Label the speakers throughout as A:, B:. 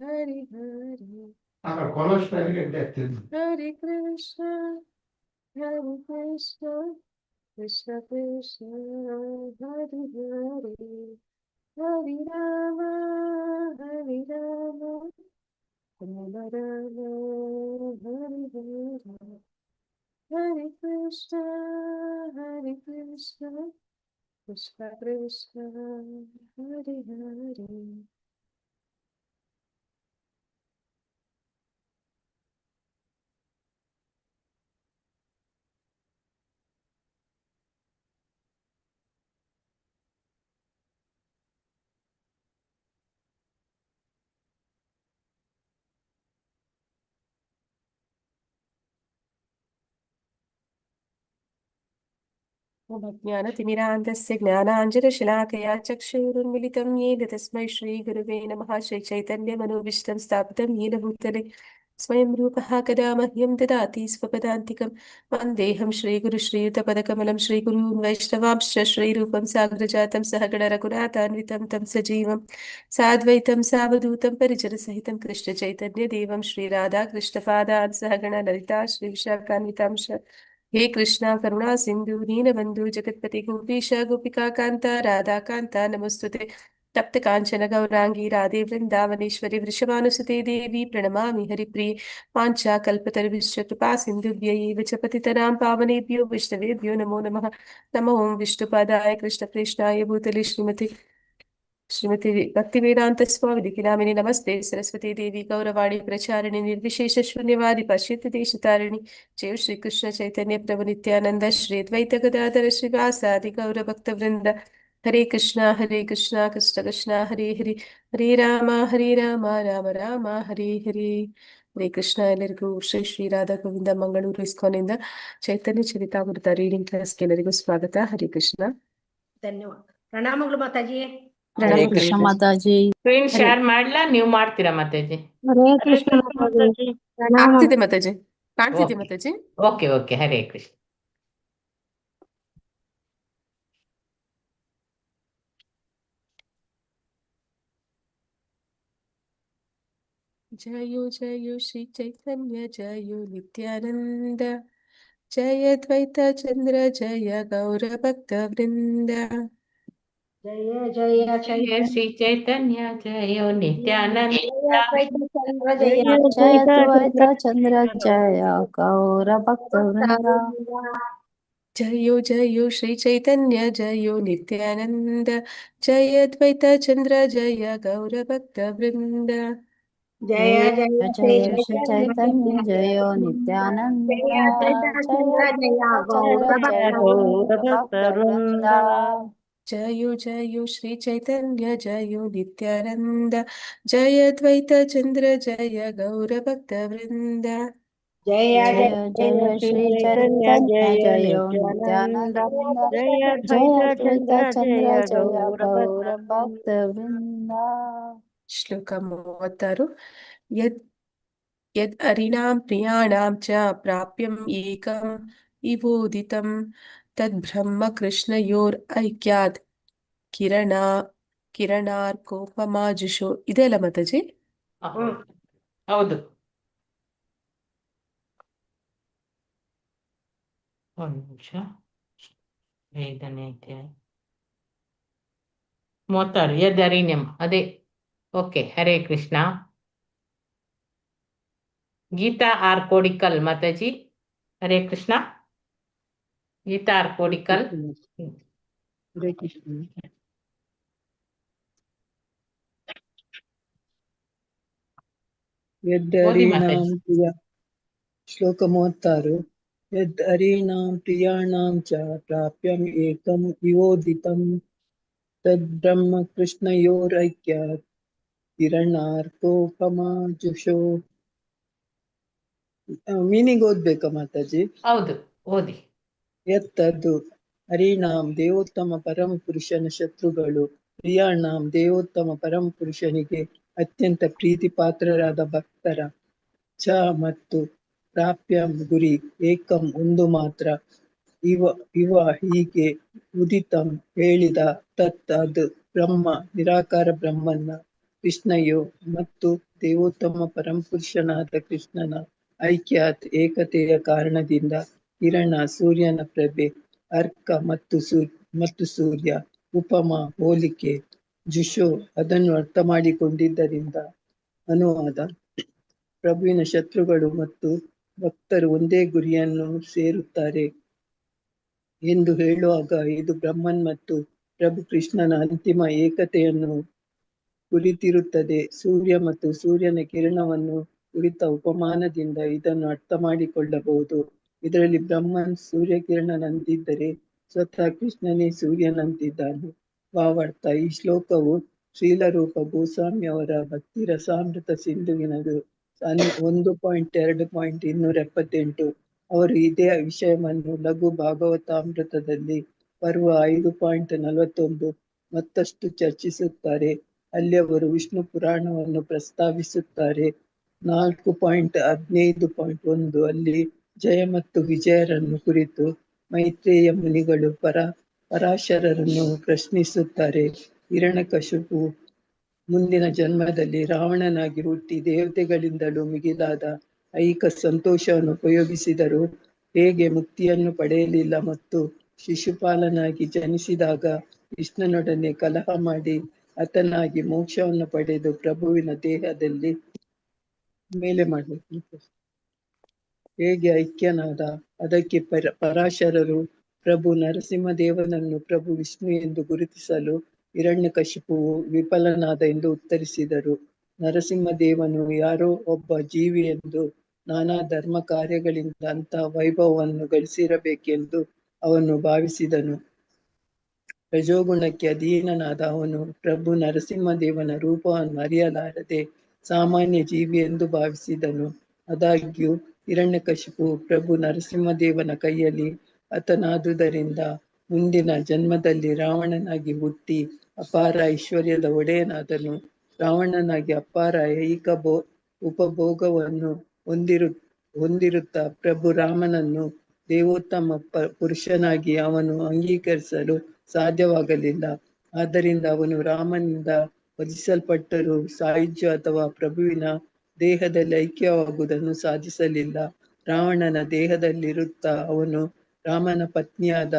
A: Hari Hari. Hare Krishna, Krishna Krishna, Hare Hare, Hare Rama, Hare Rama, Rama Rama, Hare Hare, Hare Krishna, Krishna Krishna, Hare Hare. ज्ञानतिमिरान्धस्य ज्ञानाञ्जनशलाकया चक्षुरुन्मिलितं येन तस्मै श्रीगुरुवे नमः। श्रीचैतन्यमनोभीष्टं स्थापितं येन भूतले स्वयं रूपः कदा मह्यं ददाति स्वपदान्तिकं। वन्देऽहं श्रीगुरुश्रीयुतपदकमलं श्रीगुरून् वैष्णवांश्च श्रीरूपं साग्रजातं सहगणरघुनाथान्वितं तं सजीवं साद्वैतं सावधूतं परिजनसहितं कृष्णचैतन्यदेवं श्रीराधाकृष्णपादान् सहगणललिता श्रीविशाखान्वितांश। हे कृष्णा करुणा सिंधु दीनबंधु जगतपति गोपीश गोपिका कांता राधा कांता नमस्तुते। तप्त कांचन गौरांगी राधे वृंदावनेश्वरी वृषभानुसुते देवी प्रणमामि हरिप्रिये। वाञ्छाकल्पतरुभ्यश्च कृपा सिन्धुभ्यैव च पतितनां पावनेभ्यो विष्णवेभ्यो नमो नमः। नमो ओं विष्णुपादाय कृष्णप्रेष्ठाय भूतले श्रीमती भक्तिवेदांत स्वामी लिखिलामिनी नमस्ते सरस्वती देवी गौरवाणी प्रचारिणी निर्विशेष शून्यवादी पश्यति देशतारिणी। जय श्री कृष्ण चैतन्य प्रभु नित्यानंद श्री द्वैत गदाधर श्रीवासादि गौर भक्त वृंद। हरे कृष्णा कृष्ण कृष्ण हरे हरे, हरे राम राम राಮ ಹರೇ ಹರೇ. ಹರೇ ಕೃಷ್ಣ. ಎಲ್ಲರಿಗೂ ಶ್ರೀ ಶ್ರೀ ರಾಧಾ ಗೋವಿಂದ ಮಂಗಳೂರು ಇಸ್ಕಾನಿಂದ ಚೈತನ್ಯ ಚರಿತಾಮೃತ ರೀಡಿಂಗ್ ಕ್ಲಾಸ್ಗೆ ಎಲ್ಲರಿಗೂ ಸ್ವಾಗತ. ಹರೇ ಕೃಷ್ಣ.
B: ಧನ್ಯವಾದ. ಪ್ರಣಾಮಗಳು ಮಾತಾಜಿ.
C: ಹರೇ ಕೃಷ್ಣ ಮಾತಾಜಿ.
D: ಸ್ಕ್ರೀನ್ ಶೇರ್ ಮಾಡ್ಲಾ, ನೀವು ಮಾಡ್ತೀರಾ ಮಾತಾಜಿ?
C: ಹರೇ ಕೃಷ್ಣ ಮಾತಾಜಿ.
A: ಆಗ್ತಿದೆ ಮಾತಾಜಿ, ಕಾಣ್ತಿದೆ ಮಾತಾಜಿ.
D: Okay okay, Hare Krishna.
A: जयो जयो श्री चैतन्य जयो नित्यानंद, जय द्वैत चंद्र जय गौर भक्त वृंद.
B: ಜಯ ಜಯ
D: ಜಯ ಶ್ರೀ ಚೈತನ್ಯ ಜಯ ನಿತ್ಯಾನಂದ
B: ಚಂದ್ರ
C: ಜಯ
B: ಜಯ
C: ಜಯ ದ್ವೈತ ಚಂದ್ರ ಜಯ ಗೌರ ಭಕ್ತ ವೃಂದ.
A: जयो जयो श्री चैतन्य जयो नित्यानंद, जय द्वैत चंद्र जय गौर भक्त वृंद.
B: ಜಯ ಜಯ ಶ್ರೀ
C: ಜಯ ಶ್ರೀ ಚೈತನ್ಯ ಜಯ ನಿತ್ಯಾನಂದ ಜಯ ದ್ವೈತ ಚಂದ್ರ ಜಯ ಗೌರ ಭಕ್ತ ವೃಂದ.
A: जयो जयो श्री चैतन्य जयो नित्यानंद, जय द्वैत चंद्र जय गौर भक्त वृंद.
B: ಜಯ
C: ಜಯ ಜಯ ಶ್ರೀ ಚೈತನ್ಯ ಜಯ ನಿತ್ಯಾನಂದ ಜಯ ದ್ವೈತ ಚಂದ್ರ ಜಯ ಗೌರ ಭಕ್ತ ವೃಂದ.
A: ಶ್ಲೋಕ 36. ಯದ್ ಯದ್ ಅರಿಣಾಂ ಪ್ರಿಯಾಣಾಂ ಚ ಪ್ರಾಪ್ಯಂ ಏಕಂ ವಿಬೋಧಿತಂ ತದ್ ಬ್ರಹ್ಮ ಕೃಷ್ಣಯೋರ್ ಐಕ್ಯಾತ್ ಕಿರಣಾರ್ಕೋಪಮಾಜುಷೋ. ಇದೆಲ್ಲ ಮಾತಾಜಿ?
D: ಹೌದು. ಒಂದು ನಿಮಿಷ. 5ನೇ ಅಧ್ಯಾಯ 36 ಯದರಿಣ್ಯಂ, ಅದೇ. Okay, Hare Krishna. Geetha R Kodikal Mataji. Hare Krishna. Geetha R Kodikal.
E: Hare Krishna. ಯದ್ಹರೀಣಾಂ ಪ್ರಿಯ ಶ್ಲೋಕ 36. ಯದ್ ಹರೀಣಾಂ ಪ್ರಿಯಾಣಾಂ ಚ ಪ್ರಾಪ್ಯಂ ಏಕಂ ವಿವೋದಿತಂ ತದ್ ಬ್ರಹ್ಮ ಕೃಷ್ಣಯೋರೈಕ್ಯಾತ್ ಕಿರಣಾರ್ಕೋಪಮಾಜುಷೋ. ಮೀನಿಂಗ್ ಓದ್ಬೇಕಾ ಮಾತಾಜಿ?
D: ಹೌದು, ಓದಿ.
E: ಎತ್ತದ್ದು ಹರಿಣಾಂ ದೇವೋತ್ತಮ ಪರಮ ಪುರುಷನ ಶತ್ರುಗಳು, ಪ್ರಿಯಾಣಾಂ ದೇವೋತ್ತಮ ಪರಮ ಪುರುಷನಿಗೆ ಅತ್ಯಂತ ಪ್ರೀತಿ ಪಾತ್ರರಾದ ಭಕ್ತರ, ಚ ಮತ್ತು ಪ್ರಾಪ್ಯಂ ಗುರಿ, ಏಕಂ ಒಂದು ಮಾತ್ರ, ಇವ ಹೀಗೆ ಉದಿತಂ ಹೇಳಿದ, ತತ್ ಅದು ಬ್ರಹ್ಮ ನಿರಾಕಾರ ಬ್ರಹ್ಮನ್ನ ಕೃಷ್ಣಯು ಮತ್ತು ದೇವೋತ್ತಮ ಪರಮಪುರುಷನಾದ ಕೃಷ್ಣನ ಐಕ್ಯಾತ್ ಏಕತೆಯ ಕಾರಣದಿಂದ ಕಿರಣ, ಸೂರ್ಯನ ಪ್ರಭೆ, ಅರ್ಕ ಮತ್ತು ಸೂರ್ಯ, ಉಪಮ, ಹೋಲಿಕೆ, ಜುಷೋ ಅದನ್ನು ಅರ್ಥ ಮಾಡಿಕೊಂಡಿದ್ದರಿಂದ ಅನುವಾದ. ಪ್ರಭುವಿನ ಶತ್ರುಗಳು ಮತ್ತು ಭಕ್ತರು ಒಂದೇ ಗುರಿಯನ್ನು ಸೇರುತ್ತಾರೆ ಎಂದು ಹೇಳುವಾಗ ಇದು ಬ್ರಹ್ಮನ್ ಮತ್ತು ಪ್ರಭು ಕೃಷ್ಣನ ಅಂತಿಮ ಏಕತೆಯನ್ನು ಕುರಿತಿರುತ್ತದೆ. ಸೂರ್ಯ ಮತ್ತು ಸೂರ್ಯನ ಕಿರಣವನ್ನು ಕುರಿತ ಉಪಮಾನದಿಂದ ಇದನ್ನು ಅರ್ಥ ಮಾಡಿಕೊಳ್ಳಬಹುದು. ಇದರಲ್ಲಿ ಬ್ರಹ್ಮನ್ ಸೂರ್ಯಕಿರಣನಂತಿದ್ದರೆ ಸ್ವತಃ ಕೃಷ್ಣನೇ ಸೂರ್ಯನಂತಿದ್ದಾನೆ. ಭಾವಾರ್ಥ: ಈ ಶ್ಲೋಕವು ಶ್ರೀಲರೂಪ ಗೋಸ್ವಾಮಿ ಅವರ ಭಕ್ತಿ ರಸಾಮೃತ ಸಿಂಧುವಿನದು 1.2.278. ಅವರು ಇದೇ ವಿಷಯವನ್ನು ಲಘು ಭಾಗವತಾಮೃತದಲ್ಲಿ ಪರ್ವ 5.41 ಮತ್ತಷ್ಟು ಚರ್ಚಿಸುತ್ತಾರೆ. ಅಲ್ಲಿ ಅವರು ವಿಷ್ಣು ಪುರಾಣವನ್ನು ಪ್ರಸ್ತಾವಿಸುತ್ತಾರೆ. 4.15.1 ಅಲ್ಲಿ ಜಯ ಮತ್ತು ವಿಜಯರನ್ನು ಕುರಿತು ಮೈತ್ರೇಯ ಮುನಿಗಳು ಪರಾಶರರನ್ನು ಪ್ರಶ್ನಿಸುತ್ತಾರೆ. ಹಿರಣ್ಯಕಶಿಪು ಮುಂದಿನ ಜನ್ಮದಲ್ಲಿ ರಾವಣನಾಗಿ ಹುಟ್ಟಿ ದೇವತೆಗಳಿಂದಲೂ ಮಿಗಿಲಾದ ಐಹಿಕ ಸಂತೋಷವನ್ನು ಉಪಯೋಗಿಸಿದರು ಹೇಗೆ ಮುಕ್ತಿಯನ್ನು ಪಡೆಯಲಿಲ್ಲ ಮತ್ತು ಶಿಶುಪಾಲನಾಗಿ ಜನಿಸಿದಾಗ ಕೃಷ್ಣನೊಡನೆ ಕಲಹ ಮಾಡಿ ಹತನಾಗಿ ಮೋಕ್ಷವನ್ನು ಪಡೆದು ಪ್ರಭುವಿನ ದೇಹದಲ್ಲಿ ಮೇಲೆ ಮಾಡಬೇಕು ಹೇಗೆ ಐಕ್ಯನಾದ. ಅದಕ್ಕೆ ಪರಾಶರರು ಪ್ರಭು ನರಸಿಂಹದೇವನನ್ನು ಪ್ರಭು ವಿಷ್ಣು ಎಂದು ಗುರುತಿಸಲು ಹಿರಣ್ಯಕಶಿಪುವು ವಿಫಲನಾದ ಎಂದು ಉತ್ತರಿಸಿದರು. ನರಸಿಂಹದೇವನು ಯಾರೋ ಒಬ್ಬ ಜೀವಿ ಎಂದು ನಾನಾ ಧರ್ಮ ಕಾರ್ಯಗಳಿಂದ ಅಂತಹ ವೈಭವವನ್ನು ಗಳಿಸಿರಬೇಕೆಂದು ಅವನು ಭಾವಿಸಿದನು. ರಜೋಗುಣಕ್ಕೆ ಅಧೀನನಾದ ಅವನು ಪ್ರಭು ನರಸಿಂಹದೇವನ ರೂಪವನ್ನು ಅರಿಯಲಾರದೆ ಸಾಮಾನ್ಯ ಜೀವಿ ಎಂದು ಭಾವಿಸಿದನು. ಆದಾಗ್ಯೂ ಹಿರಣ್ಯಕಶಿಪು ಪ್ರಭು ನರಸಿಂಹದೇವನ ಕೈಯಲ್ಲಿ ಹತನಾದುದರಿಂದ ಮುಂದಿನ ಜನ್ಮದಲ್ಲಿ ರಾವಣನಾಗಿ ಹುಟ್ಟಿ ಅಪಾರ ಐಶ್ವರ್ಯದ ಒಡೆಯನಾದನು. ರಾವಣನಾಗಿ ಅಪಾರ ಐಹಿಕ ಉಪಭೋಗವನ್ನು ಹೊಂದಿರುತ್ತಾ ಪ್ರಭು ರಾಮನನ್ನು ದೇವೋತ್ತಮ ಪುರುಷನಾಗಿ ಅವನು ಅಂಗೀಕರಿಸಲು ಸಾಧ್ಯವಾಗಲಿಲ್ಲ. ಆದ್ದರಿಂದ ಅವನು ರಾಮನಿಂದ ವಧಿಸಲ್ಪಟ್ಟರೂ ಸಾಯುಜ್ಯ ಅಥವಾ ಪ್ರಭುವಿನ ದೇಹದಲ್ಲಿ ಐಕ್ಯವಾಗುವುದನ್ನು ಸಾಧಿಸಲಿಲ್ಲ. ರಾವಣನ ದೇಹದಲ್ಲಿರುತ್ತಾ ಅವನು ರಾಮನ ಪತ್ನಿಯಾದ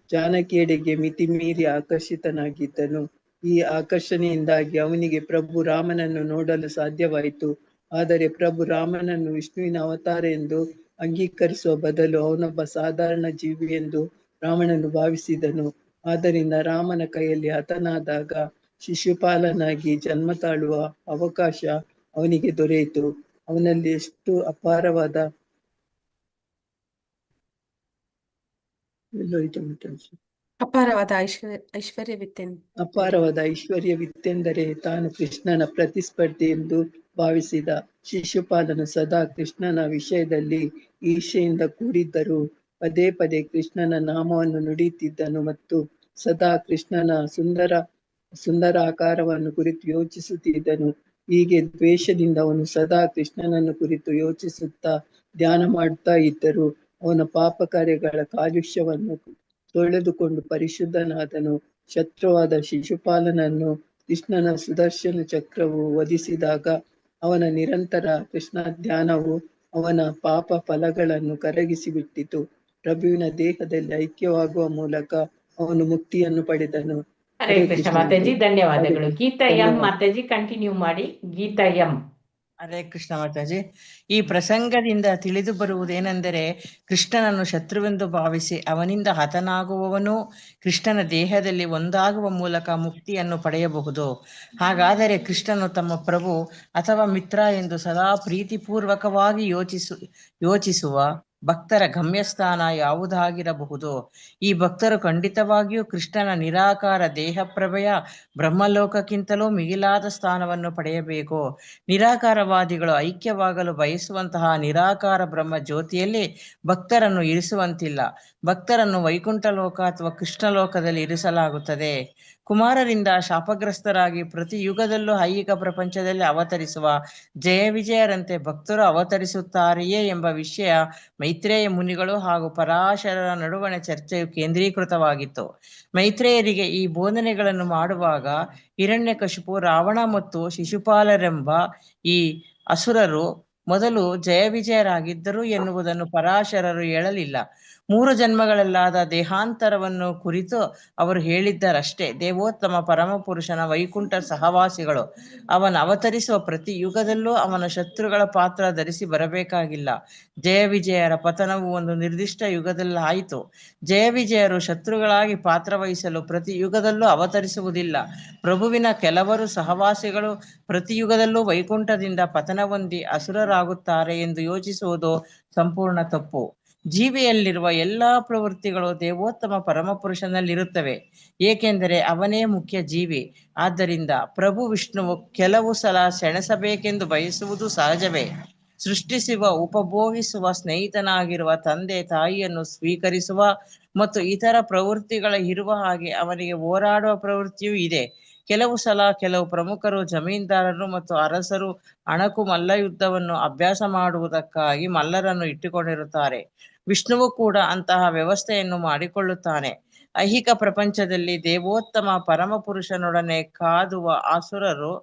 E: ಜಾನಕಿಯೆಡೆಗೆ ಮಿತಿಮೀರಿ ಆಕರ್ಷಿತನಾಗಿದ್ದನು. ಈ ಆಕರ್ಷಣೆಯಿಂದಾಗಿ ಅವನಿಗೆ ಪ್ರಭು ರಾಮನನ್ನು ನೋಡಲು ಸಾಧ್ಯವಾಯಿತು. ಆದರೆ ಪ್ರಭು ರಾಮನನ್ನು ವಿಷ್ಣುವಿನ ಅವತಾರ ಎಂದು ಅಂಗೀಕರಿಸುವ ಬದಲು ಅವನೊಬ್ಬ ಸಾಧಾರಣ ಜೀವಿ ಎಂದು ರಾವಣನು ಭಾವಿಸಿದನು. ಆದ್ದರಿಂದ ರಾಮನ ಕೈಯಲ್ಲಿ ಹತನಾದಾಗ ಶಿಶುಪಾಲನಾಗಿ ಜನ್ಮ ತಾಳುವ ಅವಕಾಶ ಅವನಿಗೆ ದೊರೆಯಿತು. ಅವನಲ್ಲಿ ಎಷ್ಟು ಅಪಾರವಾದ ಐಶ್ವರ್ಯವಿತ್ತೆಂದರೆ ತಾನು ಕೃಷ್ಣನ ಪ್ರತಿಸ್ಪರ್ಧಿ ಎಂದು ಭಾವಿಸಿದ. ಶಿಶುಪಾಲನು ಸದಾ ಕೃಷ್ಣನ ವಿಷಯದಲ್ಲಿ ಈರ್ಷೆಯಿಂದ ಕೂಡಿದ್ದರೂ ಪದೇ ಪದೇ ಕೃಷ್ಣನ ನಾಮವನ್ನು ನುಡಿಯುತ್ತಿದ್ದನು ಮತ್ತು ಸದಾ ಕೃಷ್ಣನ ಸುಂದರ ಆಕಾರವನ್ನು ಕುರಿತು ಯೋಚಿಸುತ್ತಿದ್ದನು. ಹೀಗೆ ದ್ವೇಷದಿಂದ ಅವನು ಸದಾ ಕೃಷ್ಣನನ್ನು ಕುರಿತು ಯೋಚಿಸುತ್ತಾ ಧ್ಯಾನ ಮಾಡುತ್ತಾ ಇದ್ದರು. ಅವನ ಪಾಪ ಕಾರ್ಯಗಳ ಕಾಲುಷ್ಯವನ್ನು ತೊಳೆದುಕೊಂಡು ಪರಿಶುದ್ಧನಾದನು. ಶತ್ರುವಾದ ಶಿಶುಪಾಲನನ್ನು ಕೃಷ್ಣನ ಸುದರ್ಶನ ಚಕ್ರವು ವಧಿಸಿದಾಗ ಅವನ ನಿರಂತರ ಕೃಷ್ಣ ಧ್ಯಾನವು ಅವನ ಪಾಪ ಫಲಗಳನ್ನು ಕರಗಿಸಿಬಿಟ್ಟಿತು. ಪ್ರಭುವಿನ ದೇಹದಲ್ಲಿ ಐಕ್ಯವಾಗುವ ಮೂಲಕ ಅವನು ಮುಕ್ತಿಯನ್ನು ಪಡೆದನು.
D: ಹರೇ ಕೃಷ್ಣ ಮಾತಾಜಿ, ಧನ್ಯವಾದಗಳು. ಗೀತಾ ಎಂ ಮಾತಾಜಿ ಕಂಟಿನ್ಯೂ ಮಾಡಿ. ಗೀತಾ ಎಂ.
F: ಹರೇ ಕೃಷ್ಣ ಮಾತಾಜಿ, ಈ ಪ್ರಸಂಗದಿಂದ ತಿಳಿದು ಬರುವುದೇನೆಂದರೆ ಕೃಷ್ಣನನ್ನು ಶತ್ರುವೆಂದು ಭಾವಿಸಿ ಅವನಿಂದ ಹತನಾಗುವವನು ಕೃಷ್ಣನ ದೇಹದಲ್ಲಿ ಒಂದಾಗುವ ಮೂಲಕ ಮುಕ್ತಿಯನ್ನು ಪಡೆಯಬಹುದು. ಹಾಗಾದರೆ ಕೃಷ್ಣನು ತಮ್ಮ ಪ್ರಭು ಅಥವಾ ಮಿತ್ರ ಎಂದು ಸದಾ ಪ್ರೀತಿಪೂರ್ವಕವಾಗಿ ಯೋಚಿಸುವ ಭಕ್ತರ ಗಮ್ಯಸ್ಥಾನ ಯಾವುದಾಗಿರಬಹುದು? ಈ ಭಕ್ತರು ಖಂಡಿತವಾಗಿಯೂ ಕೃಷ್ಣನ ನಿರಾಕಾರ ದೇಹಪ್ರಭೆಯ ಬ್ರಹ್ಮಲೋಕಕ್ಕಿಂತಲೂ ಮಿಗಿಲಾದ ಸ್ಥಾನವನ್ನು ಪಡೆಯಬೇಕು. ನಿರಾಕಾರವಾದಿಗಳು ಐಕ್ಯವಾಗಲು ಬಯಸುವಂತಹ ನಿರಾಕಾರ ಬ್ರಹ್ಮ ಜ್ಯೋತಿಯಲ್ಲಿ ಭಕ್ತರನ್ನು ಇರಿಸುವಂತಿಲ್ಲ. ಭಕ್ತರನ್ನು ವೈಕುಂಠ ಲೋಕ ಅಥವಾ ಕೃಷ್ಣ ಲೋಕದಲ್ಲಿ ಇರಿಸಲಾಗುತ್ತದೆ. ಕುಮಾರರಿಂದ ಶಾಪಗ್ರಸ್ತರಾಗಿ ಪ್ರತಿ ಯುಗದಲ್ಲೂ ಐಹಿಕ ಪ್ರಪಂಚದಲ್ಲಿ ಅವತರಿಸುವ ಜಯ ವಿಜಯರಂತೆ ಭಕ್ತರು ಅವತರಿಸುತ್ತಾರೆಯೇ ಎಂಬ ವಿಷಯ ಮೈತ್ರೇಯ ಮುನಿಗಳು ಹಾಗೂ ಪರಾಶರರ ನಡುವಣ ಚರ್ಚೆಯು ಕೇಂದ್ರೀಕೃತವಾಗಿತ್ತು. ಮೈತ್ರೇಯರಿಗೆ ಈ ಬೋಧನೆಗಳನ್ನು ಮಾಡುವಾಗ ಹಿರಣ್ಯಕಶಿಪು, ರಾವಣ ಮತ್ತು ಶಿಶುಪಾಲರೆಂಬ ಈ ಅಸುರರು ಮೊದಲು ಜಯ ವಿಜಯರಾಗಿದ್ದರು ಎನ್ನುವುದನ್ನು ಪರಾಶರರು ಹೇಳಲಿಲ್ಲ. 3 ಜನ್ಮಗಳಲ್ಲಾದ ದೇಹಾಂತರವನ್ನು ಕುರಿತು ಅವರು ಹೇಳಿದ್ದರಷ್ಟೇ. ದೇವೋತ್ತಮ ಪರಮಪುರುಷನ ವೈಕುಂಠ ಸಹವಾಸಿಗಳು. ಅವನ ಅವತರಿಸುವ ಪ್ರತಿ ಯುಗದಲ್ಲೂ ಅವನ ಶತ್ರುಗಳ ಪಾತ್ರ ಧರಿಸಿ ಬರಬೇಕಾಗಿಲ್ಲ. ಜಯ ವಿಜಯರ ಪತನವು ಒಂದು ನಿರ್ದಿಷ್ಟ ಯುಗದಲ್ಲಾಯಿತು. ಜಯ ವಿಜಯರು ಶತ್ರುಗಳಾಗಿ ಪಾತ್ರವಹಿಸಲು ಪ್ರತಿ ಯುಗದಲ್ಲೂ ಅವತರಿಸುವುದಿಲ್ಲ. ಪ್ರಭುವಿನ ಕೆಲವರು ಸಹವಾಸಿಗಳು ಪ್ರತಿ ಯುಗದಲ್ಲೂ ವೈಕುಂಠದಿಂದ ಪತನ ಹೊಂದಿ ಅಸುರರಾಗುತ್ತಾರೆ ಎಂದು ಯೋಚಿಸುವುದು ಸಂಪೂರ್ಣ ತಪ್ಪು. ಜೀವಿಯಲ್ಲಿರುವ ಎಲ್ಲಾ ಪ್ರವೃತ್ತಿಗಳು ದೇವೋತ್ತಮ ಪರಮಪುರುಷನಲ್ಲಿರುತ್ತವೆ, ಏಕೆಂದರೆ ಅವನೇ ಮುಖ್ಯ ಜೀವಿ. ಆದ್ದರಿಂದ ಪ್ರಭು ವಿಷ್ಣುವು ಕೆಲವು ಸಲ ಸೆಣಸಬೇಕೆಂದು ಬಯಸುವುದು ಸಹಜವೇ. ಸೃಷ್ಟಿಸುವ, ಉಪಭೋಗಿಸುವ, ಸ್ನೇಹಿತನಾಗಿರುವ ತಂದೆ ತಾಯಿಯನ್ನು ಸ್ವೀಕರಿಸುವ ಮತ್ತು ಇತರ ಪ್ರವೃತ್ತಿಗಳ ಇರುವ ಹಾಗೆ ಅವನಿಗೆ ಹೋರಾಡುವ ಪ್ರವೃತ್ತಿಯೂ ಇದೆ. ಕೆಲವು ಸಲ ಕೆಲವು ಪ್ರಮುಖರು, ಜಮೀನ್ದಾರರು ಮತ್ತು ಅರಸರು ಅಣಕು ಮಲ್ಲಯುದ್ಧವನ್ನು ಅಭ್ಯಾಸ ಮಾಡುವುದಕ್ಕಾಗಿ ಮಲ್ಲರನ್ನು ಇಟ್ಟುಕೊಂಡಿರುತ್ತಾರೆ. ವಿಷ್ಣುವು ಕೂಡ ಅಂತಹ ವ್ಯವಸ್ಥೆಯನ್ನು ಮಾಡಿಕೊಳ್ಳುತ್ತಾನೆ. ಐಹಿಕ ಪ್ರಪಂಚದಲ್ಲಿ ದೇವೋತ್ತಮ ಪರಮಪುರುಷನೊಡನೆ ಕಾದುವ ಅಸುರರು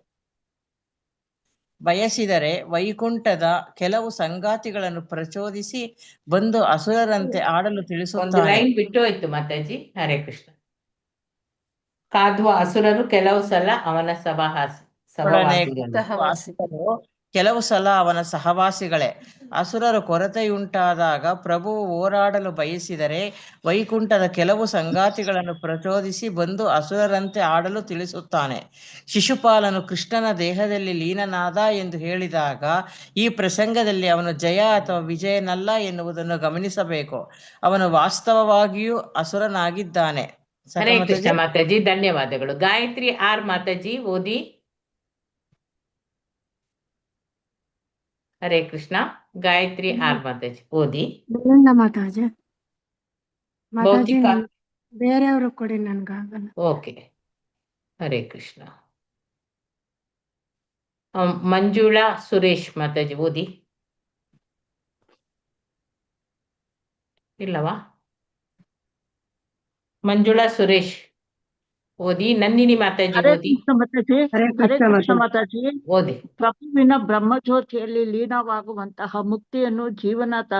F: ಬಯಸಿದರೆ ವೈಕುಂಠದ ಕೆಲವು ಸಂಗಾತಿಗಳನ್ನು ಪ್ರಚೋದಿಸಿ ಬಂದು ಅಸುರರಂತೆ ಆಡಲು
D: ಒಂದು
F: ತಿಳಿಸುತ್ತಾನೆ.
D: ಲೈನ್ ಬಿಟ್ಟು ಹೋಯ್ತು ಮಾತಾಜಿ. ಹರೇ ಕೃಷ್ಣ. ಕಾದುವ ಅಸುರರು ಕೆಲವು ಸಲ ಅವನ
F: ಅಸುರರು ಕೆಲವು ಸಲ ಅವನ ಸಹವಾಸಿಗಳೇ. ಅಸುರರು ಕೊರತೆಯುಂಟಾದಾಗ ಪ್ರಭುವು ಹೋರಾಡಲು ಬಯಸಿದರೆ ವೈಕುಂಠದ ಕೆಲವು ಸಂಗಾತಿಗಳನ್ನು ಪ್ರಚೋದಿಸಿ ಬಂದು ಅಸುರರಂತೆ ಆಡಲು ತಿಳಿಸುತ್ತಾನೆ. ಶಿಶುಪಾಲನು ಕೃಷ್ಣನ ದೇಹದಲ್ಲಿ ಲೀನನಾದ ಎಂದು ಹೇಳಿದಾಗ ಈ ಪ್ರಸಂಗದಲ್ಲಿ ಅವನು ಜಯ ಅಥವಾ ವಿಜಯನಲ್ಲ ಎನ್ನುವುದನ್ನು ಗಮನಿಸಬೇಕು. ಅವನು ವಾಸ್ತವವಾಗಿಯೂ ಅಸುರನಾಗಿದ್ದಾನೆ.
D: ಹರೇ ಕೃಷ್ಣ ಮಾತಾಜಿ, ಧನ್ಯವಾದಗಳು. ಗಾಯತ್ರಿ ಆರ್ ಮಾತಾಜಿ ಓದಿ. ಹರೇ ಕೃಷ್ಣ. ಗಾಯತ್ರಿ ಆರ್ ಮಾತಾಜಿ ಓದಿ.
G: ಮಾತಾಜಿ ಮಾತಾಜಿ
D: ಭೌತಿಕ
G: ಬೇರೆಯವರು ಕೊಡಿ ನನ್ಗಾಗಲ್ಲ.
D: ಓಕೆ. ಹರೇ ಕೃಷ್ಣ. ಮಂಜುಳಾ ಸುರೇಶ್ ಮಾತಾಜಿ ಓದಿ. ಇಲ್ಲವಾ? ಮಂಜುಳಾ ಸುರೇಶ್ ಓದಿ. ನಂದಿನಿ ಮಾತಾಜಿ
H: ಹರೇ
D: ಓದಿ.
H: ಕೃಷ್ಣ ಮಾತಾಜಿ.
B: ಹರೇ
H: ಹರೇ
B: ಕೃಷ್ಣ
H: ಕೃಷ್ಣ
B: ಮಾತಾಜಿ.
H: ಮಾತಾಜಿ.
D: ಓದಿ.
H: ಪ್ರಭುವಿನ ಬ್ರಹ್ಮಜ್ಯೋತಿಯಲ್ಲಿ ಲೀನವಾಗುವಂತಹ ಮುಕ್ತಿಯನ್ನು ಜೀವನದ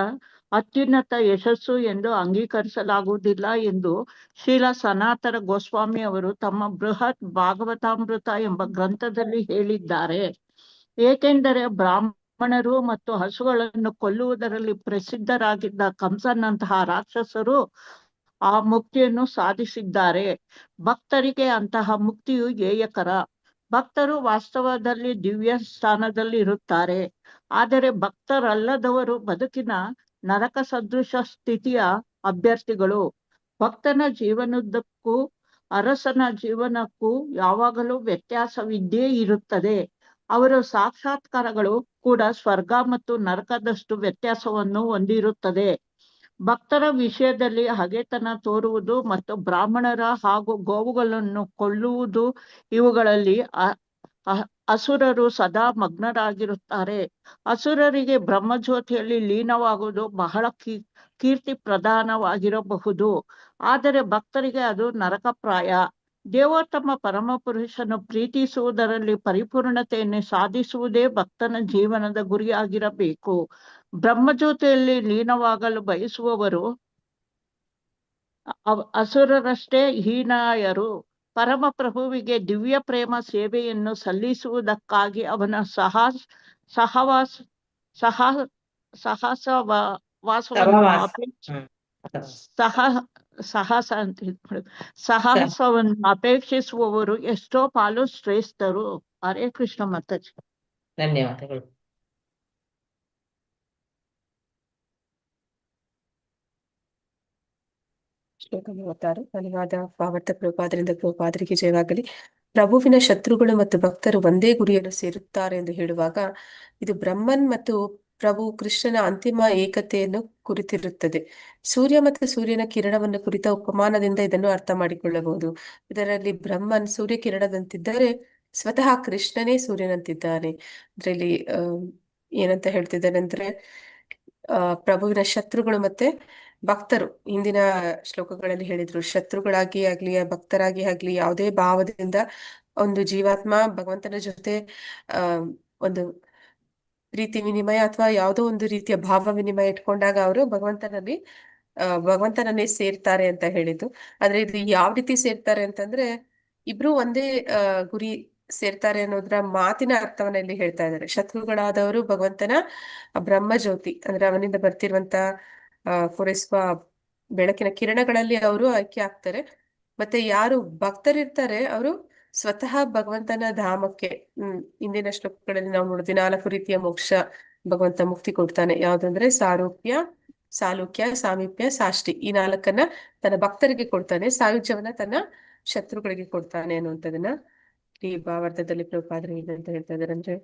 H: ಅತ್ಯುನ್ನತ ಯಶಸ್ಸು ಎಂದು ಅಂಗೀಕರಿಸಲಾಗುವುದಿಲ್ಲ ಎಂದು ಶ್ರೀಲ ಸನಾತನ ಗೋಸ್ವಾಮಿ ಅವರು ತಮ್ಮ ಬೃಹತ್ ಭಾಗವತಾಮೃತ ಎಂಬ ಗ್ರಂಥದಲ್ಲಿ ಹೇಳಿದ್ದಾರೆ. ಏಕೆಂದರೆ ಬ್ರಾಹ್ಮಣರು ಮತ್ತು ಹಸುಗಳನ್ನು ಕೊಲ್ಲುವುದರಲ್ಲಿ ಪ್ರಸಿದ್ಧರಾಗಿದ್ದ ಕಂಸನಂತಹ ರಾಕ್ಷಸರು ಆ ಮುಕ್ತಿಯನ್ನು ಸಾಧಿಸಿದ್ದಾರೆ. ಭಕ್ತರಿಗೆ ಅಂತಹ ಮುಕ್ತಿಯು ಹೇಯಕರ. ಭಕ್ತರು ವಾಸ್ತವದಲ್ಲಿ ದಿವ್ಯ ಸ್ಥಾನದಲ್ಲಿ ಇರುತ್ತಾರೆ. ಆದರೆ ಭಕ್ತರಲ್ಲದವರು ಬದುಕಿನ ನರಕ ಸದೃಶ ಸ್ಥಿತಿಯ ಅಭ್ಯರ್ಥಿಗಳು. ಭಕ್ತನ ಜೀವನದಕ್ಕೂ ಅರಸನ ಜೀವನಕ್ಕೂ ಯಾವಾಗಲೂ ವ್ಯತ್ಯಾಸವಿದ್ದೇ ಇರುತ್ತದೆ. ಅವರ ಸಾಕ್ಷಾತ್ಕಾರಗಳು ಕೂಡ ಸ್ವರ್ಗ ಮತ್ತು ನರಕದಷ್ಟು ವ್ಯತ್ಯಾಸವನ್ನು ಹೊಂದಿರುತ್ತದೆ. ಭಕ್ತರ ವಿಷಯದಲ್ಲಿ ಹಗೆತನ ತೋರುವುದು ಮತ್ತು ಬ್ರಾಹ್ಮಣರ ಹಾಗೂ ಗೋವುಗಳನ್ನು ಕೊಳ್ಳುವುದು ಇವುಗಳಲ್ಲಿ ಅಸುರರು ಸದಾ ಮಗ್ನರಾಗಿರುತ್ತಾರೆ. ಅಸುರರಿಗೆ ಬ್ರಹ್ಮಜ್ಯೋತಿಯಲ್ಲಿ ಲೀನವಾಗುವುದು ಬಹಳ ಕೀರ್ತಿ ಪ್ರಧಾನವಾಗಿರಬಹುದು, ಆದರೆ ಭಕ್ತರಿಗೆ ಅದು ನರಕಪ್ರಾಯ. ದೇವೋತ್ತಮ ಪರಮಪುರುಷನು ಪ್ರೀತಿಸುವುದರಲ್ಲಿ ಪರಿಪೂರ್ಣತೆಯನ್ನು ಸಾಧಿಸುವುದೇ ಭಕ್ತನ ಜೀವನದ ಗುರಿಯಾಗಿರಬೇಕು. ಬ್ರಹ್ಮಜ್ಯೋತಿಯಲ್ಲಿ ಲೀನವಾಗಲು ಬಯಸುವವರು ಅಸುರರಷ್ಟೇ ಹೀನಾಯರು. ಪರಮಪ್ರಭುವಿಗೆ ದಿವ್ಯ ಪ್ರೇಮ ಸೇವೆಯನ್ನು ಸಲ್ಲಿಸುವುದಕ್ಕಾಗಿ ಅವನ ಸಾಹಸವನ್ನು ಅಪೇಕ್ಷಿಸುವವರು ಎಷ್ಟೋ ಪಾಲು ಶ್ರೇಷ್ಠರು. ಹರೇ ಕೃಷ್ಣ ಮಾತಾಜಿ.
D: ಧನ್ಯವಾದಗಳು.
A: ಶ್ಲೋಕ 36. ಧನ್ಯವಾದ ಭಾವಾರ್ಥ ಪ್ರಭುಪಾದರಿಂದ. ಪ್ರಭುಪಾದರಿಗೆ ಜಯವಾಗಲಿ. ಪ್ರಭುವಿನ ಶತ್ರುಗಳು ಮತ್ತು ಭಕ್ತರು ಒಂದೇ ಗುರಿಯನ್ನು ಸೇರುತ್ತಾರೆ ಎಂದು ಹೇಳುವಾಗ ಇದು ಬ್ರಹ್ಮನ್ ಮತ್ತು ಪ್ರಭು ಕೃಷ್ಣನ ಅಂತಿಮ ಏಕತೆಯನ್ನು ಕುರಿತಿರುತ್ತದೆ. ಸೂರ್ಯ ಮತ್ತು ಸೂರ್ಯನ ಕಿರಣವನ್ನು ಕುರಿತ ಉಪಮಾನದಿಂದ ಇದನ್ನು ಅರ್ಥ ಮಾಡಿಕೊಳ್ಳಬಹುದು. ಇದರಲ್ಲಿ ಬ್ರಹ್ಮನ್ ಸೂರ್ಯ ಕಿರಣದಂತಿದ್ದರೆ ಸ್ವತಃ ಕೃಷ್ಣನೇ ಸೂರ್ಯನಂತಿದ್ದಾನೆ. ಇದರಲ್ಲಿ ಏನಂತ ಹೇಳ್ತಿದ್ದಾನೆ ಅಂದ್ರೆ ಪ್ರಭುವಿನ ಶತ್ರುಗಳು ಮತ್ತೆ ಭಕ್ತರು, ಹಿಂದಿನ ಶ್ಲೋಕಗಳಲ್ಲಿ ಹೇಳಿದ್ರು, ಶತ್ರುಗಳಾಗಿ ಆಗ್ಲಿ ಭಕ್ತರಾಗಿ ಆಗ್ಲಿ ಯಾವುದೇ ಭಾವದಿಂದ ಒಂದು ಜೀವಾತ್ಮ ಭಗವಂತನ ಜೊತೆ ಒಂದು ಪ್ರೀತಿ ವಿನಿಮಯ ಅಥವಾ ಯಾವುದೋ ಒಂದು ರೀತಿಯ ಭಾವ ವಿನಿಮಯ ಇಟ್ಕೊಂಡಾಗ ಅವರು ಭಗವಂತನನ್ನೇ ಸೇರ್ತಾರೆ ಅಂತ ಹೇಳಿದ್ದು. ಆದ್ರೆ ಇದು ಯಾವ ರೀತಿ ಸೇರ್ತಾರೆ ಅಂತಂದ್ರೆ ಇಬ್ರು ಒಂದೇ ಗುರಿ ಸೇರ್ತಾರೆ ಅನ್ನೋದ್ರ ಮಾತಿನ ಅರ್ಥವನ್ನ ಇಲ್ಲಿ ಹೇಳ್ತಾ ಇದ್ದಾರೆ. ಶತ್ರುಗಳಾದವರು ಭಗವಂತನ ಬ್ರಹ್ಮ ಜ್ಯೋತಿ ಅಂದ್ರೆ ಅವನಿಂದ ಬರ್ತಿರುವಂತ ಪೂರೈಸುವ ಬೆಳಕಿನ ಕಿರಣಗಳಲ್ಲಿ ಅವರು ಐಕ್ಯ ಆಗ್ತಾರೆ. ಮತ್ತೆ ಯಾರು ಭಕ್ತರಿರ್ತಾರೆ ಅವರು ಸ್ವತಃ ಭಗವಂತನ ಧಾಮಕ್ಕೆ ಇಂದಿನ ಶ್ಲೋಕಗಳಲ್ಲಿ ನಾವು ನೋಡಿದ್ವಿ 4 ರೀತಿಯ ಮೋಕ್ಷ ಭಗವಂತ ಮುಕ್ತಿ ಕೊಡ್ತಾನೆ. ಯಾವ್ದಂದ್ರೆ ಸಾಲೋಕ್ಯ, ಸಾಮೀಪ್ಯ, ಸಾಷ್ಟಿ. ಈ 4 ತನ್ನ ಭಕ್ತರಿಗೆ ಕೊಡ್ತಾನೆ, ಸಾಯುಜ್ಯವನ್ನ ತನ್ನ ಶತ್ರುಗಳಿಗೆ ಕೊಡ್ತಾನೆ ಅನ್ನುವಂಥದನ್ನ ಈ ಭಾವಾರ್ಥದಲ್ಲಿ ಪ್ರಭುಪಾದರು ಏನಂತ ಹೇಳ್ತಾ ಇದ್ದಾರೆ ಅಂದ್ರೆ,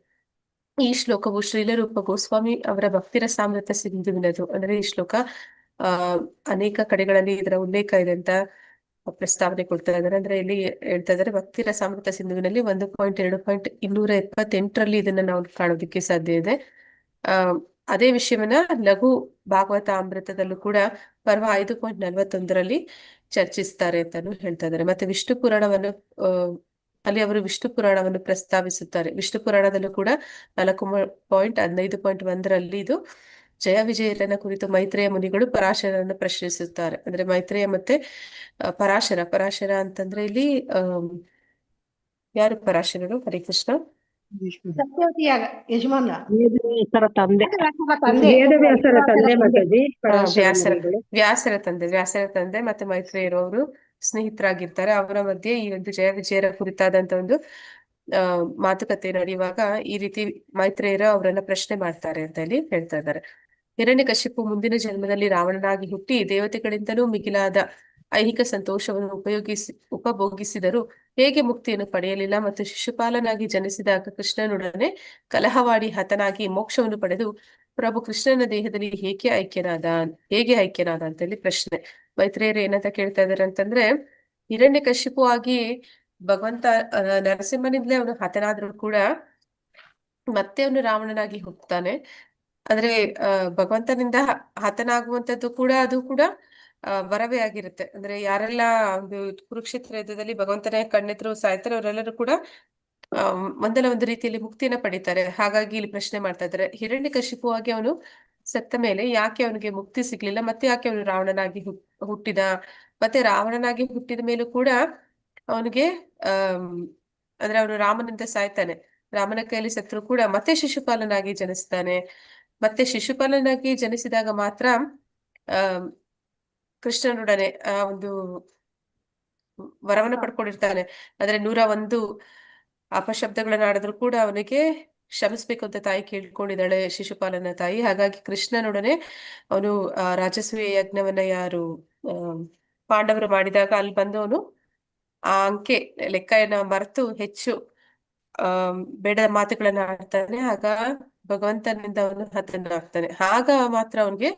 A: ಈ ಶ್ಲೋಕವು ಶ್ರೀಲರೂಪ ಗೋಸ್ವಾಮಿ ಅವರ ಭಕ್ತಿರಸಾಮೃತ ಸಿಂಧುವಿನದು. ಅಂದ್ರೆ ಈ ಶ್ಲೋಕ ಅನೇಕ ಕಡೆಗಳಲ್ಲಿ ಇದರ ಉಲ್ಲೇಖ ಇದೆ ಅಂತ ಪ್ರಸ್ತಾವನೆ ಕೊಡ್ತಾ ಇದ್ದಾರೆ. ಅಂದ್ರೆ ಇಲ್ಲಿ ಹೇಳ್ತಾ ಇದ್ದಾರೆ ಭಕ್ತಿರಸಾಮೃತ ಸಿಂಧುವಿನಲ್ಲಿ 1.2.278 ಇದನ್ನ ನಾವು ಕಾಣೋದಿಕ್ಕೆ ಸಾಧ್ಯ ಇದೆ. ಅದೇ ವಿಷಯವನ್ನ ಲಘು ಭಾಗವತಾಮೃತದಲ್ಲೂ ಕೂಡ ಪರ್ವ 5.41 ಚರ್ಚಿಸ್ತಾರೆ ಅಂತಾನು ಹೇಳ್ತಾ ಇದ್ದಾರೆ. ಮತ್ತೆ ವಿಷ್ಣು ಪುರಾಣವನ್ನು ಅಲ್ಲಿ ಅವರು ವಿಷ್ಣು ಪುರಾಣವನ್ನು ಪ್ರಸ್ತಾವಿಸುತ್ತಾರೆ. ವಿಷ್ಣು ಪುರಾಣದಲ್ಲೂ ಕೂಡ 4.15.1 ಇದು ಜಯ ವಿಜಯರನ್ನ ಕುರಿತು ಮೈತ್ರೇಯ ಮುನಿಗಳು ಪರಾಶರನ್ನು ಪ್ರಶ್ನಿಸುತ್ತಾರೆ. ಅಂದ್ರೆ ಮೈತ್ರೇಯ ಮತ್ತೆ ಪರಾಶರ ಅಂತಂದ್ರೆ ಇಲ್ಲಿ ಯಾರು ಪರಾಶರರು? ಹರೇ ಕೃಷ್ಣ.
B: ಸತ್ಯವತಿಯ ಯಜಮಾನ
H: ವೇದವ್ಯಾಸರ ತಂದೆ.
B: ವೇದವ್ಯಾಸರ ತಂದೆ
E: ಮಾತಾಜಿ,
A: ವ್ಯಾಸರ ತಂದೆ ಮತ್ತೆ ಮೈತ್ರೇಯರು ಅವರು ಸ್ನೇಹಿತರಾಗಿರ್ತಾರೆ. ಅವರ ಮಧ್ಯೆ ಈ ಒಂದು ಜಯ ವಿಜಯರ ಕುರಿತಾದಂತ ಒಂದು ಮಾತುಕತೆ ನಡೆಯುವಾಗ ಈ ರೀತಿ ಮೈತ್ರೇಯರು ಅವರನ್ನ ಪ್ರಶ್ನೆ ಮಾಡ್ತಾರೆ ಅಂತ ಇಲ್ಲಿ ಹೇಳ್ತಾ ಇದ್ದಾರೆ. ಹಿರಣ್ಯಕಶಿಪು ಮುಂದಿನ ಜನ್ಮದಲ್ಲಿ ರಾವಣನಾಗಿ ಹುಟ್ಟಿ ದೇವತೆಗಳಿಂದಲೂ ಮಿಗಿಲಾದ ಐಹಿಕ ಸಂತೋಷವನ್ನು ಉಪಭೋಗಿಸಿದರೂ ಹೇಗೆ ಮುಕ್ತಿಯನ್ನು ಪಡೆಯಲಿಲ್ಲ ಮತ್ತು ಶಿಶುಪಾಲನಾಗಿ ಜನಿಸಿದಾಗ ಕೃಷ್ಣನೊಡನೆ ಕಲಹವಾಡಿ ಹತನಾಗಿ ಮೋಕ್ಷವನ್ನು ಪಡೆದು ಪ್ರಭು ಕೃಷ್ಣನ ದೇಹದಲ್ಲಿ ಹೇಗೆ ಐಕ್ಯನಾದ ಅಂತ ಹೇಳಿ ಪ್ರಶ್ನೆ. ಮೈತ್ರೇಯರು ಏನಂತ ಕೇಳ್ತಾ ಇದಾರೆ ಅಂತಂದ್ರೆ, ಹಿರಣ್ಯಕಶಿಪು ಆಗಿ ಭಗವಂತ ನರಸಿಂಹನಿಂದಲೇ ಅವನು ಹತನಾದ್ರೂ ಕೂಡ ಮತ್ತೆ ಅವನು ರಾವಣನಾಗಿ ಹುಟ್ಟುತ್ತಾನೆ. ಅಂದ್ರೆ ಭಗವಂತನಿಂದ ಹತನಾಗುವಂತದ್ದು ಕೂಡ ಅದು ಕೂಡ ವರವೇ ಆಗಿರುತ್ತೆ. ಅಂದ್ರೆ ಯಾರೆಲ್ಲ ಒಂದು ಕುರುಕ್ಷೇತ್ರ ಯುದ್ಧದಲ್ಲಿ ಭಗವಂತನ ಕಣ್ಣೆದ್ರು ಸಾಯ್ತಾರೆ ಅವರೆಲ್ಲರೂ ಕೂಡ ಒಂದಲ್ಲ ಒಂದು ರೀತಿಯಲ್ಲಿ ಮುಕ್ತಿಯನ್ನ ಪಡಿತಾರೆ. ಹಾಗಾಗಿ ಇಲ್ಲಿ ಪ್ರಶ್ನೆ ಮಾಡ್ತಾ ಇದ್ದಾರೆ, ಹಿರಣ್ಯಕಶಿಪು ಆಗಿ ಅವನು ಸತ್ತ ಮೇಲೆ ಯಾಕೆ ಅವನಿಗೆ ಮುಕ್ತಿ ಸಿಗ್ಲಿಲ್ಲ, ಮತ್ತೆ ಯಾಕೆ ಅವನು ರಾವಣನಾಗಿ ಹುಟ್ಟಿದ, ಮತ್ತೆ ರಾವಣನಾಗಿ ಹುಟ್ಟಿದ ಮೇಲೂ ಕೂಡ ಅವನಿಗೆ ಅಂದ್ರೆ ಅವನು ರಾಮನಿಂದ ಸಾಯ್ತಾನೆ, ರಾಮನ ಕೈಯಲ್ಲಿ ಸತ್ರು ಕೂಡ ಮತ್ತೆ ಶಿಶುಪಾಲನಾಗಿ ಜನಿಸ್ತಾನೆ. ಮತ್ತೆ ಶಿಶುಪಾಲನಾಗಿ ಜನಿಸಿದಾಗ ಮಾತ್ರ ಕೃಷ್ಣನೊಡನೆ ಒಂದು ವರವನ್ನ ಪಡ್ಕೊಂಡಿರ್ತಾನೆ. ಅಂದ್ರೆ 101 ಅಪಶಬ್ದಗಳನ್ನ ಆಡಿದ್ರು ಕೂಡ ಅವನಿಗೆ ಕ್ಷಮಿಸ್ಬೇಕು ಅಂತ ತಾಯಿ ಕೇಳ್ಕೊಂಡಿದ್ದಾಳೆ, ಶಿಶುಪಾಲನ ತಾಯಿ. ಹಾಗಾಗಿ ಕೃಷ್ಣನೊಡನೆ ಅವನು ರಾಜಸೂಯ ಯಜ್ಞವನ್ನ ಯಾರು ಪಾಂಡವರು ಮಾಡಿದಾಗ ಅಲ್ಲಿ ಬಂದು ಅವನು ಆ ಅಂಕೆ ಲೆಕ್ಕನ ಮರೆತು ಹೆಚ್ಚು ಬೇಡದ ಮಾತುಗಳನ್ನ ಆಡ್ತಾನೆ. ಆಗ ಭಗವಂತನಿಂದ ಅವನು ಹತನಾಗ್ತಾನೆ. ಆಗ ಮಾತ್ರ ಅವನಿಗೆ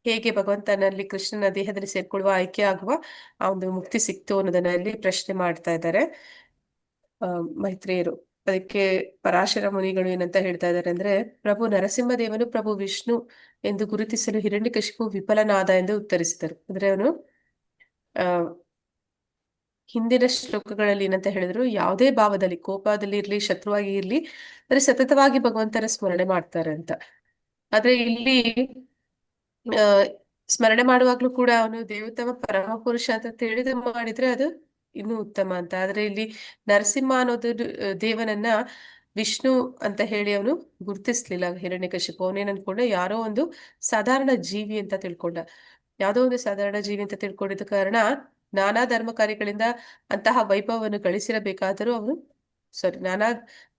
A: ಹೇಗೆ ಭಗವಂತನಲ್ಲಿ ಕೃಷ್ಣನ ದೇಹದಲ್ಲಿ ಸೇರ್ಕೊಳ್ಳುವ ಆಯ್ಕೆ ಆಗುವ ಆ ಒಂದು ಮುಕ್ತಿ ಸಿಕ್ತು ಅನ್ನೋದನ್ನ ಇಲ್ಲಿ ಪ್ರಶ್ನೆ ಮಾಡ್ತಾ ಇದ್ದಾರೆ ಮೈತ್ರೇಯರು. ಅದಕ್ಕೆ ಪರಾಶರ ಮುನಿಗಳು ಏನಂತ ಹೇಳ್ತಾ ಇದ್ದಾರೆ ಅಂದ್ರೆ, ಪ್ರಭು ನರಸಿಂಹದೇವನು ಪ್ರಭು ವಿಷ್ಣು ಎಂದು ಗುರುತಿಸಲು ಹಿರಣ್ಯಕಶಿಪು ವಿಫಲನಾದ ಎಂದು ಉತ್ತರಿಸಿದರು. ಅಂದ್ರೆ ಅವನು ಹಿಂದಿನ ಶ್ಲೋಕಗಳಲ್ಲಿ ಏನಂತ ಹೇಳಿದ್ರು, ಯಾವುದೇ ಭಾವದಲ್ಲಿ, ಕೋಪದಲ್ಲಿ ಇರ್ಲಿ, ಶತ್ರುವಾಗಿ ಇರ್ಲಿ, ಅಂದ್ರೆ ಸತತವಾಗಿ ಭಗವಂತನ ಸ್ಮರಣೆ ಮಾಡ್ತಾರೆ ಅಂತ. ಆದ್ರೆ ಇಲ್ಲಿ ಸ್ಮರಣೆ ಮಾಡುವಾಗ್ಲೂ ಕೂಡ ಅವನು ದೇವೋತ್ತಮ ಪರಮ ಪುರುಷ ಅಂತ ತಿಳಿದು ಮಾಡಿದ್ರೆ ಅದು ಇನ್ನೂ ಉತ್ತಮ ಅಂತ. ಆದ್ರೆ ಇಲ್ಲಿ ನರಸಿಂಹ ಅನ್ನೋದು ದೇವನನ್ನ ವಿಷ್ಣು ಅಂತ ಹೇಳಿ ಅವನು ಗುರುತಿಸ್ಲಿಲ್ಲ ಹಿರಣ್ಯಕಶಿಪು. ಅವನೇನ್ ಅನ್ಕೊಂಡ, ಯಾರೋ ಒಂದು ಸಾಧಾರಣ ಜೀವಿ ಅಂತ ತಿಳ್ಕೊಂಡ. ಯಾವುದೋ ಒಂದು ಸಾಧಾರಣ ಜೀವಿ ಅಂತ ತಿಳ್ಕೊಂಡಿದ್ದ ಕಾರಣ ನಾನಾ ಧರ್ಮ ಕಾರ್ಯಗಳಿಂದ ಅಂತಹ ವೈಭವವನ್ನು ಗಳಿಸಿರಬೇಕಾದರೂ ನಾನಾ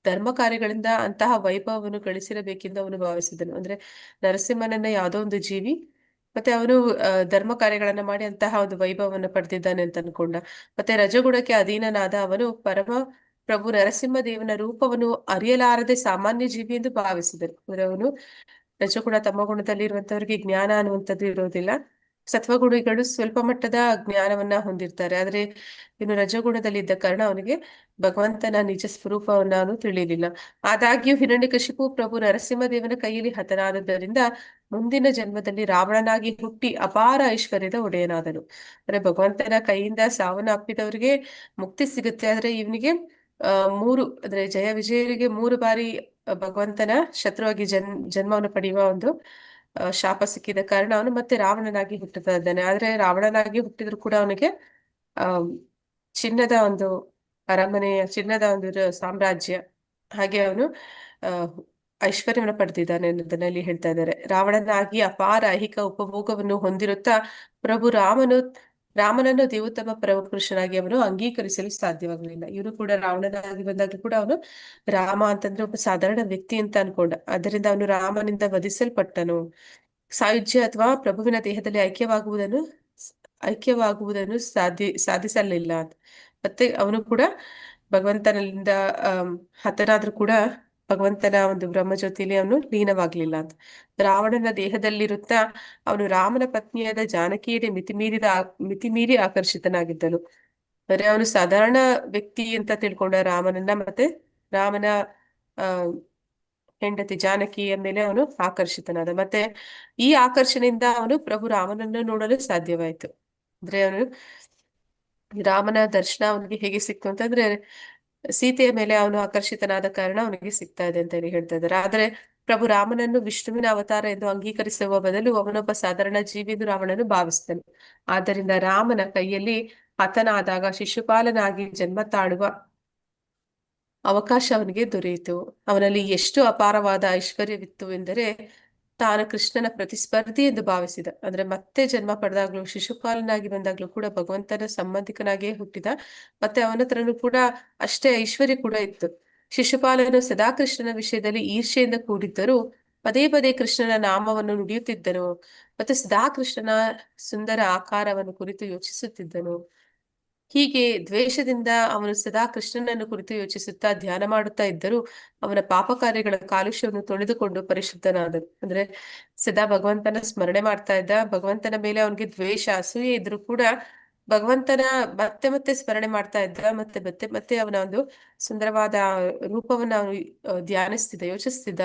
A: ಧರ್ಮ ಕಾರ್ಯಗಳಿಂದ ಅಂತಹ ವೈಭವವನ್ನು ಗಳಿಸಿರಬೇಕೆಂದು ಅವನು ಭಾವಿಸಿದನು. ಅಂದ್ರೆ ನರಸಿಂಹನನ್ನ ಯಾವುದೋ ಒಂದು ಜೀವಿ, ಮತ್ತೆ ಅವನು ಧರ್ಮ ಕಾರ್ಯಗಳನ್ನ ಮಾಡಿ ಅಂತಹ ಒಂದು ವೈಭವವನ್ನು ಪಡೆದಿದ್ದಾನೆ ಅಂತ ಅನ್ಕೊಂಡ. ಮತ್ತೆ ರಜಗುಣಕ್ಕೆ ಅಧೀನನಾದ ಅವನು ಪರಮ ಪ್ರಭು ನರಸಿಂಹ ದೇವನ ರೂಪವನ್ನು ಅರಿಯಲಾರದೆ ಸಾಮಾನ್ಯ ಜೀವಿ ಎಂದು ಭಾವಿಸಿದನು. ಅಂದ್ರೆ ಅವನು ರಜಗುಣ ತಮ್ಮ ಗುಣದಲ್ಲಿ ಇರುವಂತವ್ರಿಗೆ ಜ್ಞಾನ ಅನ್ನುವಂಥದ್ದು ಇರೋದಿಲ್ಲ. ಸತ್ವಗುಣಿಗಳು ಸ್ವಲ್ಪ ಮಟ್ಟದ ಜ್ಞಾನವನ್ನ ಹೊಂದಿರ್ತಾರೆ, ಆದ್ರೆ ಇನ್ನು ರಜಗುಣದಲ್ಲಿ ಇದ್ದ ಕಾರಣ ಅವನಿಗೆ ಭಗವಂತನ ನಿಜ ಸ್ವರೂಪವನ್ನ ಅವನು ತಿಳಿಯಲಿಲ್ಲ. ಆದಾಗ್ಯೂ ಹಿರಣ್ಯಕಶಿಪು ಪ್ರಭು ನರಸಿಂಹದೇವನ ಕೈಯಲ್ಲಿ ಹತನಾದದ್ದರಿಂದ ಮುಂದಿನ ಜನ್ಮದಲ್ಲಿ ರಾವಣನಾಗಿ ಹುಟ್ಟಿ ಅಪಾರ ಐಶ್ವರ್ಯದ ಒಡೆಯನಾದನು. ಅಂದ್ರೆ ಭಗವಂತನ ಕೈಯಿಂದ ಸಾವನ್ನ ಅಪ್ಪಿದವರಿಗೆ ಮುಕ್ತಿ ಸಿಗುತ್ತೆ, ಆದ್ರೆ ಇವನಿಗೆ ಅಂದ್ರೆ ಜಯ ವಿಜಯರಿಗೆ 3 ಬಾರಿ ಭಗವಂತನ ಶತ್ರುವಾಗಿ ಜನ್ಮವನ್ನು ಪಡೆಯುವ ಒಂದು ಶಾಪ ಸಿಕ್ಕಿದ ಕಾರಣ ಅವನು ಮತ್ತೆ ರಾವಣನಾಗಿ ಹುಟ್ಟುತ್ತಾ ಇದ್ದಾನೆ. ಆದ್ರೆ ರಾವಣನಾಗಿ ಹುಟ್ಟಿದ್ರು ಕೂಡ ಅವನಿಗೆ ಆ ಚಿನ್ನದ ಒಂದು ಅರಮನೆಯ, ಚಿನ್ನದ ಒಂದು ಸಾಮ್ರಾಜ್ಯ, ಹಾಗೆ ಅವನು ಐಶ್ವರ್ಯವನ್ನು ಪಡೆದಿದ್ದಾನೆ ಅನ್ನೋದನ್ನ ಇಲ್ಲಿ ಹೇಳ್ತಾ ಇದ್ದಾರೆ. ರಾವಣನಾಗಿ ಅಪಾರ ಐಹಿಕ ಉಪಭೋಗವನ್ನು ಹೊಂದಿರುತ್ತಾ ಪ್ರಭು ರಾಮನನ್ನು ದೇವೋತ್ತಮ ಪುರುಷನಾಗಿ ಅವನು ಅಂಗೀಕರಿಸಲು ಸಾಧ್ಯವಾಗಲಿಲ್ಲ. ಇವನು ಕೂಡ ರಾವಣನಾಗಿ ಬಂದಾಗಲೂ ಕೂಡ ಅವನು ರಾಮ ಅಂತಂದ್ರೆ ಒಬ್ಬ ಸಾಧಾರಣ ವ್ಯಕ್ತಿ ಅಂತ ಅನ್ಕೊಂಡ. ಅದರಿಂದ ಅವನು ರಾಮನಿಂದ ವಧಿಸಲ್ಪಟ್ಟನು. ಸಾಯುಜ್ಯ ಅಥವಾ ಪ್ರಭುವಿನ ದೇಹದಲ್ಲಿ ಐಕ್ಯವಾಗುವುದನ್ನು ಸಾಧಿಸಲಿಲ್ಲ. ಮತ್ತೆ ಅವನು ಕೂಡ ಭಗವಂತನಿಂದ ಹತನಾದ್ರೂ ಕೂಡ ಭಗವಂತನ ಒಂದು ಬ್ರಹ್ಮಜ್ಯೋತಿಯಲ್ಲಿ ಅವನು ಲೀನವಾಗ್ಲಿಲ್ಲ ಅಂತ. ರಾವಣನ ದೇಹದಲ್ಲಿರುತ್ತಾ ಅವನು ರಾಮನ ಪತ್ನಿಯಾದ ಜಾನಕಿಯಡೆ ಮಿತಿಮೀರಿ ಆಕರ್ಷಿತನಾಗಿದ್ದನು. ಅಂದ್ರೆ ಅವನು ಸಾಧಾರಣ ವ್ಯಕ್ತಿ ಅಂತ ತಿಳ್ಕೊಂಡ ರಾಮನನ್ನ, ಮತ್ತೆ ರಾಮನ ಹೆಂಡತಿ ಜಾನಕಿಯ ಮೇಲೆ ಅವನು ಆಕರ್ಷಿತನಾದ. ಮತ್ತೆ ಈ ಆಕರ್ಷಣೆಯಿಂದ ಅವನು ಪ್ರಭು ರಾಮನನ್ನು ನೋಡಲು ಸಾಧ್ಯವಾಯಿತು. ಅಂದ್ರೆ ಅವನು ರಾಮನ ದರ್ಶನ ಅವನಿಗೆ ಹೇಗೆ ಸಿಕ್ತು ಅಂತಂದ್ರೆ ಸೀತೆಯ ಮೇಲೆ ಅವನು ಆಕರ್ಷಿತನಾದ ಕಾರಣ ಅವನಿಗೆ ಸಿಗ್ತಾ ಇದೆ ಅಂತ ಹೇಳಿ ಹೇಳ್ತಾ ಇದ್ದಾರೆ. ಆದ್ರೆ ಪ್ರಭು ರಾಮನನ್ನು ವಿಷ್ಣುವಿನ ಅವತಾರ ಎಂದು ಅಂಗೀಕರಿಸುವ ಬದಲು ಅವನೊಬ್ಬ ಸಾಧಾರಣ ಜೀವಿ ಎಂದು ರಾವಣನು ಭಾವಿಸಿದನು. ಆದ್ದರಿಂದ ರಾಮನ ಕೈಯಲ್ಲಿ ಹತನಾದಾಗ ಶಿಶುಪಾಲನಾಗಿ ಜನ್ಮ ತಾಳುವ ಅವಕಾಶ ಅವನಿಗೆ ದೊರೆಯಿತು. ಅವನಲ್ಲಿ ಎಷ್ಟು ಅಪಾರವಾದ ಐಶ್ವರ್ಯವಿತ್ತು ಎಂದರೆ ತಾನು ಕೃಷ್ಣನ ಪ್ರತಿಸ್ಪರ್ಧಿ ಎಂದು ಭಾವಿಸಿದ. ಅಂದ್ರೆ ಮತ್ತೆ ಜನ್ಮ ಪಡೆದಾಗ್ಲೂ ಶಿಶುಪಾಲನಾಗಿ ಬಂದಾಗ್ಲೂ ಕೂಡ ಭಗವಂತನ ಸಂಬಂಧಿಕನಾಗಿಯೇ ಹುಟ್ಟಿದ. ಮತ್ತೆ ಅವನ ಹತ್ರನೂ ಕೂಡ ಅಷ್ಟೇ ಐಶ್ವರ್ಯ ಕೂಡ ಇತ್ತು. ಶಿಶುಪಾಲನು ಸದಾ ಕೃಷ್ಣನ ವಿಷಯದಲ್ಲಿ ಈರ್ಷೆಯಿಂದ ಕೂಡಿದ್ದರೂ ಪದೇ ಪದೇ ಕೃಷ್ಣನ ನಾಮವನ್ನು ನುಡಿಯುತ್ತಿದ್ದನು. ಮತ್ತು ಸದಾ ಕೃಷ್ಣನ ಸುಂದರ ಆಕಾರವನ್ನು ಕುರಿತು ಯೋಚಿಸುತ್ತಿದ್ದನು. ಹೀಗೆ ದ್ವೇಷದಿಂದ ಅವನು ಸದಾ ಕೃಷ್ಣನನ್ನು ಕುರಿತು ಯೋಚಿಸುತ್ತಾ ಧ್ಯಾನ ಮಾಡುತ್ತಾ ಇದ್ದರೂ ಅವನ ಪಾಪ ಕಾರ್ಯಗಳ ಕಾಲುಷ್ಯವನ್ನು ತೊಳೆದುಕೊಂಡು ಪರಿಶುದ್ಧನಾದನು. ಅಂದ್ರೆ ಸದಾ ಭಗವಂತನ ಸ್ಮರಣೆ ಮಾಡ್ತಾ ಇದ್ದ. ಭಗವಂತನ ಮೇಲೆ ಅವನಿಗೆ ದ್ವೇಷ, ಅಸೂಯೆ ಇದ್ರೂ ಕೂಡ ಭಗವಂತನ ಮತ್ತೆ ಮತ್ತೆ ಸ್ಮರಣೆ ಮಾಡ್ತಾ ಇದ್ದ. ಮತ್ತೆ ಮತ್ತೆ ಅವನ ಒಂದು ಸುಂದರವಾದ ರೂಪವನ್ನ ಅವನು ಧ್ಯಾನಿಸ್ತಿದ್ದ, ಯೋಚಿಸ್ತಿದ್ದ.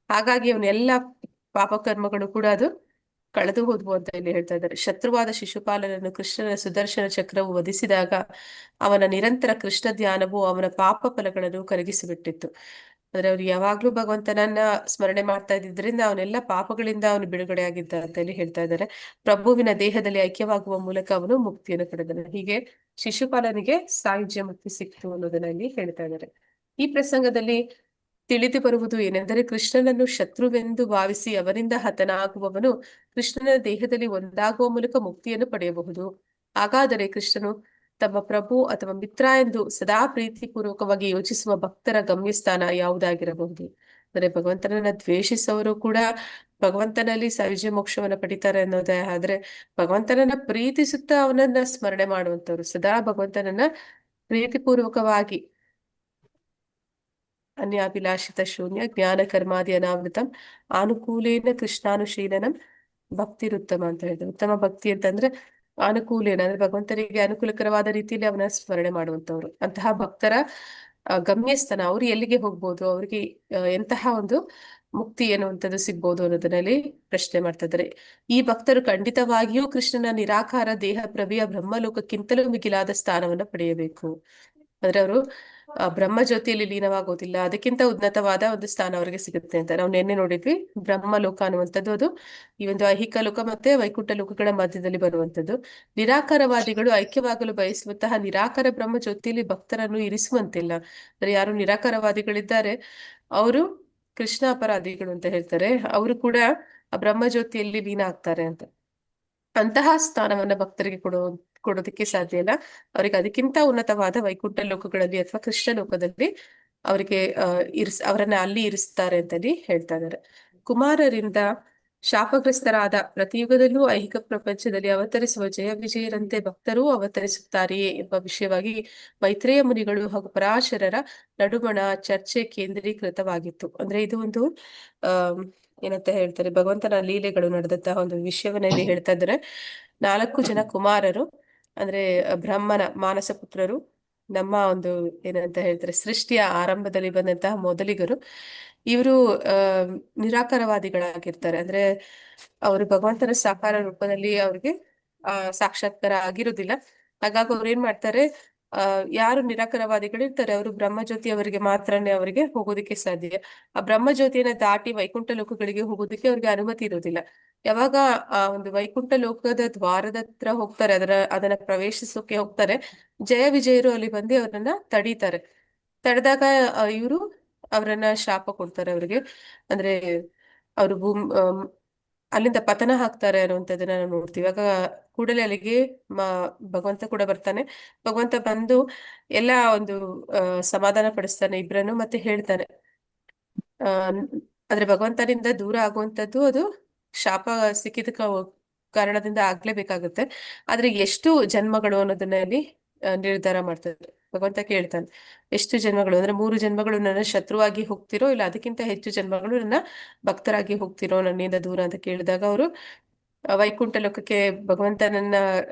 A: ಹಾಗಾಗಿ ಅವನ ಎಲ್ಲ ಪಾಪಕರ್ಮಗಳು ಕೂಡ ಅದು ಕಳೆದು ಹೋದ್ವು ಅಂತ ಇಲ್ಲಿ ಹೇಳ್ತಾ ಇದ್ದಾರೆ. ಶತ್ರುವಾದ ಶಿಶುಪಾಲನನ್ನು ಕೃಷ್ಣನ ಸುದರ್ಶನ ಚಕ್ರವು ವಧಿಸಿದಾಗ ಅವನ ನಿರಂತರ ಕೃಷ್ಣ ಧ್ಯಾನವು ಅವನ ಪಾಪ ಫಲಗಳನ್ನು ಕರಗಿಸಿಬಿಟ್ಟಿತ್ತು. ಅಂದ್ರೆ ಅವ್ರು ಯಾವಾಗ್ಲೂ ಭಗವಂತನನ್ನ ಸ್ಮರಣೆ ಮಾಡ್ತಾ ಇದ್ದಿದ್ರಿಂದ ಅವನೆಲ್ಲ ಪಾಪಗಳಿಂದ ಅವನು ಬಿಡುಗಡೆ ಆಗಿದ್ದ ಅಂತ ಹೇಳಿ ಹೇಳ್ತಾ ಇದ್ದಾರೆ. ಪ್ರಭುವಿನ ದೇಹದಲ್ಲಿ ಐಕ್ಯವಾಗುವ ಮೂಲಕ ಅವನು ಮುಕ್ತಿಯನ್ನು ಪಡೆದನು. ಹೀಗೆ ಶಿಶುಪಾಲನಿಗೆ ಸಾಯುಜ್ಯ ಮುಕ್ತಿ ಸಿಕ್ತು ಅನ್ನೋದನ್ನ ಇಲ್ಲಿ ಹೇಳ್ತಾ ಇದ್ದಾರೆ. ಈ ಪ್ರಸಂಗದಲ್ಲಿ ತಿಳಿದು ಬರುವುದು ಏನೆಂದರೆ ಕೃಷ್ಣನನ್ನು ಶತ್ರುವೆಂದು ಭಾವಿಸಿ ಅವರಿಂದ ಹತನಾಗುವವನು ಕೃಷ್ಣನ ದೇಹದಲ್ಲಿ ಒಂದಾಗುವ ಮೂಲಕ ಮುಕ್ತಿಯನ್ನು ಪಡೆಯಬಹುದು. ಹಾಗಾದರೆ ಕೃಷ್ಣನು ತಮ್ಮ ಪ್ರಭು ಅಥವಾ ಮಿತ್ರ ಎಂದು ಸದಾ ಪ್ರೀತಿಪೂರ್ವಕವಾಗಿ ಯೋಚಿಸುವ ಭಕ್ತರ ಗಮ್ಯಸ್ಥಾನ ಯಾವುದಾಗಿರಬಹುದು? ಅಂದರೆ ಭಗವಂತನನ್ನ ದ್ವೇಷಿಸೋರು ಕೂಡ ಭಗವಂತನಲ್ಲಿ ಸಾಯುಜ್ಯ ಮೋಕ್ಷವನ್ನ ಪಡಿತಾರೆ ಅನ್ನೋದೇ. ಆದ್ರೆ ಭಗವಂತನನ್ನ ಪ್ರೀತಿಸುತ್ತಾ ಅವನನ್ನ ಸ್ಮರಣೆ ಮಾಡುವಂತವ್ರು, ಸದಾ ಭಗವಂತನನ್ನ ಪ್ರೀತಿಪೂರ್ವಕವಾಗಿ ಅನ್ಯಾಭಿಲಾಷಿತ ಶೂನ್ಯ ಜ್ಞಾನ ಕರ್ಮಾದಿ ಅನಾವೃತಂ ಆನುಕೂಲೇನ ಕೃಷ್ಣಾನುಶೀಲನಂ ಭಕ್ತಿರುತ್ತಮ ಅಂತ ಹೇಳಿದ್ರು. ಉತ್ತಮ ಭಕ್ತಿ ಅಂತಂದ್ರೆ ಅನುಕೂಲೇನ ಅಂದ್ರೆ ಭಗವಂತನಿಗೆ ಅನುಕೂಲಕರವಾದ ರೀತಿಯಲ್ಲಿ ಅವನ ಸ್ಮರಣೆ ಮಾಡುವಂತವ್ರು. ಅಂತಹ ಭಕ್ತರ ಗಮ್ಯಸ್ಥಾನ, ಅವ್ರು ಎಲ್ಲಿಗೆ ಹೋಗ್ಬೋದು, ಅವ್ರಿಗೆ ಎಂತಹ ಒಂದು ಮುಕ್ತಿ ಎನ್ನುವಂಥದ್ದು ಸಿಗ್ಬೋದು ಅನ್ನೋದನ್ನಲ್ಲಿ ಪ್ರಶ್ನೆ ಮಾಡ್ತಾ ಇದ್ದಾರೆ. ಈ ಭಕ್ತರು ಖಂಡಿತವಾಗಿಯೂ ಕೃಷ್ಣನ ನಿರಾಕಾರ ದೇಹ ಪ್ರವಿಯ ಬ್ರಹ್ಮಲೋಕಕ್ಕಿಂತಲೂ ಮಿಗಿಲಾದ ಸ್ಥಾನವನ್ನು ಪಡೆಯಬೇಕು. ಅಂದ್ರೆ ಅವರು ಬ್ರಹ್ಮ ಜ್ಯೋತಿಯಲ್ಲಿ ಲೀನವಾಗೋದಿಲ್ಲ, ಅದಕ್ಕಿಂತ ಉನ್ನತವಾದ ಒಂದು ಸ್ಥಾನ ಅವರಿಗೆ ಸಿಗುತ್ತೆ ಅಂತ ನಾವು ನಿನ್ನೆ ನೋಡಿದ್ವಿ. ಬ್ರಹ್ಮಲೋಕ ಅನ್ನುವಂಥದ್ದು ಅದು ಈ ಒಂದು ಐಹಿಕ ಲೋಕ ಮತ್ತೆ ವೈಕುಂಠ ಲೋಕಗಳ ಮಧ್ಯದಲ್ಲಿ ಬರುವಂಥದ್ದು. ನಿರಾಕಾರವಾದಿಗಳು ಐಕ್ಯವಾಗಲು ಬಯಸುವಂತಹ ನಿರಾಕಾರ ಬ್ರಹ್ಮ ಜ್ಯೋತಿಯಲ್ಲಿ ಭಕ್ತರನ್ನು ಇರಿಸುವಂತಿಲ್ಲ. ಅಂದ್ರೆ ಯಾರು ನಿರಾಕಾರವಾದಿಗಳಿದ್ದಾರೆ ಅವರು ಕೃಷ್ಣ ಅಪರಾಧಿಗಳು ಅಂತ ಹೇಳ್ತಾರೆ. ಅವರು ಕೂಡ ಆ ಬ್ರಹ್ಮ ಜ್ಯೋತಿಯಲ್ಲಿ ಲೀನ ಆಗ್ತಾರೆ ಅಂತ. ಅಂತಹ ಸ್ಥಾನವನ್ನ ಭಕ್ತರಿಗೆ ಕೊಡೋದಕ್ಕೆ ಸಾಧ್ಯ ಇಲ್ಲ. ಅವರಿಗೆ ಅದಕ್ಕಿಂತ ಉನ್ನತವಾದ ವೈಕುಂಠ ಲೋಕಗಳಲ್ಲಿ ಅಥವಾ ಕೃಷ್ಣ ಲೋಕದಲ್ಲಿ ಅವರಿಗೆ ಅವರನ್ನ ಅಲ್ಲಿ ಇರಿಸ್ತಾರೆ ಅಂತಲ್ಲಿ ಹೇಳ್ತಾ ಇದ್ದಾರೆ. ಕುಮಾರರಿಂದ ಶಾಪಗ್ರಸ್ತರಾದ ಪ್ರತಿಯುಗದಲ್ಲೂ ಐಹಿಕ ಪ್ರಪಂಚದಲ್ಲಿ ಅವತರಿಸುವ ಜಯ ವಿಜಯರಂತೆ ಭಕ್ತರೂ ಅವತರಿಸುತ್ತಾರೆಯೇ ಎಂಬ ವಿಷಯವಾಗಿ ಮೈತ್ರೇಯ ಮುನಿಗಳು ಹಾಗೂ ಪರಾಶರರ ನಡುವಣ ಚರ್ಚೆ ಕೇಂದ್ರೀಕೃತವಾಗಿತ್ತು. ಅಂದ್ರೆ ಇದು ಒಂದು ಏನಂತ ಹೇಳ್ತಾರೆ, ಭಗವಂತನ ಲೀಲೆಗಳು ನಡೆದಂತಹ ಒಂದು ವಿಷಯವನ್ನ ಇಲ್ಲಿ ಹೇಳ್ತಾ ಇದ್ದಾರೆ. 4 ಜನ ಕುಮಾರರು, ಅಂದ್ರೆ ಬ್ರಹ್ಮನ ಮಾನಸ ಪುತ್ರರು, ನಮ್ಮ ಒಂದು ಏನಂತ ಹೇಳ್ತಾರೆ ಸೃಷ್ಟಿಯ ಆರಂಭದಲ್ಲಿ ಬಂದಂತಹ ಮೊದಲಿಗರು. ಇವರು ನಿರಾಕಾರವಾದಿಗಳಾಗಿರ್ತಾರೆ. ಅಂದ್ರೆ ಅವರು ಭಗವಂತನ ಸಾಕಾರ ರೂಪದಲ್ಲಿ ಅವ್ರಿಗೆ ಸಾಕ್ಷಾತ್ಕಾರ ಆಗಿರುವುದಿಲ್ಲ. ಹಾಗಾಗಿ ಅವ್ರು ಏನ್ ಮಾಡ್ತಾರೆ, ಯಾರು ನಿರಾಕಾರವಾದಿಗಳಿರ್ತಾರೆ ಅವರು ಬ್ರಹ್ಮಜ್ಯೋತಿ ಅವರಿಗೆ ಮಾತ್ರನೇ ಅವರಿಗೆ ಹೋಗೋದಕ್ಕೆ ಸಾಧ್ಯ. ಆ ಬ್ರಹ್ಮಜ್ಯೋತಿಯನ್ನ ದಾಟಿ ವೈಕುಂಠ ಲೋಕಗಳಿಗೆ ಹೋಗೋದಕ್ಕೆ ಅವ್ರಿಗೆ ಅನುಮತಿ ಇರೋದಿಲ್ಲ. ಯಾವಾಗ ಆ ಒಂದು ವೈಕುಂಠ ಲೋಕದ ದ್ವಾರದ ಹತ್ರ ಹೋಗ್ತಾರೆ, ಅದನ್ನ ಪ್ರವೇಶಿಸೋಕೆ ಹೋಗ್ತಾರೆ, ಜಯ ವಿಜಯರು ಅಲ್ಲಿ ಬಂದು ಅವರನ್ನ ತಡೀತಾರೆ. ತಡೆದಾಗ ಇವರು ಅವರನ್ನ ಶಾಪ ಕೊಡ್ತಾರೆ ಅವ್ರಿಗೆ. ಅಂದ್ರೆ ಅವರು ಅಲ್ಲಿಂದ ಪತನ ಹಾಕ್ತಾರೆ ಅನ್ನುವಂಥದ್ದನ್ನ ನಾವು ನೋಡ್ತೀವಿ. ಆಗ ಕೂಡಲೇ ಅಲ್ಲಿಗೆ ಭಗವಂತ ಕೂಡ ಬರ್ತಾನೆ. ಭಗವಂತ ಬಂದು ಎಲ್ಲ ಒಂದು ಸಮಾಧಾನ ಪಡಿಸ್ತಾನೆ ಇಬ್ರನ್ನು, ಮತ್ತೆ ಹೇಳ್ತಾನೆ ಅಂದ್ರೆ ಭಗವಂತನಿಂದ ದೂರ ಆಗುವಂಥದ್ದು ಅದು ಶಾಪ ಸಿಕ್ಕಿದ ಕಾರಣದಿಂದ ಆಗ್ಲೇಬೇಕಾಗುತ್ತೆ. ಆದ್ರೆ ಎಷ್ಟು ಜನ್ಮಗಳು ಅನ್ನೋದನ್ನ ಇಲ್ಲಿ ನಿರ್ಧಾರ ಮಾಡ್ತಾರೆ. ಭಗವಂತ ಕೇಳ್ತಾನೆ, ಎಷ್ಟು ಜನ್ಮಗಳು ಅಂದ್ರೆ 3 ಜನ್ಮಗಳು ನನ್ನ ಶತ್ರುವಾಗಿ ಹೋಗ್ತಿರೋ, ಇಲ್ಲ ಅದಕ್ಕಿಂತ ಹೆಚ್ಚು ಜನ್ಮಗಳು ನನ್ನ ಭಕ್ತರಾಗಿ ಹೋಗ್ತಿರೋ ನನ್ನಿಂದ ದೂರ ಅಂತ ಕೇಳಿದಾಗ ಅವರು ವೈಕುಂಠ ಲೋಕಕ್ಕೆ ಭಗವಂತನನ್ನ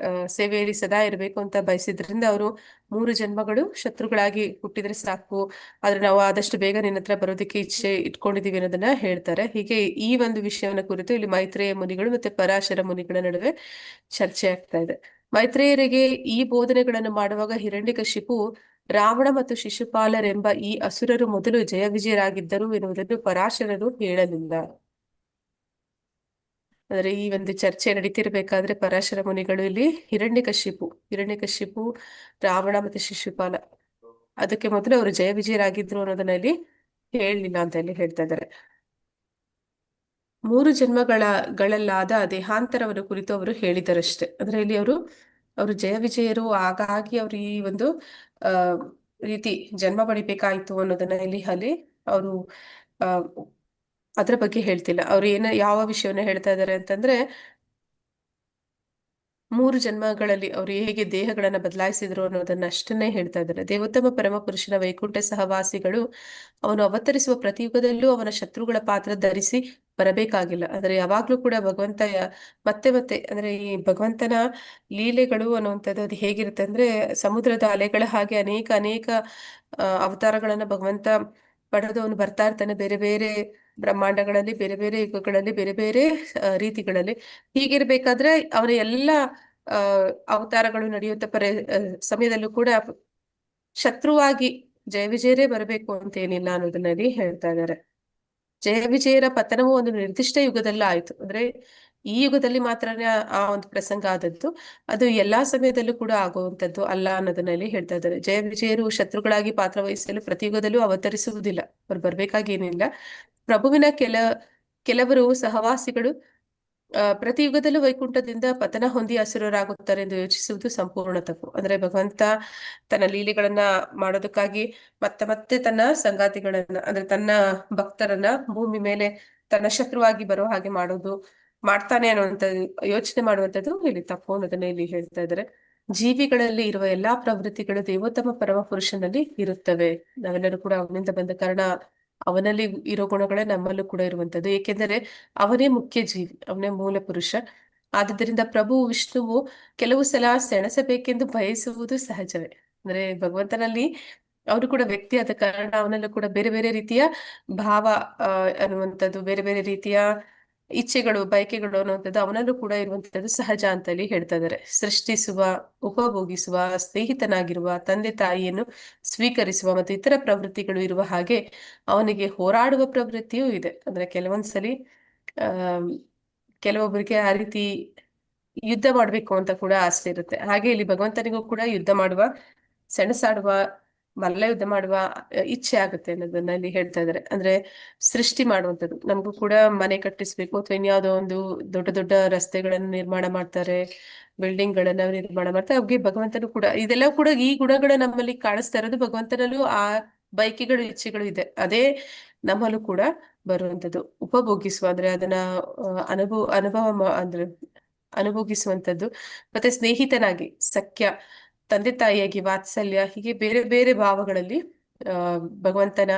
A: ಸೇವೆಯಲ್ಲಿ ಸದಾ ಇರಬೇಕು ಅಂತ ಬಯಸಿದ್ರಿಂದ ಅವರು 3 ಜನ್ಮಗಳು ಶತ್ರುಗಳಾಗಿ ಹುಟ್ಟಿದ್ರೆ ಸಾಕು, ಆದ್ರೆ ನಾವು ಆದಷ್ಟು ಬೇಗ ನಿನ್ನ ಹತ್ರ ಬರೋದಕ್ಕೆ ಇಚ್ಛೆ ಇಟ್ಕೊಂಡಿದೀವಿ ಅನ್ನೋದನ್ನ ಹೇಳ್ತಾರೆ. ಹೀಗೆ ಈ ಒಂದು ವಿಷಯವನ್ನ ಕುರಿತು ಇಲ್ಲಿ ಮೈತ್ರೇಯ ಮುನಿಗಳು ಮತ್ತೆ ಪರಾಶರ ಮುನಿಗಳ ನಡುವೆ ಚರ್ಚೆ ಆಗ್ತಾ ಇದೆ. ಮೈತ್ರೇಯರಿಗೆ ಈ ಬೋಧನೆಗಳನ್ನು ಮಾಡುವಾಗ ಹಿರಣ್ಯಕಶಿಪು ರಾವಣ ಮತ್ತು ಶಿಶುಪಾಲರೆಂಬ ಈ ಅಸುರರು ಮೊದಲು ಜಯ ವಿಜಯರಾಗಿದ್ದರು ಎನ್ನುವುದನ್ನು ಪರಾಶರರು ಹೇಳಲಿಲ್ಲ. ಅಂದ್ರೆ ಈ ಒಂದು ಚರ್ಚೆ ನಡೀತಿರ್ಬೇಕಾದ್ರೆ ಪರಾಶರ ಮುನಿಗಳು ಇಲ್ಲಿ ಹಿರಣ್ಯಕಶಿಪು ರಾವಣ ಮತ್ತೆ ಶಿಶುಪಾಲ ಅದಕ್ಕೆ ಮೊದಲು ಅವರು ಜಯ ವಿಜಯರಾಗಿದ್ರು ಅನ್ನೋದನ್ನ ಇಲ್ಲಿ ಹೇಳಲಿಲ್ಲ ಅಂತ ಇಲ್ಲಿ ಹೇಳ್ತಾ ಇದ್ದಾರೆ. 3 ಜನ್ಮಗಳಲ್ಲಾದ ದೇಹಾಂತರವನ್ನು ಕುರಿತು ಅವರು ಹೇಳಿದರಷ್ಟೇ. ಅಂದ್ರೆ ಇಲ್ಲಿ ಅವರು ಜಯ ವಿಜಯರು, ಹಾಗಾಗಿ ಅವರು ಈ ಒಂದು ರೀತಿ ಜನ್ಮ ಪಡಿಬೇಕಾಯ್ತು ಅನ್ನೋದನ್ನ ಇಲ್ಲಿ ಅವರು ಅದ್ರ ಬಗ್ಗೆ ಹೇಳ್ತಿಲ್ಲ. ಅವ್ರು ಯಾವ ವಿಷಯವನ್ನ ಹೇಳ್ತಾ ಇದ್ದಾರೆ ಅಂತಂದ್ರೆ 3 ಜನ್ಮಗಳಲ್ಲಿ ಅವರು ಹೇಗೆ ದೇಹಗಳನ್ನ ಬದಲಾಯಿಸಿದ್ರು ಅನ್ನೋದನ್ನ ಅಷ್ಟನ್ನೇ ಹೇಳ್ತಾ ಇದ್ದಾರೆ. ದೇವೋತ್ತಮ ಪರಮ ಪುರುಷನ ವೈಕುಂಠ ಸಹವಾಸಿಗಳು ಅವನು ಅವತರಿಸುವ ಪ್ರತಿಯುಗದಲ್ಲೂ ಅವನ ಶತ್ರುಗಳ ಪಾತ್ರ ಧರಿಸಿ ಬರಬೇಕಾಗಿಲ್ಲ. ಅಂದ್ರೆ ಯಾವಾಗ್ಲೂ ಕೂಡ ಭಗವಂತ ಮತ್ತೆ ಅಂದ್ರೆ ಈ ಭಗವಂತನ ಲೀಲೆಗಳು ಅನ್ನುವಂಥದ್ದು ಅದು ಹೇಗಿರುತ್ತೆ ಅಂದ್ರೆ ಸಮುದ್ರದ ಅಲೆಗಳ ಹಾಗೆ ಅನೇಕ ಅವತಾರಗಳನ್ನ ಭಗವಂತ ಪಡೆದು ಅವನು ಬರ್ತಾ ಇರ್ತಾನೆ. ಬೇರೆ ಬೇರೆ ಬ್ರಹ್ಮಾಂಡಗಳಲ್ಲಿ, ಬೇರೆ ಬೇರೆ ಯುಗಗಳಲ್ಲಿ, ಬೇರೆ ಬೇರೆ ರೀತಿಗಳಲ್ಲಿ. ಹೀಗಿರ್ಬೇಕಾದ್ರೆ ಅವನ ಎಲ್ಲ ಅವತಾರಗಳು ನಡೆಯುತ್ತ ಸಮಯದಲ್ಲೂ ಕೂಡ ಶತ್ರುವಾಗಿ ಜಯ ವಿಜಯರೇ ಬರಬೇಕು ಅಂತ ಏನಿಲ್ಲ ಅನ್ನೋದನ್ನಲ್ಲಿ ಹೇಳ್ತಾ ಇದ್ದಾರೆ. ಜಯ ವಿಜಯರ ಪತನವು ಒಂದು ನಿರ್ದಿಷ್ಟ ಯುಗದಲ್ಲ ಆಯ್ತು. ಅಂದ್ರೆ ಈ ಯುಗದಲ್ಲಿ ಮಾತ್ರನೇ ಆ ಒಂದು ಪ್ರಸಂಗ ಆದದ್ದು, ಅದು ಎಲ್ಲಾ ಸಮಯದಲ್ಲೂ ಕೂಡ ಆಗುವಂಥದ್ದು ಅಲ್ಲ ಅನ್ನೋದನ್ನಲ್ಲಿ ಹೇಳ್ತಾ ಇದ್ದಾರೆ. ಜಯ ವಿಜಯರು ಶತ್ರುಗಳಾಗಿ ಪಾತ್ರ ವಹಿಸಲು ಪ್ರತಿಯುಗದಲ್ಲೂ ಅವತರಿಸುವುದಿಲ್ಲ, ಅವ್ರು ಬರ್ಬೇಕಾಗಿ ಏನಿಲ್ಲ. ಪ್ರಭುವಿನ ಕೆಲವರು ಸಹವಾಸಿಗಳು ಪ್ರತಿಯುಗದಲ್ಲೂ ವೈಕುಂಠದಿಂದ ಪತನ ಹೊಂದಿ ಅಸುರರಾಗುತ್ತಾರೆ ಎಂದು ಯೋಚಿಸುವುದು ಸಂಪೂರ್ಣ ತಪ್ಪು. ಅಂದ್ರೆ ಭಗವಂತ ತನ್ನ ಲೀಲೆಗಳನ್ನ ಮಾಡೋದಕ್ಕಾಗಿ ಮತ್ತೆ ತನ್ನ ಸಂಗಾತಿಗಳನ್ನ ಅಂದ್ರೆ ತನ್ನ ಭಕ್ತರನ್ನ ಭೂಮಿ ಮೇಲೆ ತನ್ನ ಶತ್ರುವಾಗಿ ಬರೋ ಹಾಗೆ ಮಾಡ್ತಾನೆ ಅನ್ನುವಂಥದ್ದು ಯೋಚನೆ ಮಾಡುವಂಥದ್ದು ಇಲ್ಲಿ ತಪ್ಪು ಅನ್ನೋದನ್ನ ಇಲ್ಲಿ ಹೇಳ್ತಾ ಇದ್ದಾರೆ. ಜೀವಿಗಳಲ್ಲಿ ಇರುವ ಎಲ್ಲಾ ಪ್ರವೃತ್ತಿಗಳು ದೇವೋತ್ತಮ ಪರಮ ಪುರುಷನಲ್ಲಿ ಇರುತ್ತವೆ. ನಾವೆಲ್ಲರೂ ಕೂಡ ಅವನಿಂದ ಬಂದ ಕಾರಣ ಅವನಲ್ಲಿ ಇರೋ ಗುಣಗಳೇ ನಮ್ಮಲ್ಲೂ ಕೂಡ ಇರುವಂತದ್ದು. ಏಕೆಂದರೆ ಅವನೇ ಮುಖ್ಯ ಜೀವಿ, ಅವನೇ ಮೂಲ ಪುರುಷ. ಆದುದರಿಂದ ಪ್ರಭು ವಿಷ್ಣುವು ಕೆಲವು ಸಲ ಸೆಣಸಬೇಕೆಂದು ಬಯಸುವುದು ಸಹಜವೇ. ಅಂದ್ರೆ ಭಗವಂತನಲ್ಲಿ ಅವರು ಕೂಡ ವ್ಯಕ್ತಿ ಆದ ಕಾರಣ ಅವನಲ್ಲೂ ಕೂಡ ಬೇರೆ ಬೇರೆ ರೀತಿಯ ಭಾವ ಅನ್ನುವಂಥದ್ದು, ಬೇರೆ ಬೇರೆ ರೀತಿಯ ಇಚ್ಛೆಗಳು, ಬಯಕೆಗಳು ಅನ್ನುವಂಥದ್ದು ಅವನಲ್ಲೂ ಕೂಡ ಇರುವಂತದ್ದು ಸಹಜ ಅಂತ ಹೇಳಿ ಹೇಳ್ತಾ ಇದ್ದಾರೆ. ಸೃಷ್ಟಿಸುವ, ಉಪಭೋಗಿಸುವ, ಸ್ನೇಹಿತನಾಗಿರುವ, ತಂದೆ ತಾಯಿಯನ್ನು ಸ್ವೀಕರಿಸುವ ಮತ್ತು ಇತರ ಪ್ರವೃತ್ತಿಗಳು ಇರುವ ಹಾಗೆ ಅವನಿಗೆ ಹೋರಾಡುವ ಪ್ರವೃತ್ತಿಯೂ ಇದೆ. ಅಂದ್ರೆ ಕೆಲವೊಂದ್ಸಲಿ ಕೆಲವೊಬ್ಬರಿಗೆ ಆ ರೀತಿ ಯುದ್ಧ ಮಾಡ್ಬೇಕು ಅಂತ ಕೂಡ ಆಸೆ ಇರುತ್ತೆ. ಹಾಗೆ ಇಲ್ಲಿ ಭಗವಂತನಿಗೂ ಕೂಡ ಯುದ್ಧ ಮಾಡುವ, ಸೆಣಸಾಡುವ, ಮಲ್ಲ ಯುದ್ಧ ಮಾಡುವ ಇಚ್ಛೆ ಆಗುತ್ತೆ ಅನ್ನೋದನ್ನ ಇಲ್ಲಿ ಹೇಳ್ತಾ ಇದ್ದಾರೆ. ಅಂದ್ರೆ ಸೃಷ್ಟಿ ಮಾಡುವಂಥದ್ದು, ನಮಗೂ ಕೂಡ ಮನೆ ಕಟ್ಟಿಸ್ಬೇಕು ಅಥವಾ ಇನ್ಯಾವುದೋ ಒಂದು ದೊಡ್ಡ ದೊಡ್ಡ ರಸ್ತೆಗಳನ್ನು ನಿರ್ಮಾಣ ಮಾಡ್ತಾರೆ, ಬಿಲ್ಡಿಂಗ್ ಗಳನ್ನ ನಿರ್ಮಾಣ ಮಾಡ್ತಾರೆ. ಅವ್ರಿಗೆ ಭಗವಂತನು ಕೂಡ ಇದೆಲ್ಲ ಕೂಡ ಈ ಗುಣಗಳು ನಮ್ಮಲ್ಲಿ ಕಾಣಿಸ್ತಾ ಇರೋದು ಭಗವಂತನಲ್ಲೂ ಆ ಬಯಕೆಗಳು, ಇಚ್ಛೆಗಳು ಇದೆ. ಅದೇ ನಮ್ಮಲ್ಲೂ ಕೂಡ ಬರುವಂಥದ್ದು. ಉಪಭೋಗಿಸುವ ಅಂದ್ರೆ ಅದನ್ನ ಅಂದ್ರೆ ಅನುಭೋಗಿಸುವಂಥದ್ದು. ಮತ್ತೆ ಸ್ನೇಹಿತನಾಗಿ, ಸಖ್ಯ, ತಂದೆ ತಾಯಿಯಾಗಿ, ವಾತ್ಸಲ್ಯ, ಹೀಗೆ ಬೇರೆ ಬೇರೆ ಭಾವಗಳಲ್ಲಿ ಭಗವಂತನ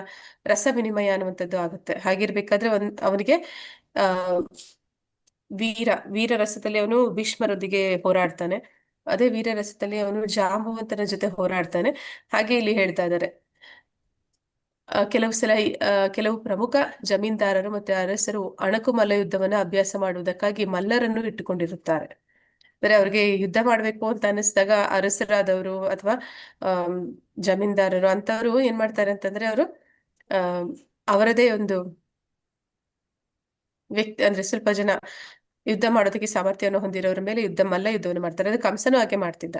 A: ರಸ ವಿನಿಮಯ ಅನ್ನುವಂಥದ್ದು ಆಗುತ್ತೆ. ಹಾಗಿರ್ಬೇಕಾದ್ರೆ ಅವನಿಗೆ ಆ ವೀರ ರಸದಲ್ಲಿ ಅವನು ಭೀಷ್ಮರೊಂದಿಗೆ ಹೋರಾಡ್ತಾನೆ. ಅದೇ ವೀರ ರಸದಲ್ಲಿ ಅವನು ಜಾಂಬವಂತನ ಜೊತೆ ಹೋರಾಡ್ತಾನೆ. ಹಾಗೆ ಇಲ್ಲಿ ಹೇಳ್ತಾ ಇದ್ದಾರೆ, ಕೆಲವು ಸಲ ಕೆಲವು ಪ್ರಮುಖ ಜಮೀನ್ದಾರರು ಮತ್ತೆ ಅರಸರು ಅಣಕು ಮಲ್ಲ ಯುದ್ಧವನ್ನ ಅಭ್ಯಾಸ ಮಾಡುವುದಕ್ಕಾಗಿ ಮಲ್ಲರನ್ನು ಇಟ್ಟುಕೊಂಡಿರುತ್ತಾರೆ. ಅಂದ್ರೆ ಅವ್ರಿಗೆ ಯುದ್ಧ ಮಾಡ್ಬೇಕು ಅಂತ ಅನಿಸಿದಾಗ ಅರಸರಾದವರು ಅಥವಾ ಜಮೀನ್ದಾರರು ಅಂತವ್ರು ಏನ್ ಮಾಡ್ತಾರೆ ಅಂತಂದ್ರೆ ಅವರು ಅವರದೇ ಒಂದು ವ್ಯಕ್ತಿ ಅಂದ್ರೆ ಸ್ವಲ್ಪ ಜನ ಯುದ್ಧ ಮಾಡೋದಕ್ಕೆ ಸಾಮರ್ಥ್ಯವನ್ನು ಹೊಂದಿರೋರ ಮೇಲೆ ಮಲ್ಲ ಯುದ್ಧವನ್ನು ಮಾಡ್ತಾರೆ. ಅದು ಕಂಸನು ಹಾಗೆ ಮಾಡ್ತಿದ್ದ.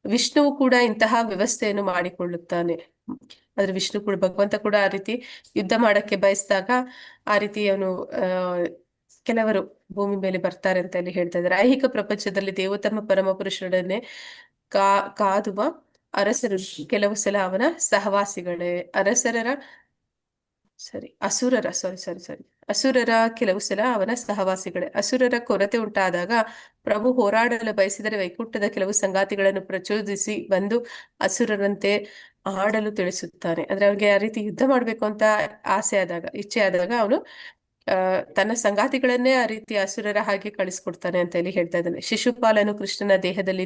A: ವಿಷ್ಣುವು ಕೂಡ ಇಂತಹ ವ್ಯವಸ್ಥೆಯನ್ನು ಮಾಡಿಕೊಳ್ಳುತ್ತಾನೆ. ಆದ್ರೆ ವಿಷ್ಣು ಕೂಡ, ಭಗವಂತ ಕೂಡ ಆ ರೀತಿ ಯುದ್ಧ ಮಾಡಕ್ಕೆ ಬಯಸಿದಾಗ ಆ ರೀತಿ ಅವನು ಕೆಲವರು ಭೂಮಿ ಮೇಲೆ ಬರ್ತಾರೆ ಅಂತ ಇಲ್ಲಿ ಹೇಳ್ತಾ ಇದ್ದಾರೆ. ಐಹಿಕ ಪ್ರಪಂಚದಲ್ಲಿ ದೇವೋತ್ತಮ ಪರಮ ಪುರುಷರನ್ನೇ ಕಾದುವ ಅರಸರು ಕೆಲವು ಸಲ ಅವನ ಸಹವಾಸಿಗಳೇ. ಅಸುರರ ಕೆಲವು ಸಲ ಅವನ ಸಹವಾಸಿಗಳೇ. ಅಸುರರ ಕೊರತೆ ಉಂಟಾದಾಗ ಪ್ರಭು ಹೋರಾಡಲು ಬಯಸಿದರೆ ವೈಕುಂಠದ ಕೆಲವು ಸಂಗಾತಿಗಳನ್ನು ಪ್ರಚೋದಿಸಿ ಬಂದು ಅಸುರರಂತೆ ಆಡಲು ತಿಳಿಸುತ್ತಾನೆ. ಅಂದ್ರೆ ಅವ್ನಿಗೆ ಆ ರೀತಿ ಯುದ್ಧ ಮಾಡ್ಬೇಕು ಅಂತ ಇಚ್ಛೆ ಆದಾಗ ಅವನು ತನ್ನ ಸಂಗಾತಿಗಳನ್ನೇ ಆ ರೀತಿ ಅಸುರರ ಹಾಗೆ ಕಳಿಸ್ಕೊಡ್ತಾನೆ ಅಂತ ಇಲ್ಲಿ ಹೇಳ್ತಾ ಇದ್ದಾನೆ. ಶಿಶುಪಾಲನು ಕೃಷ್ಣನ ದೇಹದಲ್ಲಿ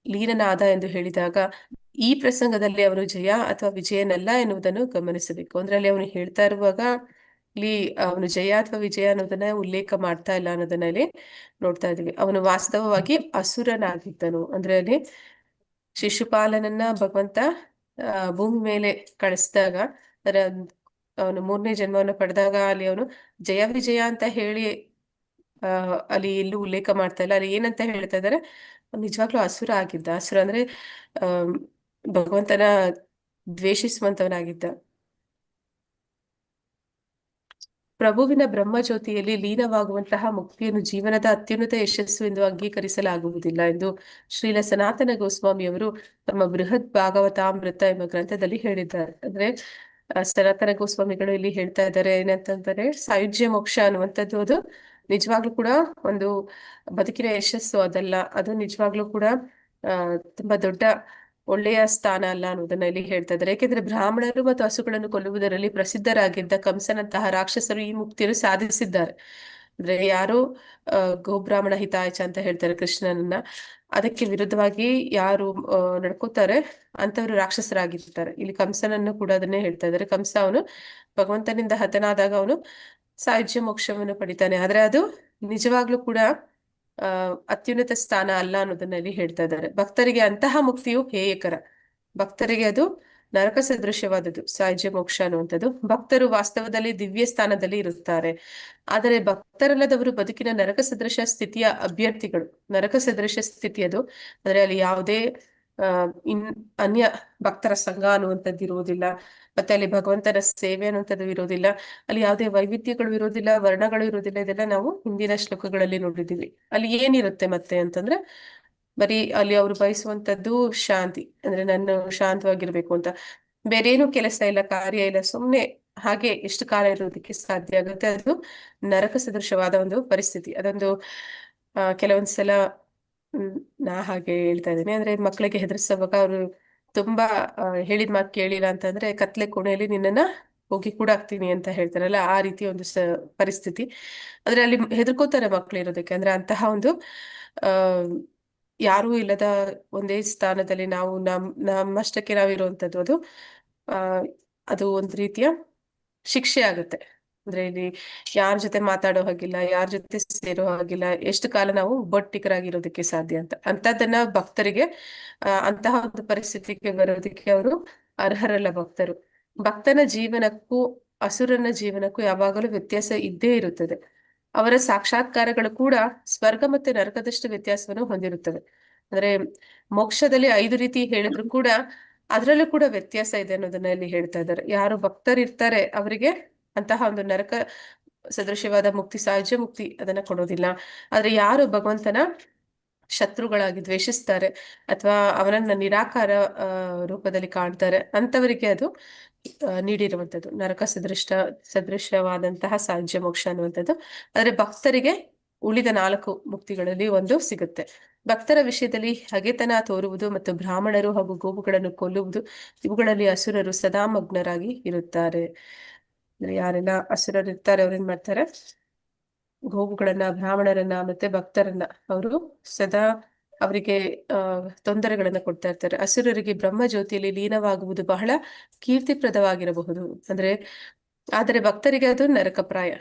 A: ಲೀನನಾದ ಎಂದು ಹೇಳಿದಾಗ ಈ ಪ್ರಸಂಗದಲ್ಲಿ ಅವನು ಜಯ ಅಥವಾ ವಿಜಯನಲ್ಲ ಎನ್ನುವುದನ್ನು ಗಮನಿಸಬೇಕು. ಅಂದ್ರೆ ಅಲ್ಲಿ ಅವನು ಹೇಳ್ತಾ ಇರುವಾಗ ಇಲ್ಲಿ ಅವನು ಜಯ ಅಥವಾ ವಿಜಯ ಅನ್ನೋದನ್ನ ಉಲ್ಲೇಖ ಮಾಡ್ತಾ ಇಲ್ಲ ಅನ್ನೋದನ್ನ ಇಲ್ಲಿ ನೋಡ್ತಾ ಇದೀವಿ. ಅವನು ವಾಸ್ತವವಾಗಿ ಅಸುರನಾಗಿದ್ದನು. ಅಂದ್ರೆ ಅಲ್ಲಿ ಶಿಶುಪಾಲನನ್ನ ಭಗವಂತ ಭೂಮಿ ಮೇಲೆ ಕಳಿಸಿದಾಗ, ಅವನು 3ನೇ ಜನ್ಮವನ್ನು ಪಡೆದಾಗ ಅಲ್ಲಿ ಅವನು ಜಯ ವಿಜಯ ಅಂತ ಹೇಳಿ ಅಲ್ಲಿ ಎಲ್ಲೂ ಉಲ್ಲೇಖ ಮಾಡ್ತಾ ಇಲ್ಲ. ಅಲ್ಲಿ ಏನಂತ ಹೇಳ್ತಾ ಇದ್ದಾರೆ, ನಿಜವಾಗ್ಲೂ ಅಸುರ ಆಗಿದ್ದ. ಅಸುರ ಅಂದ್ರೆ ಭಗವಂತನ ದ್ವೇಷಿಸುವಂತವನಾಗಿದ್ದ. ಪ್ರಭುವಿನ ಬ್ರಹ್ಮಜ್ಯೋತಿಯಲ್ಲಿ ಲೀನವಾಗುವಂತಹ ಮುಕ್ತಿಯನ್ನು ಜೀವನದ ಅತ್ಯುನ್ನತ ಯಶಸ್ಸು ಎಂದು ಅಂಗೀಕರಿಸಲಾಗುವುದಿಲ್ಲ ಎಂದು ಶ್ರೀಲ ಸನಾತನ ಗೋಸ್ವಾಮಿಯವರು ತಮ್ಮ ಬೃಹತ್ ಭಾಗವತಾಮೃತ ಎಂಬ ಗ್ರಂಥದಲ್ಲಿ ಹೇಳಿದ್ದಾರೆ. ಅಂದ್ರೆ ಸನಾತನ ಗೋಸ್ವಾಮಿಗಳು ಇಲ್ಲಿ ಹೇಳ್ತಾ ಇದ್ದಾರೆ ಏನಂತಂದ್ರೆ, ಸಾಯುಜ್ಯ ಮೋಕ್ಷ ಅನ್ನುವಂಥದ್ದು ಅದು ನಿಜವಾಗ್ಲೂ ಕೂಡ ಒಂದು ಬದುಕಿನ ಯಶಸ್ಸು ಅದಲ್ಲ. ಅದು ನಿಜವಾಗ್ಲೂ ಕೂಡ ತುಂಬಾ ದೊಡ್ಡ ಒಳ್ಳೆಯ ಸ್ಥಾನ ಅಲ್ಲ ಅನ್ನೋದನ್ನ ಇಲ್ಲಿ ಹೇಳ್ತಾ ಇದ್ದಾರೆ. ಯಾಕೆಂದ್ರೆ ಬ್ರಾಹ್ಮಣರು ಮತ್ತು ಹಸುಗಳನ್ನು ಕೊಲ್ಲುವುದರಲ್ಲಿ ಪ್ರಸಿದ್ಧರಾಗಿದ್ದ ಕಂಸನಂತಹ ರಾಕ್ಷಸರು ಈ ಮುಕ್ತಿಯನ್ನು ಸಾಧಿಸಿದ್ದಾರೆ. ಅಂದ್ರೆ ಯಾರು ಗೋಬ್ರಾಹ್ಮಣ ಹಿತಾಯಚ ಅಂತ ಹೇಳ್ತಾರೆ ಕೃಷ್ಣನನ್ನ, ಅದಕ್ಕೆ ವಿರುದ್ಧವಾಗಿ ಯಾರು ನಡ್ಕೋತಾರೆ ಅಂತವ್ರು ರಾಕ್ಷಸರಾಗಿರ್ತಾರೆ. ಇಲ್ಲಿ ಕಂಸನನ್ನು ಕೂಡ ಅದನ್ನೇ ಹೇಳ್ತಾ ಇದ್ದಾರೆ. ಕಂಸ ಅವನು ಭಗವಂತನಿಂದ ಹತನಾದಾಗ ಅವನು ಸಾಯುಜ್ಯ ಮೋಕ್ಷವನ್ನು ಪಡಿತಾನೆ. ಆದ್ರೆ ಅದು ನಿಜವಾಗ್ಲೂ ಕೂಡ ಅತ್ಯುನ್ನತ ಸ್ಥಾನ ಅಲ್ಲ ಅನ್ನೋದನ್ನ ಇಲ್ಲಿ ಹೇಳ್ತಾ ಇದ್ದಾರೆ. ಭಕ್ತರಿಗೆ ಅಂತಹ ಮುಕ್ತಿಯು ಹೇಯಕರ. ಭಕ್ತರಿಗೆ ಅದು ನರಕ ಸದೃಶ್ಯವಾದದ್ದು ಸಾಯುಜ್ಯ ಮೋಕ್ಷ ಅನ್ನುವಂಥದ್ದು. ಭಕ್ತರು ವಾಸ್ತವದಲ್ಲಿ ದಿವ್ಯ ಸ್ಥಾನದಲ್ಲಿ ಇರುತ್ತಾರೆ. ಆದರೆ ಭಕ್ತರಲ್ಲದವರು ಬದುಕಿನ ನರಕ ಸದೃಶ ಸ್ಥಿತಿಯ ಅಭ್ಯರ್ಥಿಗಳು. ನರಕ ಸದೃಶ ಸ್ಥಿತಿ ಅದು. ಅಂದ್ರೆ ಅಲ್ಲಿ ಯಾವುದೇ ಅನ್ಯ ಭಕ್ತರ ಸಂಘ ಅನ್ನುವಂಥದ್ದು ಇರುವುದಿಲ್ಲ. ಮತ್ತೆ ಅಲ್ಲಿ ಭಗವಂತನ ಸೇವೆ ಅನ್ನುವಂಥದ್ದು ಇರೋದಿಲ್ಲ. ಅಲ್ಲಿ ಯಾವುದೇ ವೈವಿಧ್ಯಗಳು ಇರೋದಿಲ್ಲ, ವರ್ಣಗಳು ಇರೋದಿಲ್ಲ. ಇದೆಲ್ಲ ನಾವು ಹಿಂದಿನ ಶ್ಲೋಕಗಳಲ್ಲಿ ನೋಡಿದ್ದೀವಿ. ಅಲ್ಲಿ ಏನಿರುತ್ತೆ ಮತ್ತೆ ಅಂತಂದ್ರೆ, ಬರೀ ಅಲ್ಲಿ ಅವ್ರು ಬಯಸುವಂತದ್ದು ಶಾಂತಿ. ಅಂದ್ರೆ ನಾನು ಶಾಂತವಾಗಿರ್ಬೇಕು ಅಂತ, ಬೇರೇನು ಕೆಲಸ ಇಲ್ಲ, ಕಾರ್ಯ ಇಲ್ಲ, ಸುಮ್ನೆ ಹಾಗೆ ಎಷ್ಟು ಕಾಲ ಇರೋದಕ್ಕೆ ಸಾಧ್ಯ ಆಗುತ್ತೆ. ಅದು ನರಕ ಸದೃಶವಾದ ಒಂದು ಪರಿಸ್ಥಿತಿ. ಅದೊಂದು ಕೆಲವೊಂದ್ಸಲ ನಾ ಹಾಗೆ ಹೇಳ್ತಾ ಇದ್ದೀನಿ. ಅಂದ್ರೆ ಮಕ್ಕಳಿಗೆ ಹೆದರ್ಸುವಾಗ ಅವರು ತುಂಬಾ ಹೇಳಿದ ಮಾತು ಕೇಳಿಲ್ಲ ಅಂತಂದ್ರೆ ಕತ್ಲೆ ಕೋಣೆಯಲ್ಲಿ ನಿನ್ನನ್ನ ಹೋಗಿ ಕೂಡ ಹಾಕ್ತೀನಿ ಅಂತ ಹೇಳ್ತಾರಲ್ಲ, ಆ ರೀತಿ ಒಂದು ಪರಿಸ್ಥಿತಿ. ಅಂದ್ರೆ ಅಲ್ಲಿ ಹೆದರ್ಕೋತಾರೆ ಮಕ್ಳು ಇರೋದಕ್ಕೆ. ಅಂದ್ರೆ ಅಂತಹ ಒಂದು ಯಾರೂ ಇಲ್ಲದ ಒಂದೇ ಸ್ಥಾನದಲ್ಲಿ ನಾವು ನಮ್ಮಷ್ಟಕ್ಕೆ ನಾವಿರುವಂತದ್ದು. ಅದು ಒಂದು ರೀತಿಯ ಶಿಕ್ಷೆ ಆಗುತ್ತೆ. ಅಂದ್ರೆ ಇಲ್ಲಿ ಯಾರ ಜೊತೆ ಮಾತಾಡೋ ಹಾಗಿಲ್ಲ, ಯಾರ ಜೊತೆ ಸೇರೋ ಹಾಗಿಲ್ಲ, ಎಷ್ಟು ಕಾಲ ನಾವು ಒಬ್ಬೊಟ್ಟಿಗರಾಗಿರೋದಕ್ಕೆ ಸಾಧ್ಯ ಅಂತ. ಅಂತದನ್ನ ಭಕ್ತರಿಗೆ ಅಂತಹ ಒಂದು ಪರಿಸ್ಥಿತಿಗೆ ಬರೋದಕ್ಕೆ ಅವರು ಅರ್ಹರಲ್ಲ ಭಕ್ತರು. ಭಕ್ತನ ಜೀವನಕ್ಕೂ ಅಸುರನ ಜೀವನಕ್ಕೂ ಯಾವಾಗಲೂ ವ್ಯತ್ಯಾಸ ಇದ್ದೇ ಇರುತ್ತದೆ. ಅವರ ಸಾಕ್ಷಾತ್ಕಾರಗಳು ಕೂಡ ಸ್ವರ್ಗ ಮತ್ತೆ ನರಕದಷ್ಟು ವ್ಯತ್ಯಾಸವನ್ನು ಹೊಂದಿರುತ್ತವೆ. ಅಂದ್ರೆ ಮೋಕ್ಷದಲ್ಲಿ 5 ರೀತಿ ಹೇಳಿದ್ರು ಕೂಡ ಅದರಲ್ಲೂ ಕೂಡ ವ್ಯತ್ಯಾಸ ಇದೆ ಅನ್ನೋದನ್ನ ಇಲ್ಲಿ ಹೇಳ್ತಾ ಇದ್ದಾರೆ. ಯಾರು ಭಕ್ತರು ಇರ್ತಾರೆ ಅವರಿಗೆ ಅಂತಹ ಒಂದು ನರಕ ಸದೃಶ್ಯವಾದ ಮುಕ್ತಿ, ಸಾಯುಜ್ಯ ಮುಕ್ತಿ ಅದನ್ನ ಕೊಡೋದಿಲ್ಲ. ಆದ್ರೆ ಯಾರು ಭಗವಂತನ ಶತ್ರುಗಳಾಗಿ ದ್ವೇಷಿಸ್ತಾರೆ ಅಥವಾ ಅವನನ್ನ ನಿರಾಕಾರ ರೂಪದಲ್ಲಿ ಕಾಣ್ತಾರೆ ಅಂತವರಿಗೆ ಅದು ನೀಡಿರುವಂಥದ್ದು ನರಕ ಸದೃಶವಾದಂತಹ ಸಾಧ್ಯ ಮೋಕ್ಷ ಅನ್ನುವಂಥದ್ದು. ಆದ್ರೆ ಭಕ್ತರಿಗೆ ಉಳಿದ 4 ಮುಕ್ತಿಗಳಲ್ಲಿ ಒಂದು ಸಿಗುತ್ತೆ. ಭಕ್ತರ ವಿಷಯದಲ್ಲಿ ಹಗೆತನ ತೋರುವುದು ಮತ್ತು ಬ್ರಾಹ್ಮಣರು ಹಾಗೂ ಗೋವುಗಳನ್ನು ಕೊಲ್ಲುವುದು, ಇವುಗಳಲ್ಲಿ ಅಸುರರು ಸದಾ ಮಗ್ನರಾಗಿ ಇರುತ್ತಾರೆ. ಅಂದ್ರೆ ಯಾರೆಲ್ಲ ಅಸುರರು ಇರ್ತಾರೆ ಅವ್ರೇನ್ ಮಾಡ್ತಾರೆ, ಗೋವುಗಳನ್ನ, ಬ್ರಾಹ್ಮಣರನ್ನ ಮತ್ತೆ ಭಕ್ತರನ್ನ ಅವರು ಸದಾ ಅವರಿಗೆ ತೊಂದರೆಗಳನ್ನ ಕೊಡ್ತಾ ಇರ್ತಾರೆ. ಅಸುರರಿಗೆ ಬ್ರಹ್ಮ ಜ್ಯೋತಿಯಲ್ಲಿ ಲೀನವಾಗುವುದು ಬಹಳ ಕೀರ್ತಿಪ್ರದವಾಗಿರಬಹುದು, ಆದರೆ ಭಕ್ತರಿಗೆ ಅದು ನರಕಪ್ರಾಯ.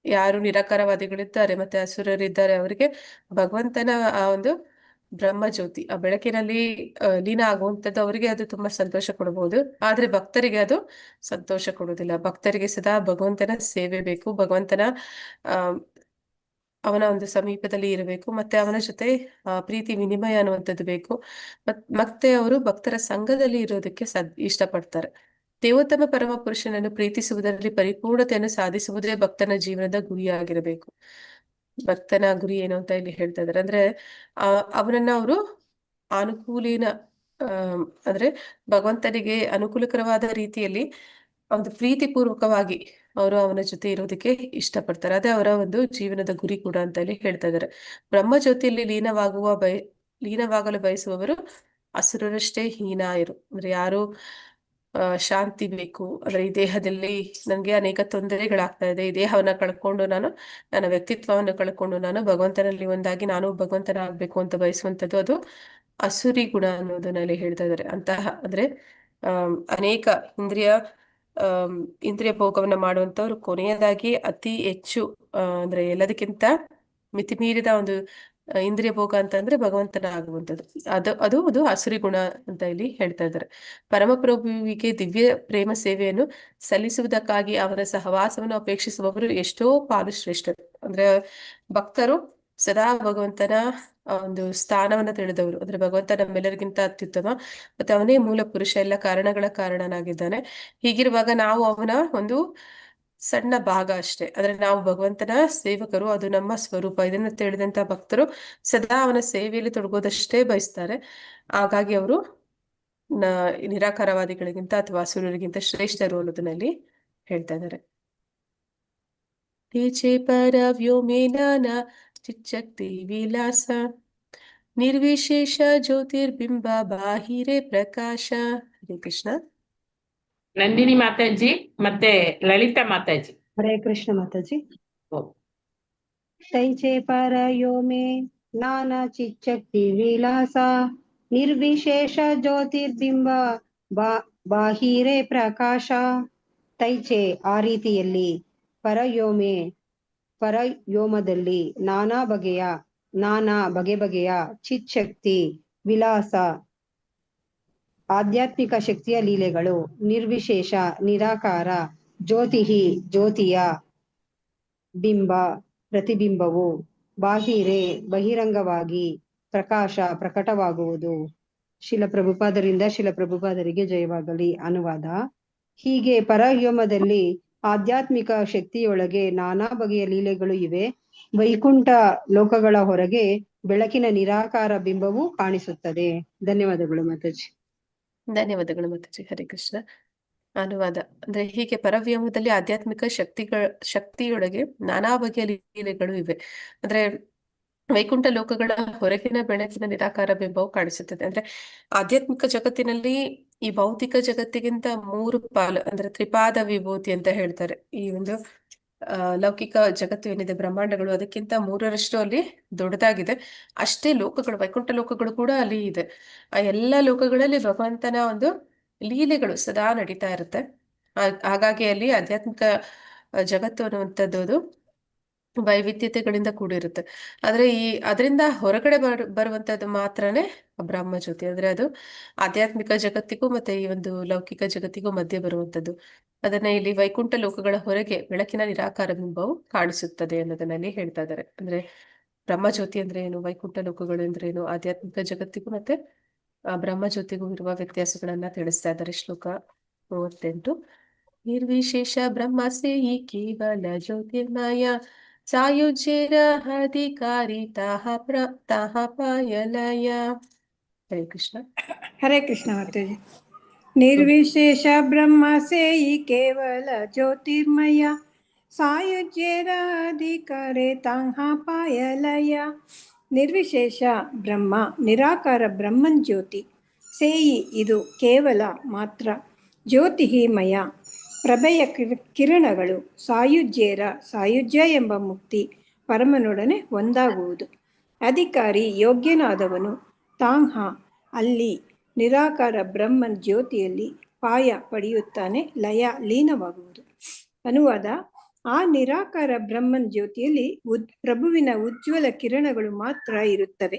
A: ಯಾರು ನಿರಾಕಾರವಾದಿಗಳಿದ್ದಾರೆ ಮತ್ತೆ ಅಸುರರಿದ್ದಾರೆ ಅವರಿಗೆ ಭಗವಂತನ ಆ ಒಂದು ಬ್ರಹ್ಮ ಜ್ಯೋತಿ, ಆ ಬೆಳಕಿನಲ್ಲಿ ಲೀನ ಆಗುವಂಥದ್ದು ಅವರಿಗೆ ಅದು ತುಂಬಾ ಸಂತೋಷ ಕೊಡಬಹುದು. ಆದ್ರೆ ಭಕ್ತರಿಗೆ ಅದು ಸಂತೋಷ ಕೊಡುವುದಿಲ್ಲ. ಭಕ್ತರಿಗೆ ಸದಾ ಭಗವಂತನ ಸೇವೆ ಬೇಕು, ಭಗವಂತನ ಅವನ ಒಂದು ಸಮೀಪದಲ್ಲಿ ಇರಬೇಕು, ಮತ್ತೆ ಅವನ ಜೊತೆ ಪ್ರೀತಿ ವಿನಿಮಯ ಅನ್ನುವಂಥದ್ದು ಬೇಕು. ಮತ್ತೆ ಅವರು ಭಕ್ತರ ಸಂಘದಲ್ಲಿ ಇರೋದಕ್ಕೆ ಇಷ್ಟಪಡ್ತಾರೆ. ದೇವೋತ್ತಮ ಪರಮ ಪುರುಷನನ್ನು ಪ್ರೀತಿಸುವುದರಲ್ಲಿ ಪರಿಪೂರ್ಣತೆಯನ್ನು ಸಾಧಿಸುವುದೇ ಭಕ್ತನ ಜೀವನದ ಗುರಿಯಾಗಿರಬೇಕು. ಭಕ್ತನ ಗುರಿ ಏನು ಅಂತ ಇಲ್ಲಿ ಹೇಳ್ತಾ ಇದ್ದಾರೆ ಅಂದ್ರೆ ಅವನನ್ನ ಅವರು ಅನುಕೂಲಿನ ಅಂದ್ರೆ ಭಗವಂತನಿಗೆ ಅನುಕೂಲಕರವಾದ ರೀತಿಯಲ್ಲಿ ಒಂದು ಪ್ರೀತಿಪೂರ್ವಕವಾಗಿ ಅವರು ಅವನ ಜೊತೆ ಇರೋದಕ್ಕೆ ಇಷ್ಟಪಡ್ತಾರೆ. ಅದೇ ಅವರ ಒಂದು ಜೀವನದ ಗುರಿ ಕೂಡ ಅಂತ ಇಲ್ಲಿ ಹೇಳ್ತಾ ಇದ್ದಾರೆ. ಬ್ರಹ್ಮ ಜ್ಯೋತಿಯಲ್ಲಿ ಲೀನವಾಗಲು ಬಯಸುವವರು ಅಸುರರಷ್ಟೇ ಹೀನಾಯರು. ಅಂದ್ರೆ ಯಾರು ಶಾಂತಿ ಬೇಕು, ಅಂದ್ರೆ ಈ ದೇಹದಲ್ಲಿ ನನಗೆ ಅನೇಕ ತೊಂದರೆಗಳಾಗ್ತಾ ಇದೆ, ಈ ದೇಹವನ್ನ ಕಳ್ಕೊಂಡು ನನ್ನ ವ್ಯಕ್ತಿತ್ವವನ್ನು ಕಳ್ಕೊಂಡು ನಾನು ಭಗವಂತನಲ್ಲಿ ಒಂದಾಗಿ ನಾನು ಭಗವಂತನ ಆಗ್ಬೇಕು ಅಂತ ಬಯಸುವಂಥದ್ದು ಅದು ಅಸುರಿ ಗುಣ ಅನ್ನೋದನ್ನಲ್ಲಿ ಹೇಳ್ತಾ ಇದ್ದಾರೆ. ಅಂದ್ರೆ ಅನೇಕ ಇಂದ್ರಿಯ ಭೋಗವನ್ನ ಮಾಡುವಂತವ್ರು ಕೊನೆಯದಾಗಿ ಅತಿ ಹೆಚ್ಚು ಅಂದ್ರೆ ಎಲ್ಲದಕ್ಕಿಂತ ಮಿತಿಮೀರಿದ ಒಂದು ಇಂದ್ರಿಯ ಭೋಗ ಅಂತಂದ್ರೆ ಭಗವಂತನ ಆಗುವಂಥದ್ದು ಅದು ಅಸುರಿ ಗುಣ ಅಂತ ಇಲ್ಲಿ ಹೇಳ್ತಾ ಇದ್ದಾರೆ. ಪರಮಪ್ರಭುವಿಗೆ ದಿವ್ಯ ಪ್ರೇಮ ಸೇವೆಯನ್ನು ಸಲ್ಲಿಸುವುದಕ್ಕಾಗಿ ಅವನ ಸಹವಾಸವನ್ನು ಅಪೇಕ್ಷಿಸುವವರು ಎಷ್ಟೋ ಪಾಲು ಶ್ರೇಷ್ಠರು. ಅಂದ್ರೆ ಭಕ್ತರು ಸದಾ ಭಗವಂತನ ಒಂದು ಸ್ಥಾನವನ್ನ ತಿಳಿದವರು, ಅಂದ್ರೆ ಭಗವಂತ ನಮ್ಮೆಲ್ಲರಿಗಿಂತ ಅತ್ಯುತ್ತಮ, ಮತ್ತೆ ಅವನೇ ಮೂಲ ಪುರುಷ, ಎಲ್ಲ ಕಾರಣಗಳ ಕಾರಣನಾಗಿದ್ದಾನೆ. ಹೀಗಿರುವಾಗ ನಾವು ಅವನ ಒಂದು ಸಣ್ಣ ಭಾಗ ಅಷ್ಟೇ, ಅಂದ್ರೆ ನಾವು ಭಗವಂತನ ಸೇವಕರು, ಅದು ನಮ್ಮ ಸ್ವರೂಪ. ಇದನ್ನ ತಿಳಿದಂತ ಭಕ್ತರು ಸದಾ ಅವನ ಸೇವೆಯಲ್ಲಿ ತೊಡಗೋದಷ್ಟೇ ಬಯಸ್ತಾರೆ. ಹಾಗಾಗಿ ಅವರು ನಿರಾಕಾರವಾದಿಗಳಿಗಿಂತ ಅಥವಾ ಅಸುರರಿಗಿಂತ ಶ್ರೇಷ್ಠರು ಅನ್ನೋದನ್ನಲ್ಲಿ ಹೇಳ್ತಾ ಇದ್ದಾರೆ. ಟೀಚೆ ಪರ ವ್ಯೋಮೇನ ಚಿಚ್ಚಕ್ತಿ ವಿಲಾಸ ನಿರ್ವಿಶೇಷ ಜ್ಯೋತಿರ್ಬಿಂಬ ಬಾಹಿರೆ ಪ್ರಕಾಶ. ಹರೇ ಕೃಷ್ಣ.
D: ನಂದಿನಿ ಮಾತಾಜಿ ಮತ್ತೆ ಲಲಿತಾ ಮಾತಾಜಿ.
B: ಹರೇ ಕೃಷ್ಣ ಮಾತಾಜಿ.
D: ಓ.
B: ತೈಚೆ ಪರಯೋ ಮೇ ನಾನಾ ಚಿಚ್ಚಕ್ತಿ ವಿಲಾಸ ನಿರ್ವಿಶೇಷ ಜ್ಯೋತಿರ್ಬಿಂಬ ಬಾಹಿರೆ ಪ್ರಕಾಶ. ತೈಚೆ ಆ ರೀತಿಯಲ್ಲಿ, ಪರಯೋಮದಲ್ಲಿ ನಾನಾ ಬಗೆ ಬಗೆಯ ಚಿಚ್ಚಕ್ತಿ ವಿಲಾಸ ಆಧ್ಯಾತ್ಮಿಕ ಶಕ್ತಿಯ ಲೀಲೆಗಳು, ನಿರ್ವಿಶೇಷ ನಿರಾಕಾರ, ಜ್ಯೋತಿಯ ಬಿಂಬ ಪ್ರತಿಬಿಂಬವು, ಬಾಹಿರೆ ಬಹಿರಂಗವಾಗಿ, ಪ್ರಕಾಶ ಪ್ರಕಟವಾಗುವುದು. ಶಿಲಪ್ರಭುಪಾದರಿಗೆ ಜಯವಾಗಲಿ. ಅನುವಾದ: ಹೀಗೆ ಪರವ್ಯೋಮದಲ್ಲಿ ಆಧ್ಯಾತ್ಮಿಕ ಶಕ್ತಿಯೊಳಗೆ ನಾನಾ ಬಗೆಯ ಲೀಲೆಗಳು ಇವೆ. ವೈಕುಂಠ ಲೋಕಗಳ ಹೊರಗೆ ಬೆಳಕಿನ ನಿರಾಕಾರ ಬಿಂಬವು ಕಾಣಿಸುತ್ತದೆ. ಧನ್ಯವಾದಗಳು ಮಾತಾಜಿ.
A: ಧನ್ಯವಾದಗಳು ಮಾತಾಜಿ. ಹರೇ ಕೃಷ್ಣ. ಅನುವಾದ ಅಂದ್ರೆ ಹೀಗೆ ಪರವ್ಯೋಮದಲ್ಲಿ ಆಧ್ಯಾತ್ಮಿಕ ಶಕ್ತಿಯೊಳಗೆ ನಾನಾ ಬಗೆಯ ಲೀಲೆಗಳು ಇವೆ. ಅಂದ್ರೆ ವೈಕುಂಠ ಲೋಕಗಳ ಹೊರಗಿನ ಬೆಳಕಿನ ನಿರಾಕಾರ ಬಿಂಬವು ಕಾಣಿಸುತ್ತದೆ. ಅಂದ್ರೆ ಆಧ್ಯಾತ್ಮಿಕ ಜಗತ್ತಿನಲ್ಲಿ ಈ ಭೌತಿಕ ಜಗತ್ತಿಗಿಂತ 3 ಪಾಲು, ಅಂದ್ರೆ ತ್ರಿಪಾದ ವಿಭೂತಿ ಅಂತ ಹೇಳ್ತಾರೆ. ಈ ಒಂದು ಲೌಕಿಕ ಜಗತ್ತು ಏನಿದೆ, ಬ್ರಹ್ಮಾಂಡಗಳು, ಅದಕ್ಕಿಂತ 3ರಷ್ಟು ಅಲ್ಲಿ ದೊಡ್ಡದಾಗಿದೆ. ಅಷ್ಟೇ ಲೋಕಗಳು, ವೈಕುಂಠ ಲೋಕಗಳು ಕೂಡ ಅಲ್ಲಿ ಇದೆ. ಆ ಎಲ್ಲಾ ಲೋಕಗಳಲ್ಲಿ ಭಗವಂತನ ಒಂದು ಲೀಲೆಗಳು ಸದಾ ನಡೀತಾ ಇರುತ್ತೆ. ಹಾಗಾಗಿ ಅಲ್ಲಿ ಆಧ್ಯಾತ್ಮಿಕ ಜಗತ್ತು ಅನ್ನುವಂಥದ್ದು ವೈವಿಧ್ಯತೆಗಳಿಂದ ಕೂಡಿರುತ್ತೆ. ಆದ್ರೆ ಅದರಿಂದ ಹೊರಗಡೆ ಬರುವಂತದ್ದು ಮಾತ್ರನೇ ಬ್ರಹ್ಮಜ್ಯೋತಿ. ಅಂದ್ರೆ ಅದು ಆಧ್ಯಾತ್ಮಿಕ ಜಗತ್ತಿಗೂ ಮತ್ತೆ ಈ ಒಂದು ಲೌಕಿಕ ಜಗತ್ತಿಗೂ ಮಧ್ಯೆ ಬರುವಂತದ್ದು. ಅದನ್ನ ಇಲ್ಲಿ ವೈಕುಂಠ ಲೋಕಗಳ ಹೊರಗೆ ಬೆಳಕಿನ ನಿರಾಕಾರ ಬಿಂಬವು ಕಾಣಿಸುತ್ತದೆ ಅನ್ನೋದನ್ನಲ್ಲಿ ಹೇಳ್ತಾ ಇದ್ದಾರೆ. ಅಂದ್ರೆ ಬ್ರಹ್ಮಜ್ಯೋತಿ ಅಂದ್ರೆ ಏನು, ವೈಕುಂಠ ಲೋಕಗಳು ಅಂದ್ರೆ ಏನು, ಆಧ್ಯಾತ್ಮಿಕ ಜಗತ್ತಿಗೂ ಮತ್ತೆ ಬ್ರಹ್ಮಜ್ಯೋತಿಗೂ ಇರುವ ವ್ಯತ್ಯಾಸಗಳನ್ನ ತಿಳಿಸ್ತಾ ಇದ್ದಾರೆ. ಶ್ಲೋಕ 38. ನಿರ್ವಿಶೇಷ ಬ್ರಹ್ಮ ಸೇ ಈ ಕೇವಲ ಜ್ಯೋತಿರ್ಮಯ ಸಾಯುಜ್ಯರ ಅಧಿಕಾರಿ ತಾಹ ಪಾಯಲಯ. ಹರೇ ಕೃಷ್ಣ.
G: ಹರೇ ಕೃಷ್ಣ ಮಾತಾಜಿ.
I: ನಿರ್ವಿಶೇಷ ಬ್ರಹ್ಮ ಸೇಯಿ ಕೇವಲ ಜ್ಯೋತಿರ್ಮಯ ಸಾಯುಜ್ಯರಾಧಿಕರೆ ತಾಂಹ ಪಾಯಲಯ. ನಿರ್ವಿಶೇಷ ಬ್ರಹ್ಮ ನಿರಾಕಾರ ಬ್ರಹ್ಮನ್ ಜ್ಯೋತಿ ಸೇಯಿ ಇದು ಕೇವಲ ಮಾತ್ರ ಜ್ಯೋತಿಹಿಮಯ ಪ್ರಭೆಯ ಕಿರಣಗಳು ಸಾಯುಜ್ಯೇರ ಸಾಯುಜ್ಯ ಎಂಬ ಮುಕ್ತಿ ಪರಮನೊಡನೆ ಒಂದಾಗುವುದು. ಅಧಿಕಾರಿ ಯೋಗ್ಯನಾದವನು ತಾಂಹ ಅಲ್ಲಿ ನಿರಾಕಾರ ಬ್ರಹ್ಮನ್ ಜ್ಯೋತಿಯಲ್ಲಿ ಪಾಯ ಪಡೆಯುತ್ತಾನೆ, ಲಯ ಲೀನವಾಗುವುದು. ಅನುವಾದ: ಆ ನಿರಾಕಾರ ಬ್ರಹ್ಮನ್ ಜ್ಯೋತಿಯಲ್ಲಿ ಪ್ರಭುವಿನ ಉಜ್ವಲ ಕಿರಣಗಳು ಮಾತ್ರ ಇರುತ್ತವೆ.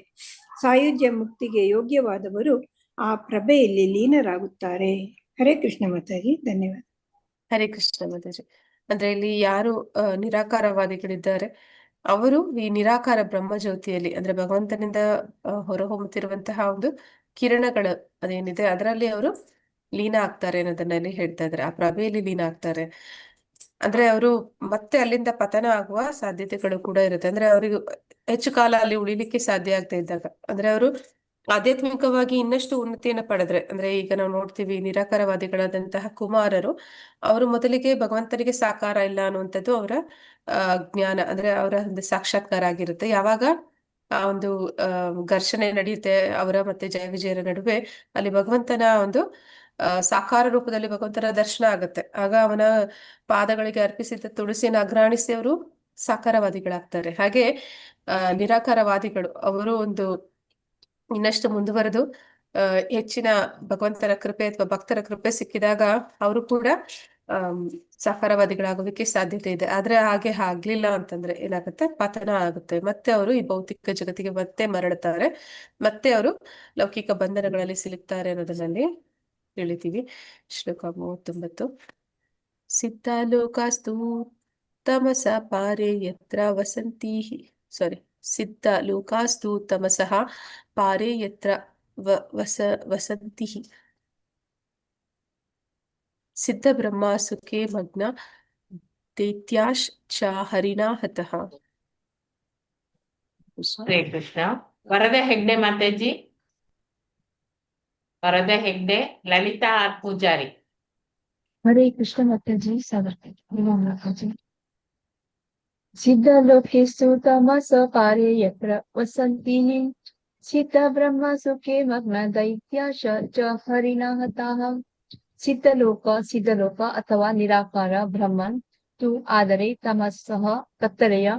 I: ಸಾಯುಜ್ಯ ಮುಕ್ತಿಗೆ ಯೋಗ್ಯವಾದವರು ಆ ಪ್ರಭೆಯಲ್ಲಿ ಲೀನರಾಗುತ್ತಾರೆ. ಹರೇ ಕೃಷ್ಣ ಮಾತಾಜಿ, ಧನ್ಯವಾದ.
A: ಹರೇ ಕೃಷ್ಣ ಮಾತಾಜಿ. ಅಂದ್ರೆ ಇಲ್ಲಿ ಯಾರು ನಿರಾಕಾರವಾದಿಗಳಿದ್ದಾರೆ ಅವರು ಈ ನಿರಾಕಾರ ಬ್ರಹ್ಮ ಜ್ಯೋತಿಯಲ್ಲಿ ಅಂದ್ರೆ ಭಗವಂತನಿಂದ ಹೊರಹೊಮ್ಮುತ್ತಿರುವಂತಹ ಒಂದು ಕಿರಣಗಳು ಅದೇನಿದೆ ಅದರಲ್ಲಿ ಅವರು ಲೀನ ಆಗ್ತಾರೆ ಅನ್ನೋದನ್ನಲ್ಲಿ ಹೇಳ್ತಾ ಇದ್ದಾರೆ. ಆ ಪ್ರಭೆಯಲ್ಲಿ ಲೀನ ಆಗ್ತಾರೆ ಅಂದ್ರೆ ಅವರು ಮತ್ತೆ ಅಲ್ಲಿಂದ ಪತನ ಆಗುವ ಸಾಧ್ಯತೆಗಳು ಕೂಡ ಇರುತ್ತೆ. ಅಂದ್ರೆ ಅವರಿಗೆ ಹೆಚ್ಚು ಕಾಲ ಅಲ್ಲಿ ಉಳಿಲಿಕ್ಕೆ ಸಾಧ್ಯ ಆಗ್ತಾ ಇದ್ದಾಗ ಅಂದ್ರೆ ಅವರು ಆಧ್ಯಾತ್ಮಿಕವಾಗಿ ಇನ್ನಷ್ಟು ಉನ್ನತಿಯನ್ನು ಪಡೆದ್ರೆ ಅಂದ್ರೆ ಈಗ ನಾವು ನೋಡ್ತೀವಿ ನಿರಾಕಾರವಾದಿಗಳಾದಂತಹ ಕುಮಾರರು ಅವರು ಮೊದಲಿಗೆ ಭಗವಂತನಿಗೆ ಸಾಕಾರ ಇಲ್ಲ ಅನ್ನುವಂಥದ್ದು ಅವರ ಜ್ಞಾನ ಅಂದ್ರೆ ಅವರ ಒಂದು ಸಾಕ್ಷಾತ್ಕಾರ ಆಗಿರುತ್ತೆ. ಯಾವಾಗ ಆ ಒಂದು ಘರ್ಷಣೆ ನಡೆಯುತ್ತೆ ಅವರ ಮತ್ತೆ ಜಯ ವಿಜಯರ ನಡುವೆ, ಅಲ್ಲಿ ಭಗವಂತನ ಒಂದು ಸಾಕಾರ ರೂಪದಲ್ಲಿ ಭಗವಂತನ ದರ್ಶನ ಆಗುತ್ತೆ. ಆಗ ಅವನ ಪಾದಗಳಿಗೆ ಅರ್ಪಿಸಿದ ತುಳಸಿಯನ್ನು ಅಗ್ರಾಣಿಸಿ ಅವರು ಸಾಕಾರವಾದಿಗಳಾಗ್ತಾರೆ. ಹಾಗೆ ನಿರಾಕಾರವಾದಿಗಳು ಅವರು ಒಂದು ಇನ್ನಷ್ಟು ಮುಂದುವರೆದು ಹೆಚ್ಚಿನ ಭಗವಂತನ ಕೃಪೆ ಅಥವಾ ಭಕ್ತರ ಕೃಪೆ ಸಿಕ್ಕಿದಾಗ ಅವರು ಕೂಡ ಸಾಕಾರವಾದಿಗಳಾಗೋದಕ್ಕೆ ಸಾಧ್ಯತೆ ಇದೆ. ಆದ್ರೆ ಹಾಗೆ ಆಗ್ಲಿಲ್ಲ ಅಂತಂದ್ರೆ ಏನಾಗುತ್ತೆ, ಪತನ ಆಗುತ್ತೆ. ಮತ್ತೆ ಅವರು ಈ ಭೌತಿಕ ಜಗತ್ತಿಗೆ ಮತ್ತೆ ಮರಳುತ್ತಾರೆ, ಮತ್ತೆ ಅವರು ಲೌಕಿಕ ಬಂಧನಗಳಲ್ಲಿ ಸಿಲುಕ್ತಾರೆ ಅನ್ನೋದನ್ನಲ್ಲಿ ತಿಳಿತೀವಿ. ಶ್ಲೋಕ 39. ಸಿದ್ಧಾಲೋಕಾಸ್ತು ತಮಸ ಪಾರೆ ಯತ್ರ ವಸಂತಿ ಸಿದ್ಧಾಲೋಕಾಸ್ತು ತಮಸಃ ಪಾರೆ ಯತ್ರ ವಸಂತಿ ಸಿದ್ಧ ಬ್ರಹ್ಮ ಸುಖೇ ಮಗ್ನ ದೈತ್ಯಾಶ್ ಚ ಹರಿಣಾ ಹತಃ.
D: ಹರೇ ಕೃಷ್ಣ. ವರದೆ ಹೆಗ್ಡೆ ಮಾತಾಜಿ. ವರದೆ ಹೆಗ್ಡೆ, ಲಲಿತಾ ಆರ್ ಪೂಜಾರಿ.
J: ಹರೇ ಕೃಷ್ಣ ಮಾತಾಜಿ, ಸಾಗರ್ ಮಾತಾಜಿ. ಸಿದ್ಧಲೋಕೇಸ್ತು ತಮಸ ಪಾರೆ ಯತ್ರ ವಸಂತಿ ಸಿದ್ಧ ಬ್ರಹ್ಮ ಸುಖೇ ಮಗ್ನ ದೈತ್ಯಾಶ ಚ ಹರಿಣಾ ಹತಾಃ. ಸಿದ್ಧಲೋಕ ಅಥವಾ ನಿರಾಕಾರ ಬ್ರಹ್ಮನ್ ತು ಆದರೆ ತಮಸ್ಸಹ ಕತ್ತಲೆಯ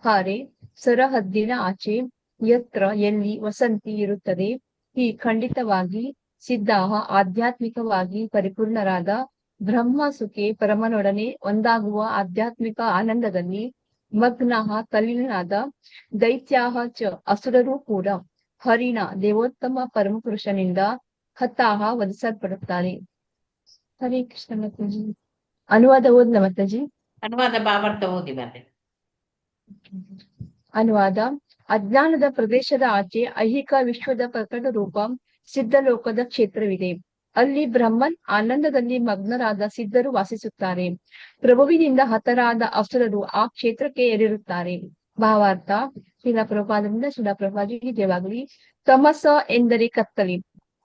J: ಪಾರೆ ಸರಹದ್ದಿನ ಆಚೆ ಯತ್ರ ಎಲ್ಲಿ ವಸಂತಿ ಇರುತ್ತದೆ ಈ ಖಂಡಿತವಾಗಿ ಸಿದ್ಧಾಹ ಆಧ್ಯಾತ್ಮಿಕವಾಗಿ ಪರಿಪೂರ್ಣರಾದ ಬ್ರಹ್ಮ ಸುಖೆ ಪರಮನೊಡನೆ ಒಂದಾಗುವ ಆಧ್ಯಾತ್ಮಿಕ ಆನಂದದಲ್ಲಿ ಮಗ್ನಃ ತಲ್ಲೀನನಾದ ದೈತ್ಯಾಹ ಚ ಅಸುರರೂ ಕೂಡ ಹರಿಣ ದೇವೋತ್ತಮ ಪರಮಪುರುಷನಿಂದ ಹತಾಹ ವಧಿಸಲ್ಪಡುತ್ತಾರೆ. ಹರೇ ಕೃಷ್ಣ ಮಾತಾಜಿ. ಅನುವಾದ ಓದ್ಲ ಮಾತಾಜಿ?
D: ಅನುವಾದ ಭಾವಾರ್ಥ ಓದಿ ಮತ್ತೆ.
J: ಅನುವಾದ: ಅಜ್ಞಾನದ ಪ್ರದೇಶದ ಆಚೆ ಐಹಿಕ ವಿಶ್ವದ ಪ್ರಕಟ ರೂಪ ಸಿದ್ಧಲೋಕದ ಕ್ಷೇತ್ರವಿದೆ. ಅಲ್ಲಿ ಬ್ರಹ್ಮನ್ ಆನಂದದಲ್ಲಿ ಮಗ್ನರಾದ ಸಿದ್ಧರು ವಾಸಿಸುತ್ತಾರೆ. ಪ್ರಭುವಿನಿಂದ ಹತರಾದ ಅಸುರರು ಆ ಕ್ಷೇತ್ರಕ್ಕೆ ಏರಿರುತ್ತಾರೆ. ಭಾವಾರ್ಥ: ಶಿಲಾಪ್ರಭುಪಾದರಿಂದ ಶಿಲಾಪ್ರಭುಪಾದಿಗೆ ಜಯವಾಗಲಿ. ತಮಸ ಎಂದರೆ ಕತ್ತಲೆ.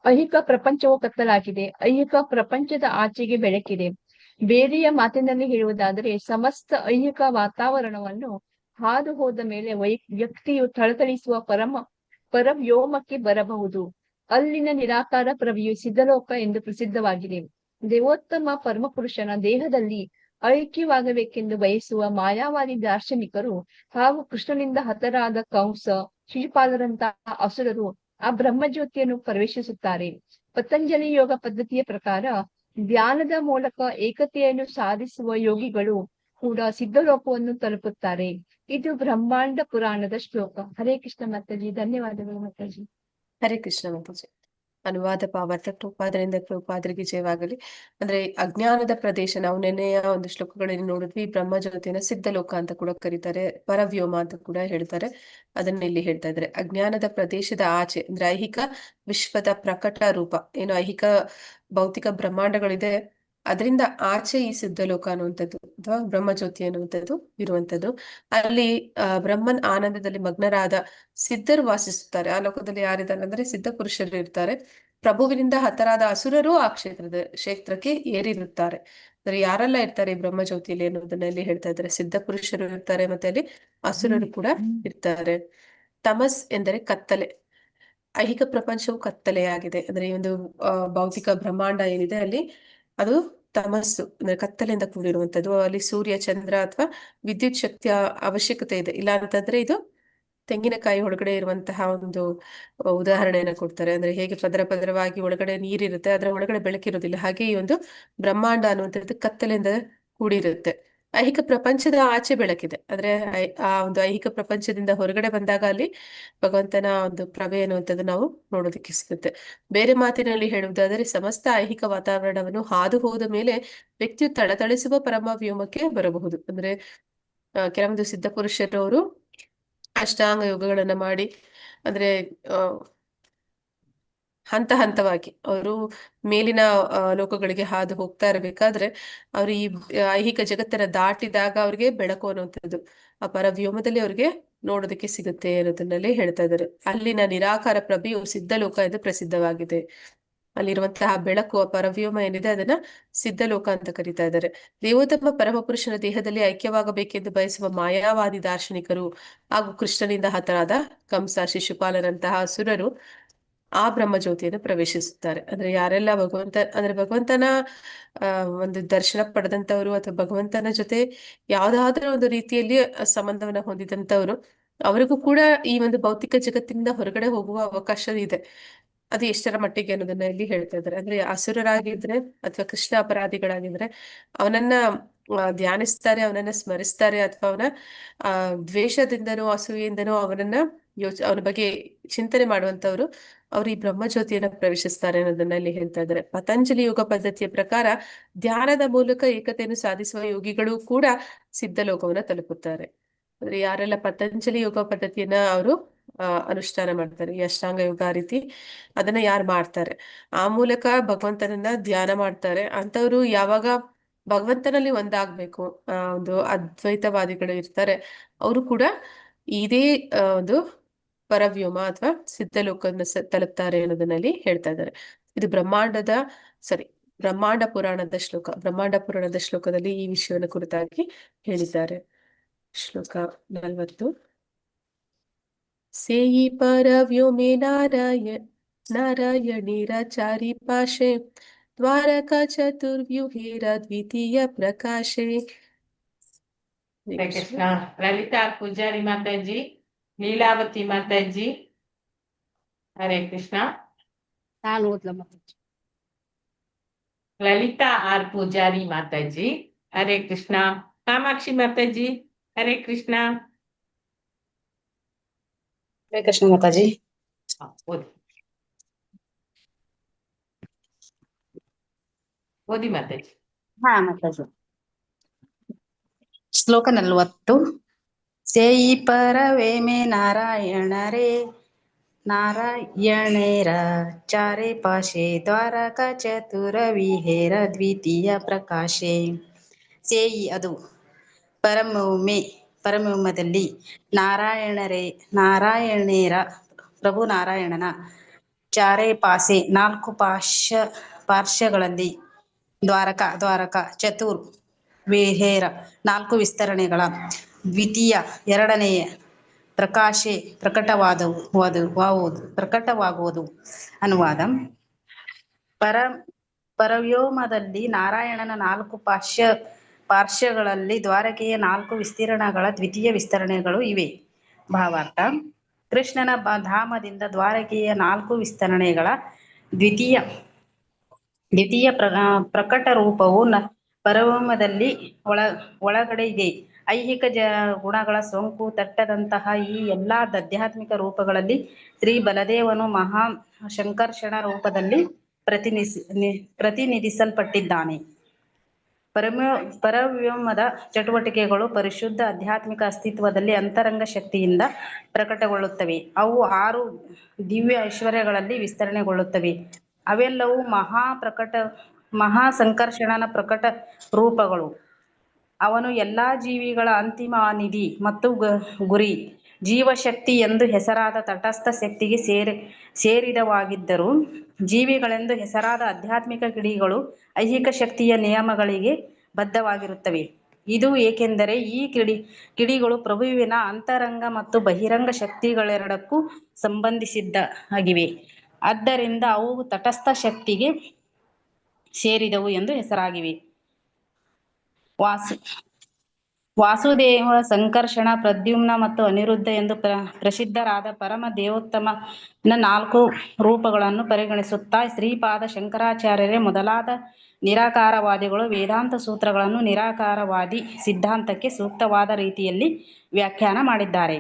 J: ಐಹಿಕ ಪ್ರಪಂಚವು ಕತ್ತಲಾಗಿದೆ. ಐಹಿಕ ಪ್ರಪಂಚದ ಆಚೆಗೆ ಬೆಳಕಿದೆ. ಬೇರೆಯ ಮಾತಿನಲ್ಲಿ ಹೇಳುವುದಾದರೆ ಸಮಸ್ತ ಐಹಿಕ ವಾತಾವರಣವನ್ನು ಹಾದು ಹೋದ ಮೇಲೆ ವ್ಯಕ್ತಿಯು ಥಳಥಳಿಸುವ ಪರವ್ಯೋಮಕ್ಕೆ ಬರಬಹುದು. ಅಲ್ಲಿನ ನಿರಾಕಾರ ಪ್ರಭೆಯು ಸಿದ್ಧಲೋಕ ಎಂದು ಪ್ರಸಿದ್ಧವಾಗಿದೆ. ದೇವೋತ್ತಮ ಪರಮಪುರುಷನ ದೇಹದಲ್ಲಿ ಐಕ್ಯವಾಗಬೇಕೆಂದು ಬಯಸುವ ಮಾಯಾವಾದಿ ದಾರ್ಶನಿಕರು ಹಾಗೂ ಕೃಷ್ಣನಿಂದ ಹತರಾದ ಕಂಸ, ಶಿಶುಪಾಲರಂತಹ ಅಸುರರು ಆ ಬ್ರಹ್ಮಜ್ಯೋತಿಯನ್ನು ಪ್ರವೇಶಿಸುತ್ತಾರೆ. ಪತಂಜಲಿ ಯೋಗ ಪದ್ಧತಿಯ ಪ್ರಕಾರ ಧ್ಯಾನದ ಮೂಲಕ ಏಕತೆಯನ್ನು ಸಾಧಿಸುವ ಯೋಗಿಗಳು ಕೂಡ ಸಿದ್ಧಲೋಕವನ್ನು ತಲುಪುತ್ತಾರೆ. ಇದು ಬ್ರಹ್ಮಾಂಡ ಪುರಾಣದ ಶ್ಲೋಕ. ಹರೇ ಕೃಷ್ಣ ಮಾತಾಜಿ, ಧನ್ಯವಾದಗಳು ಮಾತಾಜಿ.
A: ಹರೇ ಕೃಷ್ಣ ಮಾತಾಜಿ. ಅನುವಾದ ಭಾವಾರ್ಥ ಪ್ರಭುಪಾದರಿಂದ ಪ್ರಭುಪಾದರಿಗೆ ಜಯವಾಗಲಿ. ಅಂದ್ರೆ ಅಜ್ಞಾನದ ಪ್ರದೇಶ, ನಾವು ನೆನೆಯ ಒಂದು ಶ್ಲೋಕಗಳಲ್ಲಿ ನೋಡಿದ್ವಿ, ಬ್ರಹ್ಮ ಜ್ಯೋತಿನ ಸಿದ್ಧಲೋಕ ಅಂತ ಕೂಡ ಕರೀತಾರೆ, ಪರವ್ಯೋಮ ಅಂತ ಕೂಡ ಹೇಳ್ತಾರೆ. ಅದನ್ನ ಇಲ್ಲಿ ಹೇಳ್ತಾ ಇದ್ದಾರೆ. ಅಜ್ಞಾನದ ಪ್ರದೇಶದ ಆಚೆ ಅಂದ್ರೆ ಐಹಿಕ ವಿಶ್ವದ ಪ್ರಕಟ ರೂಪ, ಏನು ಐಹಿಕ ಭೌತಿಕ ಬ್ರಹ್ಮಾಂಡಗಳಿದೆ ಅದರಿಂದ ಆಚೆ ಈ ಸಿದ್ಧಲೋಕ ಅನ್ನುವಂಥದ್ದು ಅಥವಾ ಬ್ರಹ್ಮಜ್ಯೋತಿ ಅನ್ನುವಂಥದ್ದು ಇರುವಂಥದ್ದು. ಅಲ್ಲಿ ಬ್ರಹ್ಮನ್ ಆನಂದದಲ್ಲಿ ಮಗ್ನರಾದ ಸಿದ್ಧರು ವಾಸಿಸುತ್ತಾರೆ. ಆ ಲೋಕದಲ್ಲಿ ಯಾರಿದ್ದಾರೆ ಅಂದ್ರೆ ಸಿದ್ಧ ಪುರುಷರು ಇರ್ತಾರೆ. ಪ್ರಭುವಿನಿಂದ ಹತರಾದ ಅಸುರರು ಆ ಕ್ಷೇತ್ರಕ್ಕೆ ಏರಿರುತ್ತಾರೆ. ಅಂದ್ರೆ ಯಾರೆಲ್ಲ ಇರ್ತಾರೆ ಈ ಬ್ರಹ್ಮಜ್ಯೋತಿಯಲ್ಲಿ ಅನ್ನೋದನ್ನ ಇಲ್ಲಿ ಹೇಳ್ತಾ ಇದ್ದಾರೆ. ಸಿದ್ಧ ಪುರುಷರು ಇರ್ತಾರೆ, ಮತ್ತೆ ಅಲ್ಲಿ ಅಸುರರು ಕೂಡ ಇರ್ತಾರೆ. ತಮಸ್ ಎಂದರೆ ಕತ್ತಲೆ. ಐಹಿಕ ಪ್ರಪಂಚವು ಕತ್ತಲೆಯಾಗಿದೆ. ಅಂದ್ರೆ ಈ ಒಂದು ಭೌತಿಕ ಬ್ರಹ್ಮಾಂಡ ಏನಿದೆ ಅಲ್ಲಿ ಅದು ತಮಸ್ಸು ಅಂದ್ರೆ ಕತ್ತಲೆಯಿಂದ ಕೂಡಿರುವಂತದ್ದು. ಅಲ್ಲಿ ಸೂರ್ಯ, ಚಂದ್ರ ಅಥವಾ ವಿದ್ಯುತ್ ಶಕ್ತಿಯ ಅವಶ್ಯಕತೆ ಇದೆ. ಇಲ್ಲ ಅಂತಂದ್ರೆ ಇದು ತೆಂಗಿನಕಾಯಿ ಒಳಗಡೆ ಇರುವಂತಹ ಒಂದು ಉದಾಹರಣೆಯನ್ನ ಕೊಡ್ತಾರೆ. ಅಂದ್ರೆ ಹೇಗೆ ಪದರ ಪದರವಾಗಿ ಒಳಗಡೆ ನೀರಿರುತ್ತೆ, ಅದರ ಒಳಗಡೆ ಬೆಳಕಿರೋದಿಲ್ಲ, ಹಾಗೆ ಈ ಒಂದು ಬ್ರಹ್ಮಾಂಡ ಅನ್ನುವಂಥದ್ದು ಕತ್ತಲೆಯಿಂದ ಕೂಡಿರುತ್ತೆ. ಐಹಿಕ ಪ್ರಪಂಚದ ಆಚೆ ಬೆಳಕಿದೆ. ಅಂದ್ರೆ ಆ ಒಂದು ಐಹಿಕ ಪ್ರಪಂಚದಿಂದ ಹೊರಗಡೆ ಬಂದಾಗ ಅಲ್ಲಿ ಭಗವಂತನ ಒಂದು ಪ್ರಭೆ ಅನ್ನುವಂಥದ್ದು ನಾವು ನೋಡೋದಕ್ಕೆ ಸಿಗುತ್ತೆ. ಬೇರೆ ಮಾತಿನಲ್ಲಿ ಹೇಳುವುದಾದರೆ ಸಮಸ್ತ ಐಹಿಕ ವಾತಾವರಣವನ್ನು ಹಾದು ಹೋದ ಮೇಲೆ ವ್ಯಕ್ತಿಯು ತಳತಳಿಸುವ ಪರಮ ವ್ಯೋಮಕ್ಕೆ ಬರಬಹುದು. ಅಂದ್ರೆ ಕೆಲವೊಂದು ಸಿದ್ಧ ಪುರುಷರವರು ಅಷ್ಟಾಂಗ ಯೋಗಗಳನ್ನ ಮಾಡಿ ಅಂದ್ರೆ ಹಂತ ಹಂತವಾಗಿ ಅವರು ಮೇಲಿನ ಲೋಕಗಳಿಗೆ ಹಾದು ಹೋಗ್ತಾ ಇರಬೇಕಾದ್ರೆ ಅವ್ರು ಈ ಐಹಿಕ ಜಗತ್ತನ್ನ ದಾಟಿದಾಗ ಅವ್ರಿಗೆ ಬೆಳಕು ಅನ್ನುವಂಥದ್ದು ಆ ಪರವ್ಯೋಮದಲ್ಲಿ ಅವ್ರಿಗೆ ನೋಡೋದಕ್ಕೆ ಸಿಗುತ್ತೆ ಅನ್ನೋದನ್ನಲ್ಲಿ ಹೇಳ್ತಾ ಇದ್ದಾರೆ. ಅಲ್ಲಿನ ನಿರಾಕಾರ ಪ್ರಭೆಯು ಸಿದ್ಧಲೋಕ ಎಂದು ಪ್ರಸಿದ್ಧವಾಗಿದೆ. ಅಲ್ಲಿರುವಂತಹ ಬೆಳಕು ಆ ಪರವ್ಯೋಮ ಏನಿದೆ ಅದನ್ನ ಸಿದ್ಧಲೋಕ ಅಂತ ಕರೀತಾ ಇದ್ದಾರೆ. ದೇವೋತ್ತಮ ಪರಮಪುರುಷನ ದೇಹದಲ್ಲಿ ಐಕ್ಯವಾಗಬೇಕೆಂದು ಬಯಸುವ ಮಾಯಾವಾದಿ ದಾರ್ಶನಿಕರು ಹಾಗೂ ಕೃಷ್ಣನಿಂದ ಹತರಾದ ಕಂಸ, ಶಿಶುಪಾಲನಂತಹ ಅಸುರರು ಆ ಬ್ರಹ್ಮಜ್ಯೋತಿಯನ್ನು ಪ್ರವೇಶಿಸುತ್ತಾರೆ. ಅಂದ್ರೆ ಯಾರೆಲ್ಲ ಭಗವಂತನ ಒಂದು ದರ್ಶನ ಪಡೆದಂತವ್ರು ಅಥವಾ ಭಗವಂತನ ಜೊತೆ ಯಾವ್ದಾದ್ರೂ ಒಂದು ರೀತಿಯಲ್ಲಿ ಸಂಬಂಧವನ್ನ ಹೊಂದಿದಂತವ್ರು, ಅವರಿಗೂ ಕೂಡ ಈ ಒಂದು ಭೌತಿಕ ಜಗತ್ತಿನಿಂದ ಹೊರಗಡೆ ಹೋಗುವ ಅವಕಾಶ ಇದೆ. ಅದು ಎಷ್ಟರ ಮಟ್ಟಿಗೆ ಅನ್ನೋದನ್ನ ಇಲ್ಲಿ ಹೇಳ್ತಾ ಇದ್ದಾರೆ. ಅಂದ್ರೆ ಅಸುರರಾಗಿದ್ರೆ ಅಥವಾ ಕೃಷ್ಣ ಅಪರಾಧಿಗಳಾಗಿದ್ರೆ ಅವನನ್ನ ಧ್ಯಾನಿಸ್ತಾರೆ, ಅವನನ್ನ ಸ್ಮರಿಸ್ತಾರೆ, ಅಥವಾ ಅವನ ದ್ವೇಷದಿಂದನೋ ಅಸೂಯೆಯಿಂದನೋ ಅವನ ಬಗ್ಗೆ ಚಿಂತನೆ ಮಾಡುವಂತವ್ರು ಅವರು ಈ ಬ್ರಹ್ಮಜ್ಯೋತಿಯನ್ನ ಪ್ರವೇಶಿಸ್ತಾರೆ ಅನ್ನೋದನ್ನ ಇಲ್ಲಿ ಹೇಳ್ತಾ ಇದ್ದಾರೆ. ಪತಂಜಲಿ ಯೋಗ ಪದ್ಧತಿಯ ಪ್ರಕಾರ ಧ್ಯಾನದ ಮೂಲಕ ಏಕತೆಯನ್ನು ಸಾಧಿಸುವ ಯೋಗಿಗಳು ಕೂಡ ಸಿದ್ಧಲೋಕವನ್ನ ತಲುಪುತ್ತಾರೆ. ಅಂದ್ರೆ ಯಾರೆಲ್ಲ ಪತಂಜಲಿ ಯೋಗ ಪದ್ಧತಿಯನ್ನ ಅವರು ಅನುಷ್ಠಾನ ಮಾಡ್ತಾರೆ, ಈ ಅಷ್ಟಾಂಗ ಯೋಗ ರೀತಿ ಅದನ್ನ ಯಾರು ಮಾಡ್ತಾರೆ, ಆ ಮೂಲಕ ಭಗವಂತನನ್ನ ಧ್ಯಾನ ಮಾಡ್ತಾರೆ, ಅಂತವ್ರು ಯಾವಾಗ ಭಗವಂತನಲ್ಲಿ ಒಂದಾಗ್ಬೇಕು, ಒಂದು ಅದ್ವೈತವಾದಿಗಳು ಇರ್ತಾರೆ, ಅವರು ಕೂಡ ಇದೇ ಒಂದು ಪರವ್ಯೋಮ ಅಥವಾ ಸಿದ್ಧಲೋಕವನ್ನು ತಲುಪ್ತಾರೆ ಅನ್ನೋದನ್ನಲ್ಲಿ ಹೇಳ್ತಾ ಇದ್ದಾರೆ. ಇದು ಬ್ರಹ್ಮಾಂಡ ಪುರಾಣದ ಶ್ಲೋಕ. ಬ್ರಹ್ಮಾಂಡ ಪುರಾಣದ ಶ್ಲೋಕದಲ್ಲಿ ಈ ವಿಷಯವನ್ನು ಕುರಿತಾಗಿ ಹೇಳಿದ್ದಾರೆ. ಶ್ಲೋಕ 40. ಸೇಯಿ ಪರವ್ಯೋಮೇ ನಾರಾಯಣೀರಾಚಾರಿ ಪಾಶೆ ದ್ವಾರಕಾ ಚತುರ್ವ್ಯೂಹೇರ ದ್ವಿತೀಯ ಪ್ರಕಾಶೆ.
D: ಹರೇ ಕೃಷ್ಣ. ಲಲಿತಾ ಪೂಜಾರಿ ಮಾತಾಜಿ, ಲೀಲಾವತಿ ಮಾತಾಜಿ, ಹರೇ ಕೃಷ್ಣ.
C: ನಾನು ಓದ್ಲಾ ಮಾತಾಜಿ?
D: ಲಲಿತಾ ಆರ್ ಪೂಜಾರಿ ಮಾತಾಜಿ, ಹರೇ ಕೃಷ್ಣ. ಕಾಮಾಕ್ಷಿ ಮಾತಾಜಿ, ಹರೇ ಕೃಷ್ಣ.
C: ಹರೇ ಕೃಷ್ಣ ಮಾತಾಜಿ.
D: ಓದಿ ಮಾತಾಜಿ.
C: ಹಾ ಮಾತಾಜಿ. ಶ್ಲೋಕ 40. ಸೇಯಿ ಪರವೇಮೆ ನಾರಾಯಣೇರ ಚಾರೆ ಪಾಶೆ ದ್ವಾರಕಾ ಚತುರ ವಿಹೇರ ದ್ವಿತೀಯ ಪ್ರಕಾಶೆ. ಸೇಯಿ ಅದು, ಪರಮೋಮದಲ್ಲಿ ನಾರಾಯಣೇರ ಪ್ರಭು ನಾರಾಯಣನ, ಚಾರೆ ಪಾಸೆ 4 ಪಾರ್ಶ್ವಗಳಲ್ಲಿ, ದ್ವಾರಕ ಚತುರ್ ವಿಹೇರ 4 ವಿಸ್ತರಣೆಗಳ, ದ್ವಿತೀಯ ಎರಡನೆಯ, ಪ್ರಕಾಶೆ ಪ್ರಕಟವಾಗುವುದು. ಅನುವಾದ: ಪರವ್ಯೋಮದಲ್ಲಿ ನಾರಾಯಣನ 4 ಪಾರ್ಶ್ವಗಳಲ್ಲಿ ದ್ವಾರಕೆಯ 4 ವಿಸ್ತೀರ್ಣಗಳ ದ್ವಿತೀಯ ವಿಸ್ತರಣೆಗಳು ಇವೆ. ಭಾವಾರ್ಥ: ಕೃಷ್ಣನ ಧಾಮದಿಂದ ದ್ವಾರಕೆಯ 4 ವಿಸ್ತರಣೆಗಳ ದ್ವಿತೀಯ ಪ್ರಕಟ ರೂಪವು ಪರವ್ಯೋಮದಲ್ಲಿ ಒಳಗಡೆ ಇದೆ. ಐಹಿಕ ಗುಣಗಳ ಸೋಂಕು ತಟ್ಟದಂತಹ ಈ ಎಲ್ಲಾ ಆಧ್ಯಾತ್ಮಿಕ ರೂಪಗಳಲ್ಲಿ ಶ್ರೀ ಬಲದೇವನು ಮಹಾ ಸಂಕರ್ಷಣ ರೂಪದಲ್ಲಿ ಪ್ರತಿನಿಧಿಸಲ್ಪಟ್ಟಿದ್ದಾನೆ. ಪರವ್ಯೋಮದ ಚಟುವಟಿಕೆಗಳು ಪರಿಶುದ್ಧ ಆಧ್ಯಾತ್ಮಿಕ ಅಸ್ತಿತ್ವದಲ್ಲಿ ಅಂತರಂಗ ಶಕ್ತಿಯಿಂದ ಪ್ರಕಟಗೊಳ್ಳುತ್ತವೆ. ಅವು 6 ದಿವ್ಯ ಐಶ್ವರ್ಯಗಳಲ್ಲಿ ವಿಸ್ತರಣೆಗೊಳ್ಳುತ್ತವೆ. ಅವೆಲ್ಲವೂ ಮಹಾ
K: ಮಹಾಸಂಕರ್ಷಣನ ಪ್ರಕಟ ರೂಪಗಳು. ಅವನು ಎಲ್ಲಾ ಜೀವಿಗಳ ಅಂತಿಮ ನಿಧಿ ಮತ್ತು ಗುರಿ. ಜೀವಶಕ್ತಿ ಎಂದು ಹೆಸರಾದ ತಟಸ್ಥ ಶಕ್ತಿಗೆ ಸೇರಿದವಾಗಿದ್ದರೂ ಜೀವಿಗಳೆಂದು ಹೆಸರಾದ ಆಧ್ಯಾತ್ಮಿಕ ಕಿಡಿಗಳು ಐಹಿಕ ಶಕ್ತಿಯ ನಿಯಮಗಳಿಗೆ ಬದ್ಧವಾಗಿರುತ್ತವೆ. ಇದು ಏಕೆಂದರೆ ಈ ಕಿಡಿಗಳು ಪ್ರಭುವಿನ ಅಂತರಂಗ ಮತ್ತು ಬಹಿರಂಗ ಶಕ್ತಿಗಳೆರಡಕ್ಕೂ ಸಂಬಂಧಿಸಿದ್ದಾಗಿವೆ. ಆದ್ದರಿಂದ ಅವು ತಟಸ್ಥ ಶಕ್ತಿಗೆ ಸೇರಿದವು ಎಂದು ಹೆಸರಾಗಿವೆ. ವಾಸುದೇವ, ಸಂಕರ್ಷಣ, ಪ್ರದ್ಯುಮ್ನ ಮತ್ತು ಅನಿರುದ್ಧ ಎಂದು ಪ್ರಸಿದ್ಧರಾದ ಪರಮ ದೇವೋತ್ತಮನ 4 ರೂಪಗಳನ್ನು ಪರಿಗಣಿಸುತ್ತಾ ಶ್ರೀಪಾದ ಶಂಕರಾಚಾರ್ಯರೇ ಮೊದಲಾದ ನಿರಾಕಾರವಾದಿಗಳು ವೇದಾಂತ ಸೂತ್ರಗಳನ್ನು ನಿರಾಕಾರವಾದಿ ಸಿದ್ಧಾಂತಕ್ಕೆ ಸೂಕ್ತವಾದ ರೀತಿಯಲ್ಲಿ ವ್ಯಾಖ್ಯಾನ ಮಾಡಿದ್ದಾರೆ.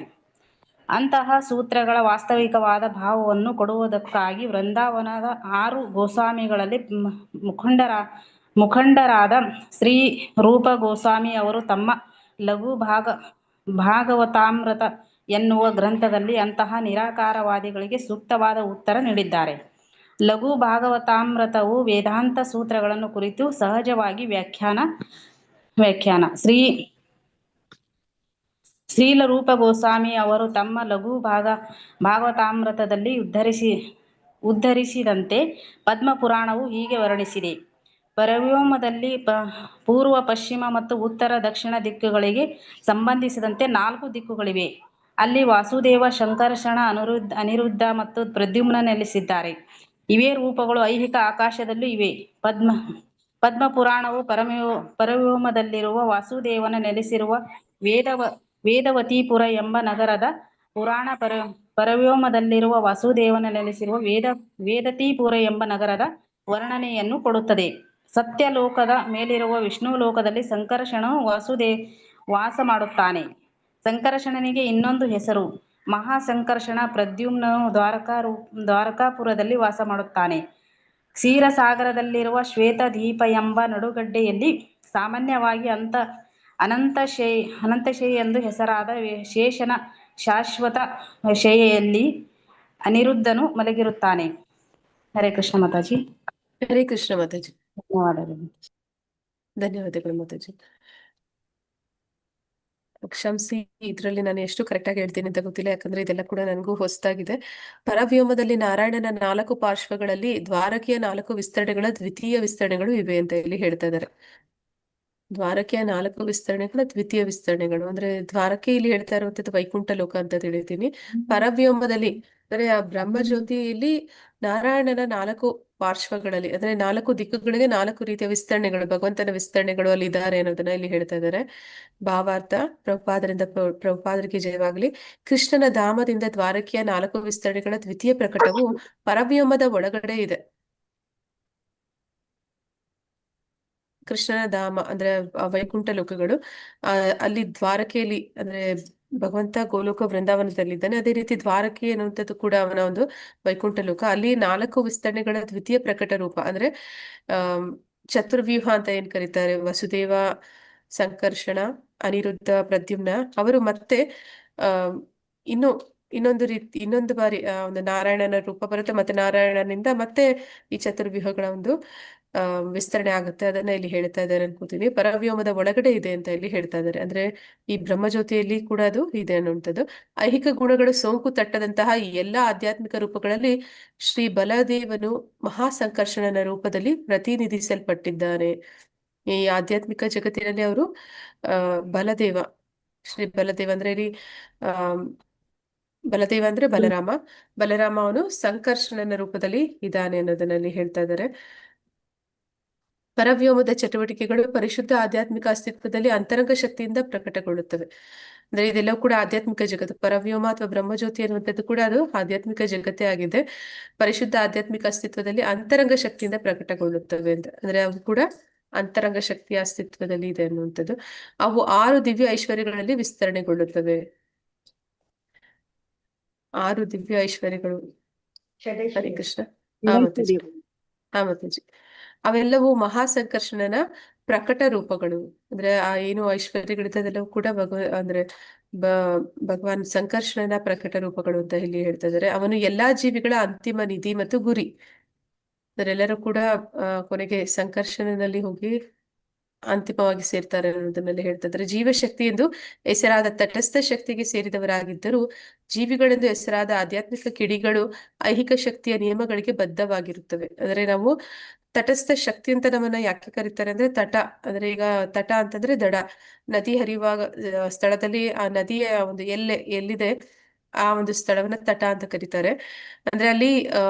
K: ಅಂತಹ ಸೂತ್ರಗಳ ವಾಸ್ತವಿಕವಾದ ಭಾವವನ್ನು ಕೊಡುವುದಕ್ಕಾಗಿ ವೃಂದಾವನದ 6 ಗೋಸ್ವಾಮಿಗಳಲ್ಲಿ ಮುಖಂಡರಾದ ಶ್ರೀ ರೂಪ ಗೋಸ್ವಾಮಿ ಅವರು ತಮ್ಮ ಲಘು ಭಾಗವತಾಮೃತ ಎನ್ನುವ ಗ್ರಂಥದಲ್ಲಿ ಅಂತಹ ನಿರಾಕಾರವಾದಿಗಳಿಗೆ ಸೂಕ್ತವಾದ ಉತ್ತರ ನೀಡಿದ್ದಾರೆ. ಲಘು ಭಾಗವತಾಮೃತವು ವೇದಾಂತ ಸೂತ್ರಗಳನ್ನು ಕುರಿತು ಸಹಜವಾಗಿ ವ್ಯಾಖ್ಯಾನ. ಶ್ರೀಲ ರೂಪ ಗೋಸ್ವಾಮಿ ಅವರು ತಮ್ಮ ಲಘು ಭಾಗವತಾಮೃತದಲ್ಲಿ ಉದ್ಧರಿಸಿದಂತೆ ಪದ್ಮ ಪುರಾಣವು ಹೀಗೆ ವರ್ಣಿಸಿದೆ. ಪರವ್ಯೋಮದಲ್ಲಿ ಪೂರ್ವ, ಪಶ್ಚಿಮ ಮತ್ತು ಉತ್ತರ, ದಕ್ಷಿಣ ದಿಕ್ಕುಗಳಿಗೆ ಸಂಬಂಧಿಸಿದಂತೆ 4 ದಿಕ್ಕುಗಳಿವೆ. ಅಲ್ಲಿ ವಾಸುದೇವ, ಸಂಕರ್ಷಣ, ಅನಿರುದ್ಧ ಮತ್ತು ಪ್ರದ್ಯುಮ್ನ ನೆಲೆಸಿದ್ದಾರೆ. ಇವೇ ರೂಪಗಳು ಐಹಿಕ ಆಕಾಶದಲ್ಲೂ ಇವೆ. ಪದ್ಮ ಪುರಾಣವು ಪರವ್ಯೋಮದಲ್ಲಿರುವ ವಾಸುದೇವನ ನೆಲೆಸಿರುವ ವೇದವತಿಪುರ ಎಂಬ ನಗರದ ಪುರಾಣ, ಪರವ್ಯೋಮದಲ್ಲಿರುವ ವಾಸುದೇವನ ನೆಲೆಸಿರುವ ವೇದತಿಪುರ ಎಂಬ ನಗರದ ವರ್ಣನೆಯನ್ನು ಕೊಡುತ್ತದೆ. ಸತ್ಯಲೋಕದ ಮೇಲಿರುವ ವಿಷ್ಣು ಲೋಕದಲ್ಲಿ ಸಂಕರ್ಷಣನು ವಾಸ ಮಾಡುತ್ತಾನೆ. ಸಂಕರ್ಷಣನಿಗೆ ಇನ್ನೊಂದು ಹೆಸರು ಮಹಾಸಂಕರ್ಷಣ. ಪ್ರದ್ಯುಮ್ನನು ದ್ವಾರಕಾಪುರದಲ್ಲಿ ವಾಸ ಮಾಡುತ್ತಾನೆ. ಕ್ಷೀರಸಾಗರದಲ್ಲಿರುವ ಶ್ವೇತದ್ವೀಪ ಎಂಬ ನಡುಗಡ್ಡೆಯಲ್ಲಿ ಸಾಮಾನ್ಯವಾಗಿ ಅನಂತಶಯಿ ಎಂದು ಹೆಸರಾದ ಶೇಷನ ಶಾಶ್ವತ ಶಯ್ಯೆಯಲ್ಲಿ ಅನಿರುದ್ಧನು ಮಲಗಿರುತ್ತಾನೆ. ಹರೇ ಕೃಷ್ಣ ಮಾತಾಜಿ.
A: ಹರೇ ಕೃಷ್ಣ ಮಾತಾಜಿ.
K: ಧನ್ಯವಾದಗಳು.
A: ಧನ್ಯವಾದಗಳು ಮಾತಾಜಿ. ಕ್ಷಮಿಸಿ, ಇದರಲ್ಲಿ ನಾನು ಎಷ್ಟು ಕರೆಕ್ಟಾಗಿ ಹೇಳ್ತೀನಿ ಅಂತ ಗೊತ್ತಿಲ್ಲ, ಯಾಕಂದ್ರೆ ಇದೆಲ್ಲ ಕೂಡ ನನಗೂ ಹೊಸದಾಗಿದೆ. ಪರವ್ಯೋಮದಲ್ಲಿ ನಾರಾಯಣನ 4 ಪಾರ್ಶ್ವಗಳಲ್ಲಿ ದ್ವಾರಕೆಯ 4 ವಿಸ್ತರಣೆಗಳ ದ್ವಿತೀಯ ವಿಸ್ತರಣೆಗಳು ಇವೆ ಅಂತ ಇಲ್ಲಿ ಹೇಳ್ತಾ ಇದ್ದಾರೆ. ದ್ವಾರಕೆಯ 4 ವಿಸ್ತರಣೆಗಳ ದ್ವಿತೀಯ ವಿಸ್ತರಣೆಗಳು ಅಂದ್ರೆ ದ್ವಾರಕೆ ಇಲ್ಲಿ ಹೇಳ್ತಾ ಇರುವಂತದ್ದು ವೈಕುಂಠ ಲೋಕ ಅಂತ ತಿಳಿತೀನಿ. ಪರವ್ಯೋಮದಲ್ಲಿ ಅಂದ್ರೆ ಆ ಬ್ರಹ್ಮಜ್ಯೋತಿಯಲ್ಲಿ ನಾರಾಯಣನ 4 ಪಾರ್ಶ್ವಗಳಲ್ಲಿ ಅಂದ್ರೆ 4 ದಿಕ್ಕುಗಳಿಗೆ 4 ರೀತಿಯ ವಿಸ್ತರಣೆಗಳು, ಭಗವಂತನ ವಿಸ್ತರಣೆಗಳು ಅಲ್ಲಿ ಇದ್ದಾರೆ ಅನ್ನೋದನ್ನ ಇಲ್ಲಿ ಹೇಳ್ತಾ ಇದ್ದಾರೆ. ಭಾವಾರ್ಥ. ಪ್ರಭುಪಾದರಿಗೆ ಜಯವಾಗಲಿ. ಕೃಷ್ಣನ ಧಾಮದಿಂದ ದ್ವಾರಕೆಯ 4 ವಿಸ್ತರಣೆಗಳ ದ್ವಿತೀಯ ಪ್ರಕಟವು ಪರವ್ಯೋಮದ ಒಳಗಡೆ ಇದೆ. ಕೃಷ್ಣನ ಧಾಮ ಅಂದ್ರೆ ವೈಕುಂಠ ಲೋಕಗಳು ಅಲ್ಲಿ ದ್ವಾರಕೆಯಲ್ಲಿ ಅಂದ್ರೆ ಭಗವಂತ ಗೋಲೋಕ ವೃಂದಾವನದಲ್ಲಿದ್ದಾನೆ. ಅದೇ ರೀತಿ ದ್ವಾರಕೆ ಅನ್ನುವಂಥದ್ದು ಕೂಡ ಅವನ ಒಂದು ವೈಕುಂಠ ಲೋಕ. ಅಲ್ಲಿ 4 ವಿಸ್ತರಣೆಗಳ ದ್ವಿತೀಯ ಪ್ರಕಟ ರೂಪ ಅಂದ್ರೆ ಚತುರ್ವ್ಯೂಹ ಅಂತ ಏನ್ ಕರೀತಾರೆ, ವಸುದೇವ, ಸಂಕರ್ಷಣ, ಅನಿರುದ್ಧ, ಪ್ರದ್ಯುಮ್ನ ಅವರು ಮತ್ತೆ ಇನ್ನೊಂದು ಬಾರಿ ಒಂದು ನಾರಾಯಣನ ರೂಪ ಬರುತ್ತೆ. ಮತ್ತೆ ನಾರಾಯಣನಿಂದ ಮತ್ತೆ ಈ ಚತುರ್ವ್ಯೂಹಗಳ ಒಂದು ವಿಸ್ತರಣೆ ಆಗುತ್ತೆ. ಅದನ್ನ ಇಲ್ಲಿ ಹೇಳ್ತಾ ಇದ್ದಾರೆ ಅನ್ಕೋತೀನಿ. ಪರವ್ಯೋಮದ ಒಳಗಡೆ ಇದೆ ಅಂತ ಇಲ್ಲಿ ಹೇಳ್ತಾ ಇದ್ದಾರೆ. ಅಂದ್ರೆ ಈ ಬ್ರಹ್ಮಜ್ಯೋತಿಯಲ್ಲಿ ಕೂಡ ಅದು ಇದೆ ಅನ್ನುವಂಥದ್ದು. ಐಹಿಕ ಗುಣಗಳು ಸೋಂಕು ತಟ್ಟದಂತಹ ಈ ಎಲ್ಲಾ ಆಧ್ಯಾತ್ಮಿಕ ರೂಪಗಳಲ್ಲಿ ಶ್ರೀ ಬಲದೇವನು ಮಹಾಸಂಕರ್ಷಣನ ರೂಪದಲ್ಲಿ ಪ್ರತಿನಿಧಿಸಲ್ಪಟ್ಟಿದ್ದಾನೆ. ಈ ಆಧ್ಯಾತ್ಮಿಕ ಜಗತ್ತಿನಲ್ಲಿ ಅವರು ಬಲದೇವ, ಶ್ರೀ ಬಲದೇವ ಅಂದ್ರೆ ಇಲ್ಲಿ ಬಲದೇವ ಅಂದ್ರೆ ಬಲರಾಮ ಅವನು ಸಂಕರ್ಷಣನ ರೂಪದಲ್ಲಿ ಇದ್ದಾನೆ ಅನ್ನೋದನ್ನಲ್ಲಿ ಹೇಳ್ತಾ ಇದ್ದಾರೆ. ಪರವ್ಯೋಮದ ಚಟುವಟಿಕೆಗಳು ಪರಿಶುದ್ಧ ಆಧ್ಯಾತ್ಮಿಕ ಅಸ್ತಿತ್ವದಲ್ಲಿ ಅಂತರಂಗ ಶಕ್ತಿಯಿಂದ ಪ್ರಕಟಗೊಳ್ಳುತ್ತವೆ. ಅಂದ್ರೆ ಇದೆಲ್ಲವೂ ಕೂಡ ಆಧ್ಯಾತ್ಮಿಕ ಜಗತ್ತು. ಪರವ್ಯೋಮ ಅಥವಾ ಬ್ರಹ್ಮಜ್ಯೋತಿ ಅನ್ನುವಂಥದ್ದು ಕೂಡ ಅದು ಆಧ್ಯಾತ್ಮಿಕ ಜಗತ್ತೇ ಆಗಿದೆ. ಪರಿಶುದ್ಧ ಆಧ್ಯಾತ್ಮಿಕ ಅಸ್ತಿತ್ವದಲ್ಲಿ ಅಂತರಂಗ ಶಕ್ತಿಯಿಂದ ಪ್ರಕಟಗೊಳ್ಳುತ್ತವೆ ಅಂತ ಅಂದ್ರೆ ಅವು ಕೂಡ ಅಂತರಂಗ ಶಕ್ತಿಯ ಅಸ್ತಿತ್ವದಲ್ಲಿ ಇದೆ ಅನ್ನುವಂಥದ್ದು. ಅವು 6 ದಿವ್ಯ ಐಶ್ವರ್ಯಗಳಲ್ಲಿ ವಿಸ್ತರಣೆಗೊಳ್ಳುತ್ತವೆ. 6 ದಿವ್ಯ ಐಶ್ವರ್ಯಗಳು. ಹರೇ ಕೃಷ್ಣ. ಮಾತಾಜಿ. ಅವೆಲ್ಲವೂ ಮಹಾಸಂಕರ್ಷಣನ ಪ್ರಕಟ ರೂಪಗಳು. ಅಂದ್ರೆ ಆ ಏನು ಐಶ್ವರ್ಯಗಳಿದ್ದದೆಲ್ಲವೂ ಕೂಡ ಭಗವಾನ್ ಸಂಕರ್ಷಣನ ಪ್ರಕಟ ರೂಪಗಳು ಅಂತ ಇಲ್ಲಿ ಹೇಳ್ತಾ ಇದ್ದಾರೆ. ಅವನು ಎಲ್ಲಾ ಜೀವಿಗಳ ಅಂತಿಮ ನಿಧಿ ಮತ್ತು ಗುರಿ. ಅವರೆಲ್ಲರೂ ಕೂಡ ಕೊನೆಗೆ ಸಂಕರ್ಷಣದಲ್ಲಿ ಹೋಗಿ ಅಂತಿಮವಾಗಿ ಸೇರ್ತಾರೆ ಅನ್ನೋದನ್ನೆಲ್ಲ ಹೇಳ್ತಾ ಇದ್ದಾರೆ. ಜೀವಶಕ್ತಿ ಎಂದು ಹೆಸರಾದ ತಟಸ್ಥ ಶಕ್ತಿಗೆ ಸೇರಿದವರಾಗಿದ್ದರೂ ಜೀವಿಗಳೆಂದು ಹೆಸರಾದ ಆಧ್ಯಾತ್ಮಿಕ ಕಿಡಿಗಳು ಐಹಿಕ ಶಕ್ತಿಯ ನಿಯಮಗಳಿಗೆ ಬದ್ಧವಾಗಿರುತ್ತವೆ. ಅಂದ್ರೆ ನಾವು ತಟಸ್ಥ ಶಕ್ತಿ ಅಂತ ನಮ್ಮನ್ನ ಯಾಕೆ ಕರೀತಾರೆ ಅಂದ್ರೆ ತಟ, ಅಂದ್ರೆ ಈಗ ತಟ ಅಂತಂದ್ರೆ ದಡ, ನದಿ ಹರಿಯುವಾಗ ಸ್ಥಳದಲ್ಲಿ ಆ ನದಿಯ ಒಂದು ಎಲ್ಲಿದೆ ಆ ಒಂದು ಸ್ಥಳವನ್ನ ತಟ ಅಂತ ಕರೀತಾರೆ. ಅಂದ್ರೆ ಅಲ್ಲಿ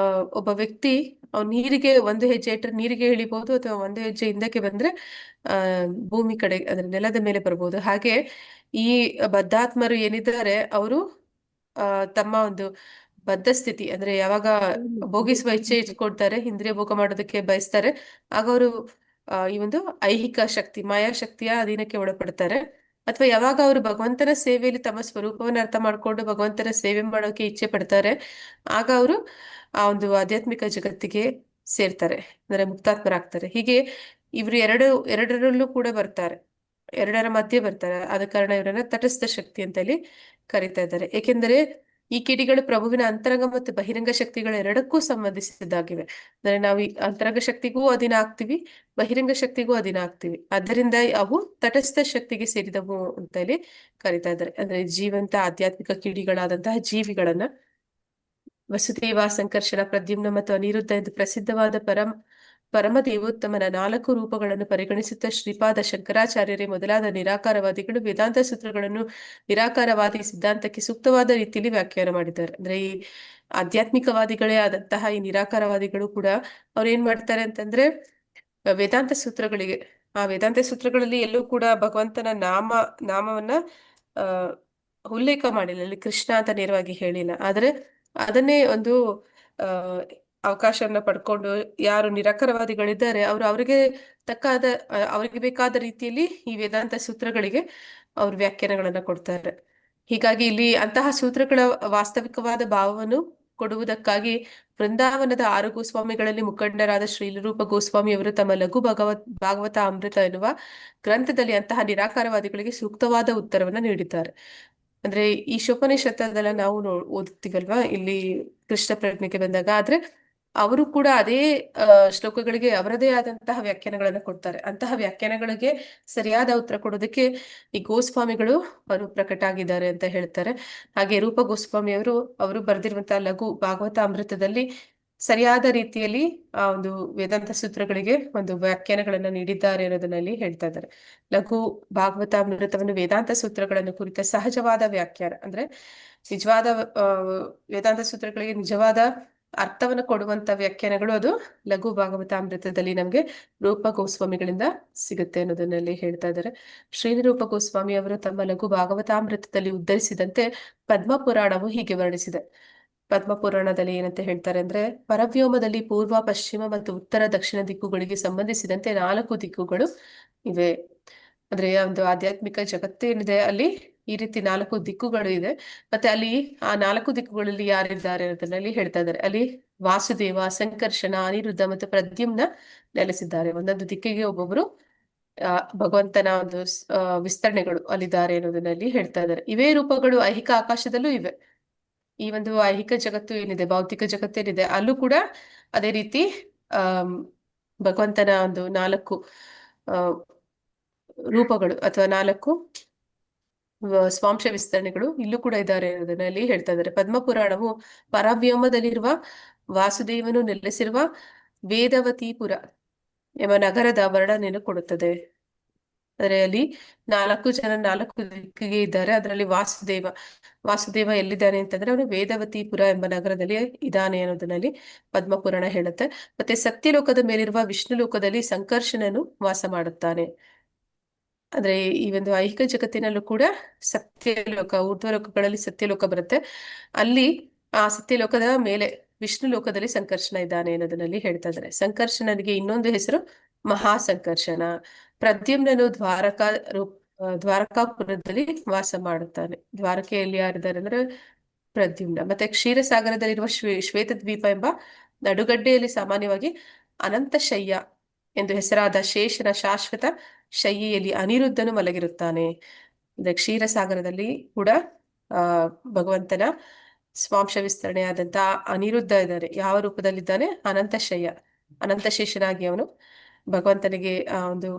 A: ಒಬ್ಬ ವ್ಯಕ್ತಿ ಅವ್ನು ನೀರಿಗೆ ಒಂದು ಹೆಜ್ಜೆ ಇಟ್ಟರೆ ನೀರಿಗೆ ಇಳಿಬಹುದು, ಅಥವಾ ಒಂದು ಹೆಜ್ಜೆ ಹಿಂದಕ್ಕೆ ಬಂದ್ರೆ ಭೂಮಿ ಕಡೆ ಅಂದ್ರೆ ನೆಲದ ಮೇಲೆ ಬರ್ಬೋದು. ಹಾಗೆ ಈ ಬದ್ಧಾತ್ಮರು ಏನಿದ್ದಾರೆ ಅವರು ತಮ್ಮ ಒಂದು ಬದ್ಧ ಸ್ಥಿತಿ ಅಂದ್ರೆ ಯಾವಾಗ ಭೋಗಿಸುವ ಇಚ್ಛೆ ಇಟ್ಕೊಳ್ತಾರೆ, ಇಂದ್ರಿಯ ಭೋಗ ಮಾಡೋದಕ್ಕೆ ಬಯಸ್ತಾರೆ, ಆಗ ಅವರು ಈ ಒಂದು ಐಹಿಕ ಶಕ್ತಿ ಮಾಯಾಶಕ್ತಿಯ ಅಧೀನಕ್ಕೆ ಒಳಪಡ್ತಾರೆ. ಅಥವಾ ಯಾವಾಗ ಅವರು ಭಗವಂತನ ಸೇವೆಯಲ್ಲಿ ತಮ್ಮ ಸ್ವರೂಪವನ್ನು ಅರ್ಥ ಮಾಡ್ಕೊಂಡು ಭಗವಂತನ ಸೇವೆ ಮಾಡೋಕೆ ಇಚ್ಛೆ ಪಡ್ತಾರೆ, ಆಗ ಅವರು ಆ ಒಂದು ಆಧ್ಯಾತ್ಮಿಕ ಜಗತ್ತಿಗೆ ಸೇರ್ತಾರೆ, ಅಂದ್ರೆ ಮುಕ್ತಾತ್ಮರಾಗ್ತಾರೆ. ಹೀಗೆ ಇವ್ರು ಎರಡರಲ್ಲೂ ಕೂಡ ಬರ್ತಾರೆ, ಎರಡರ ಮಧ್ಯೆ ಬರ್ತಾರೆ. ಆದ ಕಾರಣ ಇವರನ್ನ ತಟಸ್ಥ ಶಕ್ತಿ ಅಂತ ಹೇಳಿ ಕರೀತಾ ಇದ್ದಾರೆ. ಏಕೆಂದರೆ ಈ ಕಿಡಿಗಳು ಪ್ರಭುವಿನ ಅಂತರಂಗ ಮತ್ತು ಬಹಿರಂಗ ಶಕ್ತಿಗಳ ಎರಡಕ್ಕೂ ಸಂಬಂಧಿಸಿದ್ದಾಗಿವೆ. ಅಂದ್ರೆ ನಾವು ಈ ಅಂತರಂಗ ಶಕ್ತಿಗೂ ಅಧೀನ ಆಗ್ತೀವಿ, ಬಹಿರಂಗ ಶಕ್ತಿಗೂ ಅಧೀನ ಆಗ್ತೀವಿ. ಆದ್ದರಿಂದ ಅವು ತಟಸ್ಥ ಶಕ್ತಿಗೆ ಸೇರಿದವು ಅಂತ ಹೇಳಿ ಕರೀತಾ ಇದ್ದಾರೆ. ಅಂದ್ರೆ ಜೀವಂತ ಆಧ್ಯಾತ್ಮಿಕ ಕಿಡಿಗಳಾದಂತಹ ಜೀವಿಗಳನ್ನ ವಸುದೇವ, ಸಂಕರ್ಷಣ, ಪ್ರದ್ಯುಮ್ನ ಮತ್ತು ಅನಿರುದ್ಧ ಎಂದು ಪ್ರಸಿದ್ಧವಾದ ಪರಮದೇವೋತ್ತಮನ 4 ರೂಪಗಳನ್ನು ಪರಿಗಣಿಸುತ್ತಾ ಶ್ರೀಪಾದ ಶಂಕರಾಚಾರ್ಯರೇ ಮೊದಲಾದ ನಿರಾಕಾರವಾದಿಗಳು ವೇದಾಂತ ಸೂತ್ರಗಳನ್ನು ನಿರಾಕಾರವಾದಿ ಸಿದ್ಧಾಂತಕ್ಕೆ ಸೂಕ್ತವಾದ ರೀತಿಯಲ್ಲಿ ವ್ಯಾಖ್ಯಾನ ಮಾಡಿದ್ದಾರೆ. ಅಂದ್ರೆ ಈ ಆಧ್ಯಾತ್ಮಿಕವಾದಿಗಳೇ ಆದಂತಹ ಈ ನಿರಾಕಾರವಾದಿಗಳು ಕೂಡ ಅವ್ರು ಏನ್ ಮಾಡ್ತಾರೆ ಅಂತಂದ್ರೆ ವೇದಾಂತ ಸೂತ್ರಗಳಿಗೆ, ಆ ವೇದಾಂತ ಸೂತ್ರಗಳಲ್ಲಿ ಎಲ್ಲೂ ಕೂಡ ಭಗವಂತನ ನಾಮವನ್ನ ಉಲ್ಲೇಖ ಮಾಡಿಲ್ಲ, ಅಲ್ಲಿ ಕೃಷ್ಣ ಅಂತ ನೇರವಾಗಿ ಹೇಳಿಲ್ಲ. ಆದ್ರೆ ಅದನ್ನೇ ಒಂದು ಅವಕಾಶವನ್ನ ಪಡ್ಕೊಂಡು ಯಾರು ನಿರಾಕಾರವಾದಿಗಳಿದ್ದಾರೆ ಅವರು ಅವರಿಗೆ ಬೇಕಾದ ರೀತಿಯಲ್ಲಿ ಈ ವೇದಾಂತ ಸೂತ್ರಗಳಿಗೆ ಅವ್ರ ವ್ಯಾಖ್ಯಾನಗಳನ್ನ ಕೊಡ್ತಾರೆ. ಹೀಗಾಗಿ ಇಲ್ಲಿ ಅಂತಹ ಸೂತ್ರಗಳ ವಾಸ್ತವಿಕವಾದ ಭಾವವನ್ನು ಕೊಡುವುದಕ್ಕಾಗಿ ವೃಂದಾವನದ 6 ಗೋಸ್ವಾಮಿಗಳಲ್ಲಿ ಮುಖಂಡರಾದ ಶ್ರೀಲರೂಪ ಗೋಸ್ವಾಮಿ ಅವರು ತಮ್ಮ ಲಘು ಭಾಗವತ ಅಮೃತ ಎನ್ನುವ ಗ್ರಂಥದಲ್ಲಿ ಅಂತಹ ನಿರಾಕಾರವಾದಿಗಳಿಗೆ ಸೂಕ್ತವಾದ ಉತ್ತರವನ್ನ ನೀಡಿದ್ದಾರೆ. ಅಂದ್ರೆ ಈ ಶೋಪನಿಷತ್ತದೆಲ್ಲ ನಾವು ಓದುತ್ತೀವಲ್ವಾ ಇಲ್ಲಿ ಕೃಷ್ಣ ಪ್ರಜ್ಞೆಗೆ ಬಂದಾಗ, ಆದ್ರೆ ಅವರು ಕೂಡ ಅದೇ ಶ್ಲೋಕಗಳಿಗೆ ಅವರದೇ ಆದಂತಹ ವ್ಯಾಖ್ಯಾನಗಳನ್ನ ಕೊಡ್ತಾರೆ. ಅಂತಹ ವ್ಯಾಖ್ಯಾನಗಳಿಗೆ ಸರಿಯಾದ ಉತ್ತರ ಕೊಡೋದಕ್ಕೆ ಈ ಗೋಸ್ವಾಮಿಗಳು ಅವರು ಪ್ರಕಟ ಆಗಿದ್ದಾರೆ ಅಂತ ಹೇಳ್ತಾರೆ. ಹಾಗೆ ರೂಪ ಗೋಸ್ವಾಮಿ ಅವರು ಬರೆದಿರುವಂತಹ ಲಘು ಭಾಗವತ ಅಮೃತದಲ್ಲಿ ಸರಿಯಾದ ರೀತಿಯಲ್ಲಿ ಆ ಒಂದು ವೇದಾಂತ ಸೂತ್ರಗಳಿಗೆ ಒಂದು ವ್ಯಾಖ್ಯಾನಗಳನ್ನ ನೀಡಿದ್ದಾರೆ ಅನ್ನೋದನ್ನಲ್ಲಿ ಹೇಳ್ತಾ ಇದ್ದಾರೆ. ಲಘು ಭಾಗವತ ಅಮೃತವನ್ನು ವೇದಾಂತ ಸೂತ್ರಗಳನ್ನು ಕುರಿತ ಸಹಜವಾದ ವ್ಯಾಖ್ಯಾನ, ಅಂದ್ರೆ ನಿಜವಾದ ವೇದಾಂತ ಸೂತ್ರಗಳಿಗೆ ನಿಜವಾದ ಅರ್ಥವನ್ನು ಕೊಡುವಂತ ವ್ಯಾಖ್ಯಾನಗಳು ಅದು ಲಘು ಭಾಗವತಾಮೃತದಲ್ಲಿ ನಮ್ಗೆ ರೂಪ ಗೋಸ್ವಾಮಿಗಳಿಂದ ಸಿಗುತ್ತೆ ಅನ್ನೋದನ್ನಲ್ಲಿ ಹೇಳ್ತಾ ಇದ್ದಾರೆ. ಶ್ರೀನಿರೂಪ ಗೋಸ್ವಾಮಿ ಅವರು ತಮ್ಮ ಲಘು ಭಾಗವತಾಮೃತದಲ್ಲಿ ಉದ್ಧರಿಸಿದಂತೆ ಪದ್ಮ ಪುರಾಣವು ಹೀಗೆ ವರ್ಣಿಸಿದೆ. ಪದ್ಮ ಪುರಾಣದಲ್ಲಿ ಏನಂತ ಹೇಳ್ತಾರೆ ಅಂದ್ರೆ, ಪರವ್ಯೋಮದಲ್ಲಿ ಪೂರ್ವ, ಪಶ್ಚಿಮ ಮತ್ತು ಉತ್ತರ, ದಕ್ಷಿಣ ದಿಕ್ಕುಗಳಿಗೆ ಸಂಬಂಧಿಸಿದಂತೆ 4 ದಿಕ್ಕುಗಳು ಇವೆ. ಅಂದ್ರೆ ಒಂದು ಆಧ್ಯಾತ್ಮಿಕ ಜಗತ್ತೇನಿದೆ ಅಲ್ಲಿ ಈ ರೀತಿ 4 ದಿಕ್ಕುಗಳು ಇದೆ. ಮತ್ತೆ ಅಲ್ಲಿ ಆ 4 ದಿಕ್ಕುಗಳಲ್ಲಿ ಯಾರಿದ್ದಾರೆ ಅನ್ನೋದನ್ನಲ್ಲಿ ಹೇಳ್ತಾ ಇದ್ದಾರೆ. ಅಲ್ಲಿ ವಾಸುದೇವ, ಸಂಕರ್ಷಣ, ಅನಿರುದ್ಧ ಮತ್ತು ಪ್ರದ್ಯುಮ್ನ ನೆಲೆಸಿದ್ದಾರೆ. ಒಂದೊಂದು ದಿಕ್ಕಿಗೆ ಒಬ್ಬೊಬ್ರು ಭಗವಂತನ ಒಂದು ವಿಸ್ತರಣೆಗಳು ಅಲ್ಲಿದ್ದಾರೆ ಅನ್ನೋದನ್ನಲ್ಲಿ ಹೇಳ್ತಾ ಇದ್ದಾರೆ. ಇವೇ ರೂಪಗಳು ಐಹಿಕ ಆಕಾಶದಲ್ಲೂ ಇವೆ. ಈ ಒಂದು ಐಹಿಕ ಜಗತ್ತು ಏನಿದೆ, ಭೌತಿಕ ಜಗತ್ತೇನಿದೆ, ಅಲ್ಲೂ ಕೂಡ ಅದೇ ರೀತಿ ಭಗವಂತನ ಒಂದು 4 ರೂಪಗಳು ಅಥವಾ 4 ಸ್ವಾಂಶ ವಿಸ್ತರಣೆಗಳು ಇಲ್ಲೂ ಕೂಡ ಇದ್ದಾರೆ ಅನ್ನೋದನ್ನಲ್ಲಿ ಹೇಳ್ತಾ ಇದ್ದಾರೆ. ಪದ್ಮಪುರಾಣವು ಪರವ್ಯೋಮದಲ್ಲಿರುವ ವಾಸುದೇವನು ನೆಲೆಸಿರುವ ವೇದವತಿಪುರ ಎಂಬ ನಗರದ ವರ್ಣನೆಯನ್ನು ಕೊಡುತ್ತದೆ. ಅಂದ್ರೆ ಅಲ್ಲಿ 4 ಜನ 4 ದಿಕ್ಕಿಗೆ ಇದ್ದಾರೆ. ಅದರಲ್ಲಿ ವಾಸುದೇವ ಎಲ್ಲಿದ್ದಾನೆ ಅಂತಂದ್ರೆ ಅವನು ವೇದವತಿಪುರ ಎಂಬ ನಗರದಲ್ಲಿ ಇದ್ದಾನೆ ಅನ್ನೋದನ್ನಲ್ಲಿ ಪದ್ಮಪುರಾಣ ಹೇಳುತ್ತೆ. ಮತ್ತೆ ಸತ್ಯಲೋಕದ ಮೇಲಿರುವ ವಿಷ್ಣು ಲೋಕದಲ್ಲಿ ಸಂಕರ್ಷಣನು ವಾಸ ಮಾಡುತ್ತಾನೆ. ಅಂದ್ರೆ ಈ ಒಂದು ಐಹಿಕ ಜಗತ್ತಿನಲ್ಲೂ ಕೂಡ ಸತ್ಯಲೋಕ, ಊರ್ಧ್ವಲೋಕಗಳಲ್ಲಿ ಸತ್ಯಲೋಕ ಬರುತ್ತೆ. ಅಲ್ಲಿ ಆ ಸತ್ಯಲೋಕದ ಮೇಲೆ ವಿಷ್ಣು ಲೋಕದಲ್ಲಿ ಸಂಕರ್ಷಣ ಇದ್ದಾನೆ ಅನ್ನೋದನ್ನಲ್ಲಿ ಹೇಳ್ತಾ ಇದ್ದಾರೆ. ಸಂಕರ್ಷಣನಿಗೆ ಇನ್ನೊಂದು ಹೆಸರು ಮಹಾಸಂಕರ್ಷಣ. ಪ್ರದ್ಯುಮ್ನನು ದ್ವಾರಕಾಪುರದಲ್ಲಿ ವಾಸ ಮಾಡುತ್ತಾನೆ. ದ್ವಾರಕೆಯಲ್ಲಿ ಯಾರಿದ್ದಾರೆ ಅಂದ್ರೆ ಪ್ರದ್ಯುಮ್ನ. ಮತ್ತೆ ಕ್ಷೀರಸಾಗರದಲ್ಲಿರುವ ಶ್ವೇತದ್ವೀಪ ಎಂಬ ನಡುಗಡ್ಡೆಯಲ್ಲಿ ಸಾಮಾನ್ಯವಾಗಿ ಅನಂತಶಯ್ಯ ಎಂದು ಹೆಸರಾದ ಶೇಷನ ಶಾಶ್ವತ ಶಯ್ಯೆಯಲ್ಲಿ ಅನಿರುದ್ಧನು ಮಲಗಿರುತ್ತಾನೆ. ಅಂದ್ರೆ ಕ್ಷೀರಸಾಗರದಲ್ಲಿ ಕೂಡ ಭಗವಂತನ ಸ್ವಾಂಶ ವಿಸ್ತರಣೆಯಾದಂತಹ ಅನಿರುದ್ಧ ಇದ್ದಾರೆ. ಯಾವ ರೂಪದಲ್ಲಿದ್ದಾನೆ? ಅನಂತಶಯ್ಯ. ಅನಂತ ಶೇಷನಾಗಿ ಅವನು ಭಗವಂತನಿಗೆ ಆ ಒಂದು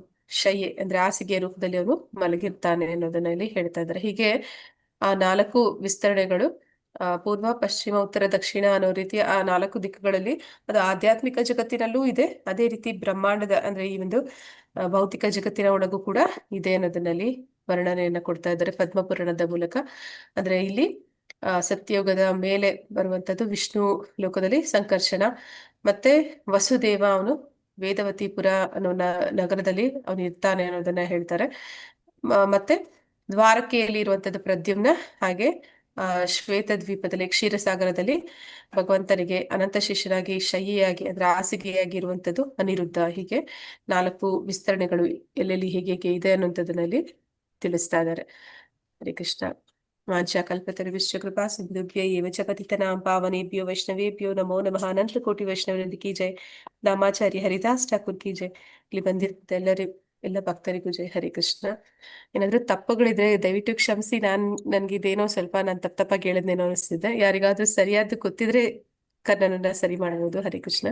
A: ಶಯ್ಯೆ ಅಂದ್ರೆ ಹಾಸಿಗೆ ರೂಪದಲ್ಲಿ ಅವನು ಮಲಗಿರ್ತಾನೆ ಅನ್ನೋದನ್ನ ಇಲ್ಲಿ ಹೇಳ್ತಾ ಇದ್ದಾರೆ. ಹೀಗೆ ಆ 4 ವಿಸ್ತರಣೆಗಳು ಪೂರ್ವ, ಪಶ್ಚಿಮ, ಉತ್ತರ, ದಕ್ಷಿಣ ಅನ್ನೋ ರೀತಿ ಆ 4 ದಿಕ್ಕುಗಳಲ್ಲಿ ಅದು ಆಧ್ಯಾತ್ಮಿಕ ಜಗತ್ತಿನಲ್ಲೂ ಇದೆ, ಅದೇ ರೀತಿ ಬ್ರಹ್ಮಾಂಡದ ಅಂದ್ರೆ ಈ ಒಂದು ಭೌತಿಕ ಜಗತ್ತಿನ ಒಳಗೂ ಕೂಡ ಇದೆ ಅನ್ನೋದನ್ನಲ್ಲಿ ವರ್ಣನೆಯನ್ನ ಕೊಡ್ತಾ ಇದ್ದಾರೆ ಪದ್ಮಪುರಾಣದ ಮೂಲಕ. ಅಂದ್ರೆ ಇಲ್ಲಿ ಸತ್ಯಯುಗದ ಮೇಲೆ ಬರುವಂತದ್ದು ವಿಷ್ಣು ಲೋಕದಲ್ಲಿ ಸಂಕರ್ಷಣ, ಮತ್ತೆ ವಸುದೇವ ಅವನು ವೇದವತಿಪುರ ಅನ್ನೋ ನಗರದಲ್ಲಿ ಅವನು ಇರ್ತಾನೆ ಅನ್ನೋದನ್ನ ಹೇಳ್ತಾರೆ. ಮತ್ತೆ ದ್ವಾರಕೆಯಲ್ಲಿ ಇರುವಂತದ್ದು ಪ್ರದ್ಯುಮ್ನ, ಹಾಗೆ ಶ್ವೇತ ದ್ವೀಪದಲ್ಲಿ ಕ್ಷೀರಸಾಗರದಲ್ಲಿ ಭಗವಂತನಿಗೆ ಅನಂತ ಶಿಷ್ಯರಾಗಿ ಶಯ್ಯೆಯಾಗಿ ಅಂದ್ರೆ ಹಾಸಿಗೆಯಾಗಿ ಇರುವಂತದ್ದು ಅನಿರುದ್ಧ. ಹೀಗೆ 4 ವಿಸ್ತರಣೆಗಳು ಎಲ್ಲೆಲ್ಲಿ ಹೇಗೆ ಇದೆ ಅನ್ನುವಂಥದ್ದನ್ನಲ್ಲಿ ತಿಳಿಸ್ತಾ ಇದ್ದಾರೆ. ಹರೇ ಕೃಷ್ಣ. ವಾಂಛಾಕಲ್ಪತರುಶ್ಚ ಕೃಪಾ ಸಿಂಧುಭ್ಯ ಏವ ಚ ಪತಿತನಾಂ ಪಾವನೇಭ್ಯೋ ವೈಷ್ಣವೇಭ್ಯೋ ನಮೋ ನಮಃ. ಅನಂತ ಕೋಟಿ ವೈಷ್ಣವರಿಂದ ಕಿ ಜೈ. ನಾಮಾಚಾರ್ಯ ಹರಿದಾಸ್ ಠಾಕೂರ್ ಕಿ ಜೈ. ಇಲ್ಲಿ ಬಂದಿರ್ತ ಎಲ್ಲ ಭಕ್ತರಿಗೂ ಜೈ. ಹರೇ ಕೃಷ್ಣ. ಏನಾದ್ರೂ ತಪ್ಪುಗಳಿದ್ರೆ ದಯವಿಟ್ಟು ಕ್ಷಮಿಸಿ. ನನ್ಗಿದೇನೋ ಸ್ವಲ್ಪ ನಾನು ತಪ್ಪಾಗಿ ಹೇಳಿದ್ನೇನೋ ಅನಿಸ್ತಿದೆ. ಯಾರಿಗಾದ್ರೂ ಸರಿಯಾದ ಗೊತ್ತಿದ್ರೆ ನನ್ನನ್ನ ಸರಿ ಮಾಡಬಹುದು. ಹರೇ ಕೃಷ್ಣ.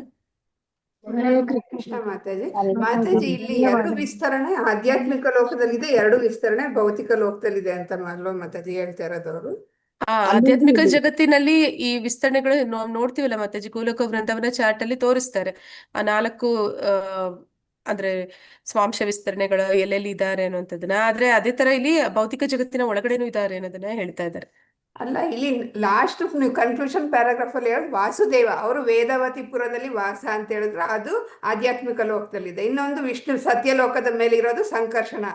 B: ಕೃಷ್ಣ ಮಾತಾಜಿ. ಮಾತಾಜಿ, ಇಲ್ಲಿ 2 ವಿಸ್ತರಣೆ ಆಧ್ಯಾತ್ಮಿಕ ಲೋಕದಲ್ಲಿದೆ, 2 ವಿಸ್ತರಣೆ ಭೌತಿಕ ಲೋಕದಲ್ಲಿದೆ ಅಂತ ಅಲ್ವಾ ಮಾತಾಜಿ ಹೇಳ್ತಾ ಇರೋದವರು?
A: ಆಧ್ಯಾತ್ಮಿಕ ಜಗತ್ತಿನಲ್ಲಿ ಈ ವಿಸ್ತರಣೆಗಳು ನೋಡ್ತೀವಲ್ಲ ಮಾತಾಜಿ, ಗೋಲೋಕ ವೃಂದಾವನ ಚಾರ್ಟ್ ಅಲ್ಲಿ ತೋರಿಸ್ತಾರೆ ಆ 4 ಅಂದ್ರೆ ಸ್ವಾಂಶ ವಿಸ್ತರಣೆಗಳು ಎಲ್ಲೆಲ್ಲಿ ಇದ್ದಾರೆ ಅನ್ನುವಂಥದ್ದನ್ನ. ಆದ್ರೆ ಅದೇ ತರ ಇಲ್ಲಿ ಭೌತಿಕ ಜಗತ್ತಿನ ಒಳಗಡೆನೂ ಇದ್ದಾರೆ ಅನ್ನೋದನ್ನ ಹೇಳ್ತಾ ಇದ್ದಾರೆ.
B: ಅಲ್ಲ, ಇಲ್ಲಿ ಲಾಸ್ಟ್ ನೀವು ಕನ್ಕ್ಲೂಷನ್ ಪ್ಯಾರಾಗ್ರಾಫ್ ಅಲ್ಲಿ ಹೇಳಿ ವಾಸುದೇವ ಅವರು ವೇದವತಿಪುರದಲ್ಲಿ ವಾಸ ಅಂತ ಹೇಳಿದ್ರು, ಅದು ಆಧ್ಯಾತ್ಮಿಕ ಲೋಕದಲ್ಲಿದೆ. ಇನ್ನೊಂದು ವಿಷ್ಣು ಸತ್ಯಲೋಕದ ಮೇಲೆ ಇರೋದು ಸಂಕರ್ಷಣ.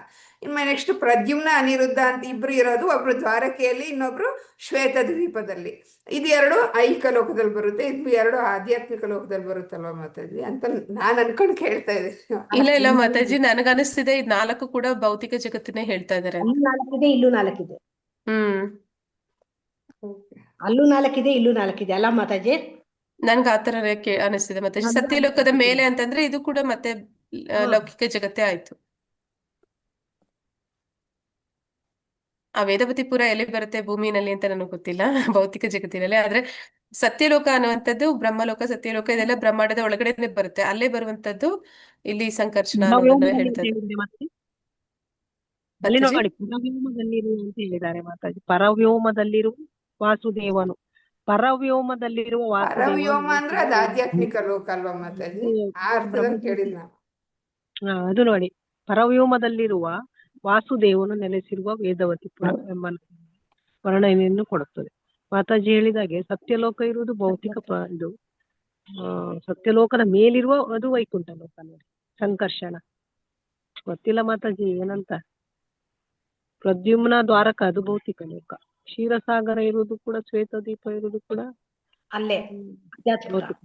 B: ಇನ್ನು ನೆಕ್ಸ್ಟ್ ಪ್ರದ್ಯುಮ್ನ ಅನಿರುದ್ಧ ಅಂತ ಇಬ್ರು ಇರೋದು, ಒಬ್ರು ದ್ವಾರಕೆಯಲ್ಲಿ, ಇನ್ನೊಬ್ರು ಶ್ವೇತ ದ್ವೀಪದಲ್ಲಿ. ಇದು 2 ಐಹಿಕ ಲೋಕದಲ್ಲಿ ಬರುತ್ತೆ, ಇದು 2 ಆಧ್ಯಾತ್ಮಿಕ ಲೋಕದಲ್ಲಿ ಬರುತ್ತಲ್ವಾ ಮಾತಾಜಿ ಅಂತ ನಾನ್ ಅನ್ಕೊಂಡು ಕೇಳ್ತಾ ಇದ್ದೆ.
A: ಇಲ್ಲ ಮಾತಾಜಿ, ನನಗನಿಸ್ತಿದೆ ಇದು 4 ಕೂಡ ಭೌತಿಕ ಜಗತ್ತಿನೇ ಹೇಳ್ತಾ ಇದ್ದಾರೆ.
L: ಅಲ್ಲೂ 4 ಇದೆ, ಇಲ್ಲೂ 4 ಇದೆ. ಅಲ್ಲೂ 4 ಇದೆ, ಇಲ್ಲೂ 4 ಇದೆ ಅಲ್ಲ ಮಾತಾಜಿ?
A: ನನ್ಗೆ ಆತರ ಅನಿಸ್ತಿದೆ ಮಾತಾಜಿ. ಸತ್ಯಲೋಕದ ಮೇಲೆ ಅಂತಂದ್ರೆ ಇದು ಕೂಡ ಮತ್ತೆ ಲೌಕಿಕ ಜಗತ್ತೇ ಆಯ್ತು. ಆ ವೇದವತಿಪುರ ಎಲ್ಲಿ ಬರುತ್ತೆ ಭೂಮಿನಲ್ಲಿ ಅಂತ ನನಗೆ ಗೊತ್ತಿಲ್ಲ, ಭೌತಿಕ ಜಗತ್ತಿನಲ್ಲಿ. ಆದ್ರೆ ಸತ್ಯಲೋಕ ಅನ್ನುವಂಥದ್ದು ಬ್ರಹ್ಮಲೋಕ, ಸತ್ಯಲೋಕ ಇದೆಲ್ಲ ಬ್ರಹ್ಮಾಂಡದ ಒಳಗಡೆ ಬರುತ್ತೆ. ಅಲ್ಲೇ ಬರುವಂತದ್ದು ಇಲ್ಲಿ ಸಂಕರ್ಷಣ ಅನ್ನೋದನ್ನ ಹೇಳ್ತಾರೆ.
M: ಅಲ್ಲಿ ನೋಡಿ ಪರವ್ಯೋಮದಲ್ಲಿರುವ ಅಂತ ಹೇಳಿದ್ದಾರೆ ಮಾತಾಜಿ. ಪರವ್ಯೋಮದಲ್ಲಿರುವ ವಾಸುದೇವನು, ಪರವ್ಯೋಮದಲ್ಲಿರುವ
B: ಪರವ್ಯೋಮ ಅಂದ್ರೆ ಅದು ಆಧ್ಯಾತ್ಮಿಕ ಲೋಕ ಅಲ್ವಾ ಮಾತಾಜಿ? ಆ ಅರ್ಥದಲ್ಲಿ ಕೇಳಿಲ್ಲ.
M: ಅದು ನೋಡಿ, ಪರವ್ಯೋಮದಲ್ಲಿರುವ ವಾಸುದೇವನು ನೆಲೆಸಿರುವ ವೇದವತಿಪುರ ಎಂಬ ವರ್ಣನೆಯನ್ನು ಕೊಡುತ್ತದೆ. ಮಾತಾಜಿ ಹೇಳಿದಾಗೆ ಸತ್ಯಲೋಕ ಇರುವುದು ಭೌತಿಕ ಇದು, ಸತ್ಯಲೋಕದ ಮೇಲಿರುವ ಅದು ವೈಕುಂಠ ಲೋಕ ನೋಡಿ, ಸಂಕರ್ಷಣ. ಗೊತ್ತಿಲ್ಲ ಮಾತಾಜಿ ಏನಂತ. ಪ್ರದ್ಯುಮ್ನ ದ್ವಾರಕ ಅದು ಭೌತಿಕ ಲೋಕ. ಕ್ಷೀರಸಾಗರ ಇರುವುದು ಕೂಡ, ಶ್ವೇತದ್ವೀಪ ಇರುವುದು ಕೂಡ
L: ಅಲ್ಲೇ
M: ಭೌತಿಕ.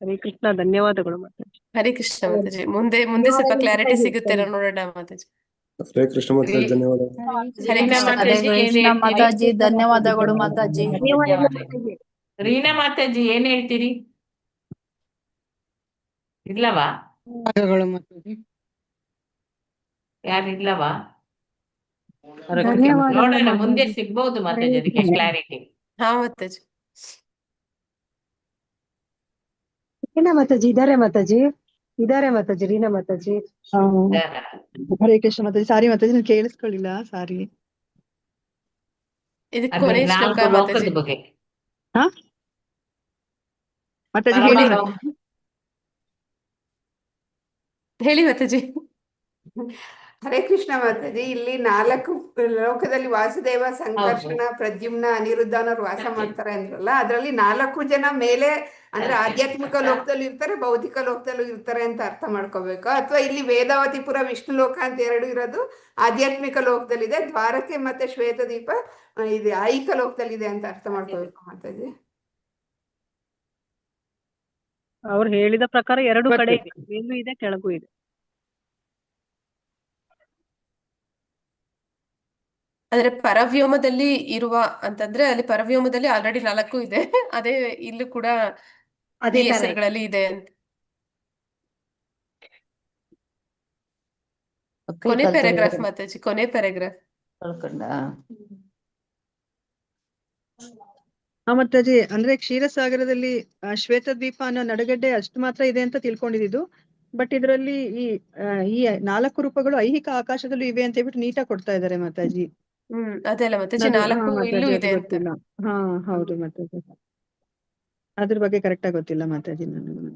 M: ಹರೇ ಕೃಷ್ಣ. ಧನ್ಯವಾದಗಳು ಮಾತಾಜಿ.
A: ಹರೇ ಕೃಷ್ಣ ಮಾತಾಜಿ. ಮುಂದೆ ಸ್ವಲ್ಪ ಕ್ಲಾರಿಟಿ ಸಿಗುತ್ತೆ ನೋಡೋಣ ಮಾತಾಜಿ.
N: ಹರೇ ಕೃಷ್ಣ ಮಾತಾಜಿ, ಧನ್ಯವಾದ.
A: ಹರೇ ಕೃಷ್ಣ
C: ಮಾತಾಜಿ. ಧನ್ಯವಾದಗಳು ಮಾತಾಜಿ.
D: ರೀನಾ ಮಾತಾಜಿ ಏನ್ ಹೇಳ್ತೀರಿ? ಇಲ್ಲವಾ? ಯಾರಿಲ್ಲವಾ? ನೋಡೋಣ, ಮುಂದೆ ಸಿಗ್ಬಹುದು ಮಾತಾಜಿ ಅದಕ್ಕೆ ಕ್ಲಾರಿಟಿ.
A: ಹಾ ಮಾತಾಜಿ.
L: ರೀನಾ ಮಾತಾಜಿ ಇದಾರೆ ಮಾತಾಜಿ. ರೀನಾ ಮಾತಾಜಿ.
O: ಹರೇ ಕೃಷ್ಣ ಮಾತಾಜಿ. ಸಾರಿ ಮಾತಾಜಿ, ನಾನು ಕೇಳಿಸ್ಕೊಳ್ಳಿಲ್ಲ, ಸಾರಿ.
D: ಲೋಕದ ಬಗ್ಗೆ
O: ಮಾತಾಜಿ ಹೇಳಿ.
A: ಹೇಳಿ ಮಾತಾಜಿ.
B: ಹರೇ ಕೃಷ್ಣ ಮಾತಾಜಿ. ಇಲ್ಲಿ 4 ಲೋಕದಲ್ಲಿ ವಾಸುದೇವ, ಸಂಕರ್ಷಣ, ಪ್ರದ್ಯುಮ್ನ, ಅನಿರುದ್ಧ ಅನ್ನೋರು ವಾಸ ಮಾಡ್ತಾರೆ ಅಂದ್ರಲ್ಲ, ಅದ್ರಲ್ಲಿ 4 ಜನ ಮೇಲೆ ಅಂದ್ರೆ ಆಧ್ಯಾತ್ಮಿಕ ಲೋಕದಲ್ಲಿ ಇರ್ತಾರೆ, ಭೌತಿಕ ಲೋಕದಲ್ಲೂ ಇರ್ತಾರೆ ಅಂತ ಅರ್ಥ ಮಾಡ್ಕೋಬೇಕು? ಅಥವಾ ಇಲ್ಲಿ ವೇದಾವತಿಪುರ, ವಿಷ್ಣು ಲೋಕ ಅಂತ 2 ಇರೋದು ಆಧ್ಯಾತ್ಮಿಕ ಲೋಕದಲ್ಲಿದೆ, ದ್ವಾರಕೆ ಮತ್ತೆ ಶ್ವೇತದ್ವೀಪ ಇದು ಐಹಿಕ ಲೋಕದಲ್ಲಿದೆ ಅಂತ ಅರ್ಥ ಮಾಡ್ಕೋಬೇಕು ಮಾತಾಜಿ?
M: ಅವ್ರು ಹೇಳಿದ ಪ್ರಕಾರ 2 ಕಡೆ ಇದೆ, ಮೇಲೂ ಇದೆ ಕೆಳಗೂ ಇದೆ.
A: ಅಂದ್ರೆ ಪರವ್ಯೋಮದಲ್ಲಿ ಇರುವ ಅಂತಂದ್ರೆ ಅಲ್ಲಿ ಪರವ್ಯೋಮದಲ್ಲಿ ಆಲ್ರೆಡಿ 4 ಇದೆ, ಅದೇ ಇಲ್ಲೂ ಕೂಡ ಅದೇ ಹೆಸರುಗಳಲ್ಲಿ ಇದೆ ಅಂತ.
C: ಕೈ
A: ಕೊನೆ
C: ಕಾಲು
A: ಪ್ಯಾರಾಗ್ರಾಫ್
C: ತೊಳೆದ್ರೆ
A: ಮಾತಾಜಿ, ಕೊನೆ ಪ್ಯಾರಾಗ್ರಾಫ್.
C: ತೊಳ್ಕೊಂಡ.
O: ಮಾತಾಜಿ ಅಂದ್ರೆ ಕ್ಷೀರಸಾಗರದಲ್ಲಿ ಶ್ವೇತದ್ವೀಪ ಅನ್ನೋ ನಡುಗಡ್ಡೆ ಅಷ್ಟು ಮಾತ್ರ ಇದೆ ಅಂತ ತಿಳ್ಕೊಂಡಿದ್ದು. ಬಟ್ ಇದರಲ್ಲಿ ಈ 4 ರೂಪಗಳು ಐಹಿಕ ಆಕಾಶದಲ್ಲೂ ಇವೆ ಅಂತ ಹೇಳ್ಬಿಟ್ಟು ನೀಟಾಗಿ ಕೊಡ್ತಾ ಇದ್ದಾರೆ ಮಾತಾಜಿ.
A: ಅದೆಲ್ಲ ಮಾತಾಜಿ
O: ಅದು
A: 4 ಇಲ್ಲೂ
O: ಮಾತಾಜಿ ಅದು
A: ಇದೆ ಅಂತ.
O: ಗೊತ್ತಿಲ್ಲ. ಹೌದು ಮಾತಾಜಿ, ಅದ್ರ ಬಗ್ಗೆ ಕರೆಕ್ಟ್ ಆಗಿ ಗೊತ್ತಿಲ್ಲ ಮಾತಾಜಿ ನನಗೆ.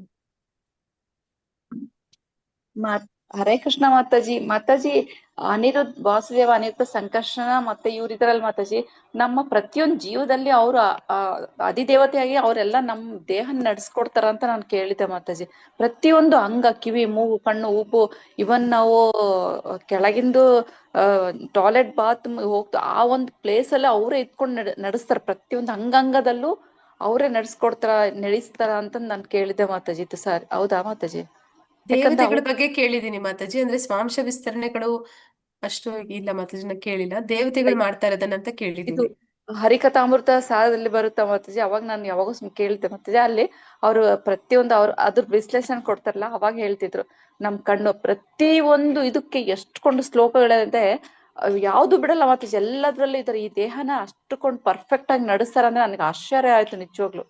P: ಹರೇ ಕೃಷ್ಣ ಮಾತಾಜಿ. ಮಾತಾಜಿ ಅನಿರುದ್ಧ ವಾಸುದೇವ, ಅನಿರುದ್ಧ, ಸಂಕರ್ಷಣ ಮತ್ತೆ ಇವ್ರಿದ್ರಲ್ಲ ಮಾತಾಜಿ, ನಮ್ಮ ಪ್ರತಿಯೊಂದು ಜೀವದಲ್ಲಿ ಅವ್ರು ಅಧಿದೇವತೆಯಾಗಿ ಅವರೆಲ್ಲ ನಮ್ ದೇಹ ನಡೆಸ್ಕೊಡ್ತಾರ ಅಂತ ನಾನು ಕೇಳಿದ್ದೆ ಮಾತಾಜಿ. ಪ್ರತಿಯೊಂದು ಅಂಗ, ಕಿವಿ, ಮೂಗು, ಕಣ್ಣು, ಉಬ್ಬು, ಇವನ್ ನಾವು ಕೆಳಗಿಂದು ಟಾಯ್ಲೆಟ್ ಬಾತ್ ಹೋಗ್ತಾ ಆ ಒಂದು ಪ್ಲೇಸ್ ಅಲ್ಲಿ ಅವರೇ ಇದ್ಕೊಂಡು ನಡೆಸ್ತಾರ. ಪ್ರತಿಯೊಂದು ಅಂಗಂಗದಲ್ಲೂ ಅವರೇ ನಡೆಸ್ತಾರ ಅಂತ ನಾನು ಕೇಳಿದ್ದೆ ಮಾತಾಜಿ. ಇದು ಸರ್ ಹೌದಾ ಮಾತಾಜಿ?
A: ದೇವತೆಗಳ ಬಗ್ಗೆ ಕೇಳಿದೀನಿ ಮಾತಾಜಿ, ಅಂದ್ರೆ ಸ್ವಾಂಶ ವಿಸ್ತರಣೆಗಳು ಅಷ್ಟು ಇಲ್ಲ ಮಾತಾಜಿ, ನಾ ಕೇಳಿಲ್ಲ. ದೇವತೆಗಳು ಮಾಡ್ತಾ ಇರೋದನ್ನಂತ
P: ಇದು
A: ಕೇಳಿದೀನಿ.
P: ಹರಿಕಥಾಮೃತ ಸಾರದಲ್ಲಿ ಬರುತ್ತಾ ಮಾತಾಜಿ, ಅವಾಗ ನಾನು ಯಾವಾಗೂ ಕೇಳ್ತೆ ಮಾತಾಜಿ. ಅಲ್ಲಿ ಅವ್ರು ಪ್ರತಿಯೊಂದು ಅದ್ರ ವಿಶ್ಲೇಷಣೆ ಕೊಡ್ತಾರಲ್ಲ, ಅವಾಗ ಹೇಳ್ತಿದ್ರು ನಮ್ ಕಣ್ಣು ಪ್ರತಿ ಒಂದು ಇದಕ್ಕೆ ಎಷ್ಟುಕೊಂಡು ಶ್ಲೋಕಗಳಿದೆ, ಯಾವ್ದು ಬಿಡಲ್ಲ ಮಾತಾಜಿ, ಎಲ್ಲದ್ರಲ್ಲೂ ಇದಾರೆ. ಈ ದೇಹನ ಅಷ್ಟುಕೊಂಡು ಪರ್ಫೆಕ್ಟ್ ಆಗಿ ನಡೆಸ್ತಾರ ಅಂದ್ರೆ ನನಗೆ ಆಶ್ಚರ್ಯ ಆಯ್ತು ನಿಜವಾಗ್ಲು.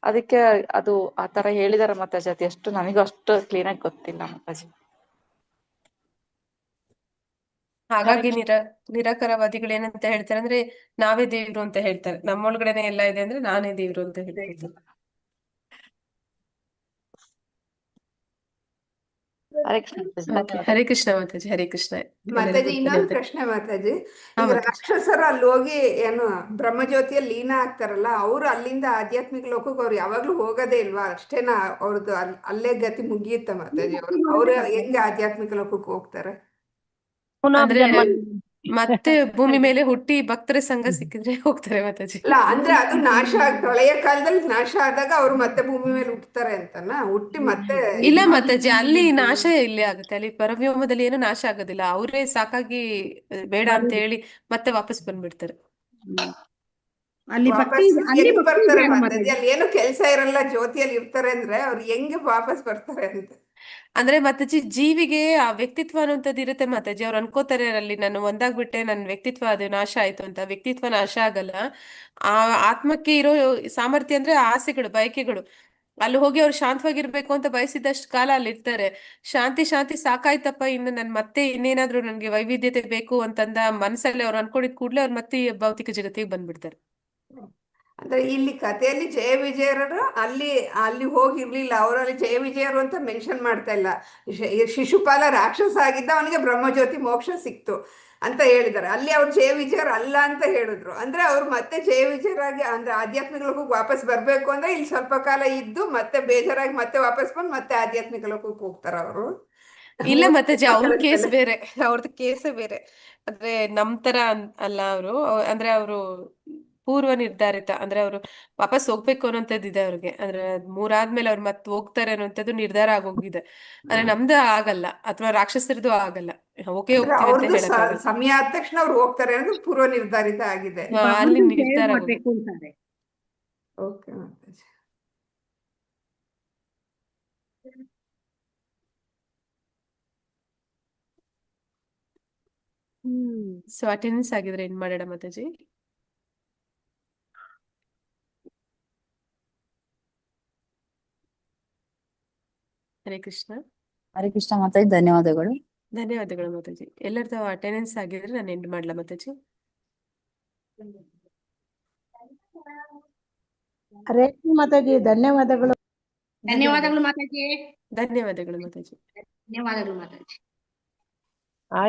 P: ಅದಕ್ಕೆ ಅದು ಆತರ ಹೇಳಿದಾರೆ ಮಾತಾಜಿ. ಅದು ಎಷ್ಟು ನನಗೂ ಅಷ್ಟು ಕ್ಲೀನ್ ಆಗಿ ಗೊತ್ತಿಲ್ಲ ಮಾತಾಜಿ.
A: ಹಾಗಾಗಿ ನಿರಾಕರವಾದಿಗಳು ಏನಂತ ಹೇಳ್ತಾರೆ ಅಂದ್ರೆ ನಾವೇ ದೇವ್ರು ಅಂತ ಹೇಳ್ತಾರೆ. ನಮ್ಮೊಳಗಡೆನೆ ಎಲ್ಲ ಇದೆ ಅಂದ್ರೆ ನಾನೇ ದೇವ್ರು ಅಂತ ಹೇಳ್ತಾರೆ.
P: ಹರೇ ಕೃಷ್ಣ ಮಾತಾಜಿ.
A: ಓಕೆ, ಹರೇ ಕೃಷ್ಣ ಮಾತಾಜಿ, ಹರೇ ಕೃಷ್ಣ.
B: ಮಾತಾಜಿ ಇನ್ನೊಂದು ಪ್ರಶ್ನೆ ಮಾತಾಜಿ. ಈಗ ರಾಕ್ಷಸರು ಅಲ್ಲಿ ಹೋಗಿ ಏನು ಬ್ರಹ್ಮಜ್ಯೋತಿಯಲ್ಲಿ ಲೀನ ಆಗ್ತಾರಲ್ಲ, ಅವ್ರು ಅಲ್ಲಿಂದ ಆಧ್ಯಾತ್ಮಿಕ ಲೋಕಕ್ಕೆ ಅವ್ರು ಯಾವಾಗ್ಲೂ ಹೋಗೋದೇ ಇಲ್ವಾ? ಅಷ್ಟೇನಾ ಅವ್ರದ್ದು ಅಲ್ಲೇ ಗತಿ ಮುಗಿಯುತ್ತ ಮಾತಾಜಿ? ಅವ್ರು ಹೆಂಗೆ ಆಧ್ಯಾತ್ಮಿಕ ಲೋಕಕ್ಕೆ ಹೋಗ್ತಾರೆ?
A: ಅಂದ್ರೆ ಮತ್ತೆ ಭೂಮಿ ಮೇಲೆ ಹುಟ್ಟಿ ಭಕ್ತರ ಸಂಘ ಸಿಕ್ಕಿದ್ರೆ ಹೋಗ್ತಾರೆ ಮಾತಾಜಿ.
B: ಅಲ್ಲ ಅಂದ್ರೆ ಅದು ನಾಶ ಪ್ರಳಯ ಕಾಲದಲ್ಲಿ ನಾಶ ಆದಾಗ ಅವ್ರು ಮತ್ತೆ ಭೂಮಿ ಮೇಲೆ ಹುಟ್ಟುತ್ತಾರೆ ಅಂತನ? ಹುಟ್ಟಿ ಮತ್ತೆ
A: ಇಲ್ಲ ಮಾತಾಜಿ, ಅಲ್ಲಿ ನಾಶ ಇಲ್ಲಿ ಆಗುತ್ತೆ. ಅಲ್ಲಿ ಪರವ್ಯೋಮದಲ್ಲಿ ಏನು ನಾಶ ಆಗೋದಿಲ್ಲ. ಅವರೇ ಸಾಕಾಗಿ ಬೇಡ ಅಂತ ಹೇಳಿ ಮತ್ತೆ ವಾಪಸ್ ಬಂದ್ಬಿಡ್ತಾರೆ.
B: ವಾಪಸ್ ಹೆಂಗ್ ಬರ್ತಾರೆ ಮಾತಾಜಿ? ಅಲ್ಲಿ ಏನು ಕೆಲಸ ಇರಲ್ಲ, ಜ್ಯೋತಿಯಲ್ಲಿ ಇರ್ತಾರೆ ಅಂದ್ರೆ ಅವ್ರು ಹೆಂಗೆ ವಾಪಸ್ ಬರ್ತಾರೆ ಅಂತ?
A: ಅಂದ್ರೆ ಮಾತಾಜಿ ಜೀವಿಗೆ ಆ ವ್ಯಕ್ತಿತ್ವ ಅನ್ನುವಂಥದ್ದು ಇರುತ್ತೆ ಮಾತಾಜಿ. ಅವ್ರು ಅನ್ಕೋತಾರೆ ಅಲ್ಲಿ ನಾನು ಒಂದಾಗ್ಬಿಟ್ಟೆ, ನನ್ನ ವ್ಯಕ್ತಿತ್ವ ಅದು ನಾಶ ಆಯ್ತು ಅಂತ. ವ್ಯಕ್ತಿತ್ವ ನಾಶ ಆಗಲ್ಲ. ಆ ಆತ್ಮಕ್ಕೆ ಇರೋ ಸಾಮರ್ಥ್ಯ ಅಂದ್ರೆ ಆಸೆಗಳು, ಬಯಕೆಗಳು. ಅಲ್ಲಿ ಹೋಗಿ ಅವ್ರು ಶಾಂತವಾಗಿರ್ಬೇಕು ಅಂತ ಬಯಸಿದಷ್ಟು ಕಾಲ ಅಲ್ಲಿ ಇರ್ತಾರೆ. ಶಾಂತಿ ಸಾಕಾಯ್ತಪ್ಪ, ಇನ್ನು ನನ್ ಮತ್ತೆ ಇನ್ನೇನಾದ್ರೂ ನನ್ಗೆ ವೈವಿಧ್ಯತೆ ಬೇಕು ಅಂತಂದ ಮನಸ್ಸಲ್ಲಿ ಅವ್ರು ಅನ್ಕೊಂಡಿದ್ ಕೂಡ್ಲೆ ಅವ್ರು ಮತ್ತೆ ಈ ಭೌತಿಕ ಜಗತ್ತಿಗೆ ಬಂದ್ಬಿಡ್ತಾರೆ.
B: ಅಂದ್ರೆ ಇಲ್ಲಿ ಕಥೆಯಲ್ಲಿ ಜಯ ವಿಜಯರು ಅಲ್ಲಿ ಹೋಗಿರ್ಲಿಲ್ಲ. ಅವರಲ್ಲಿ ಜಯ ವಿಜಯರು ಅಂತ ಮೆನ್ಷನ್ ಮಾಡ್ತಾ ಇಲ್ಲ. ಶಿಶುಪಾಲ ರಾಕ್ಷಸ ಆಗಿದ್ದ, ಅವನಿಗೆ ಬ್ರಹ್ಮಜ್ಯೋತಿ ಮೋಕ್ಷ ಸಿಕ್ತು ಅಂತ ಹೇಳಿದ್ದಾರೆ. ಅಲ್ಲಿ ಅವ್ರು ಜಯ ವಿಜಯರು ಅಲ್ಲ ಅಂತ ಹೇಳಿದ್ರು. ಅಂದ್ರೆ ಅವ್ರು ಮತ್ತೆ ಜಯ ವಿಜಯರಾಗಿ ಅಂದ್ರೆ ಆಧ್ಯಾತ್ಮಿಕ ಲೋಕಕ್ಕೆ ವಾಪಸ್ ಬರ್ಬೇಕು ಅಂದ್ರೆ ಇಲ್ಲಿ ಸ್ವಲ್ಪ ಕಾಲ ಇದ್ದು ಮತ್ತೆ ಬೇಜಾರಾಗಿ ಮತ್ತೆ ವಾಪಸ್ ಬಂದು ಮತ್ತೆ ಆಧ್ಯಾತ್ಮಿಕ ಲೋಕಕ್ಕೆ ಹೋಗ್ತಾರ ಅವರು?
A: ಇಲ್ಲ ಮಾತಾಜಿ, ಅವ್ರ ಕೇಸ್ ಬೇರೆ, ಅವ್ರದ್ದು ಕೇಸೇ ಬೇರೆ. ಅಂದ್ರೆ ನಮ್ ತರ ಅಲ್ಲ ಅವರು. ಅಂದ್ರೆ ಅವರು ಪೂರ್ವ ನಿರ್ಧಾರಿತ, ಅಂದ್ರೆ ಅವರು ವಾಪಸ್ ಹೋಗ್ಬೇಕು ಅನ್ನೋಂಥದ್ದು ಇದೆ ಅವ್ರಿಗೆ. ಅಂದ್ರೆ 3 ಆದ್ಮೇಲೆ ಅವ್ರು ಮತ್ತೆ ಹೋಗ್ತಾರೆ ಅನ್ನೋಂಥದ್ದು ನಿರ್ಧಾರ ಆಗೋಗಿದೆ. ಅಂದ್ರೆ ನಮ್ದು ಆಗಲ್ಲ, ಅಥವಾ ರಾಕ್ಷಸರದು ಆಗಲ್ಲ. ಹೋಗ್ತೀವಿ ಅಂತ ಹೇಳಕ್ಕಾಗಲ್ಲ.
B: ಸಮಯ ಆದ ತಕ್ಷಣ ಅವ್ರು ಹೋಗ್ತಾರೆ ಅನ್ನೋದು ಪೂರ್ವ ನಿರ್ಧಾರಿತ ಆಗಿದೆ.
A: ಅಲ್ಲಿ ನಿರ್ಧಾರ ಆಗೋಗಿದೆ.
B: ಓಕೆ ಮಾತಾಜಿ.
A: ಸೊ ಅಟೆಂಡೆನ್ಸ್ ಆಗಿದ್ರೆ ಏನ್ ಮಾಡೋಣ ಮಾತಾಜಿ? ಹರೇ ಕೃಷ್ಣ.
C: ಹರೇ ಕೃಷ್ಣ ಮಾತಾಜಿ, ಧನ್ಯವಾದಗಳು.
A: ಧನ್ಯವಾದಗಳು ಮಾತಾಜಿ. ಎಲ್ಲರದ್ದು ಅಟೆಂಡೆನ್ಸ್ ಆಗಿದ್ರೆ ನಾನು ಎಂಡ್ ಮಾಡ್ಲಾ ಮಾತಾಜಿ?
L: ಹರೇ ಮಾತಾಜಿ, ಧನ್ಯವಾದಗಳು.
K: ಧನ್ಯವಾದಗಳು ಮಾತಾಜಿ.
A: ಧನ್ಯವಾದಗಳು ಮಾತಾಜಿ.
K: ಧನ್ಯವಾದಗಳು ಮಾತಾಜಿ.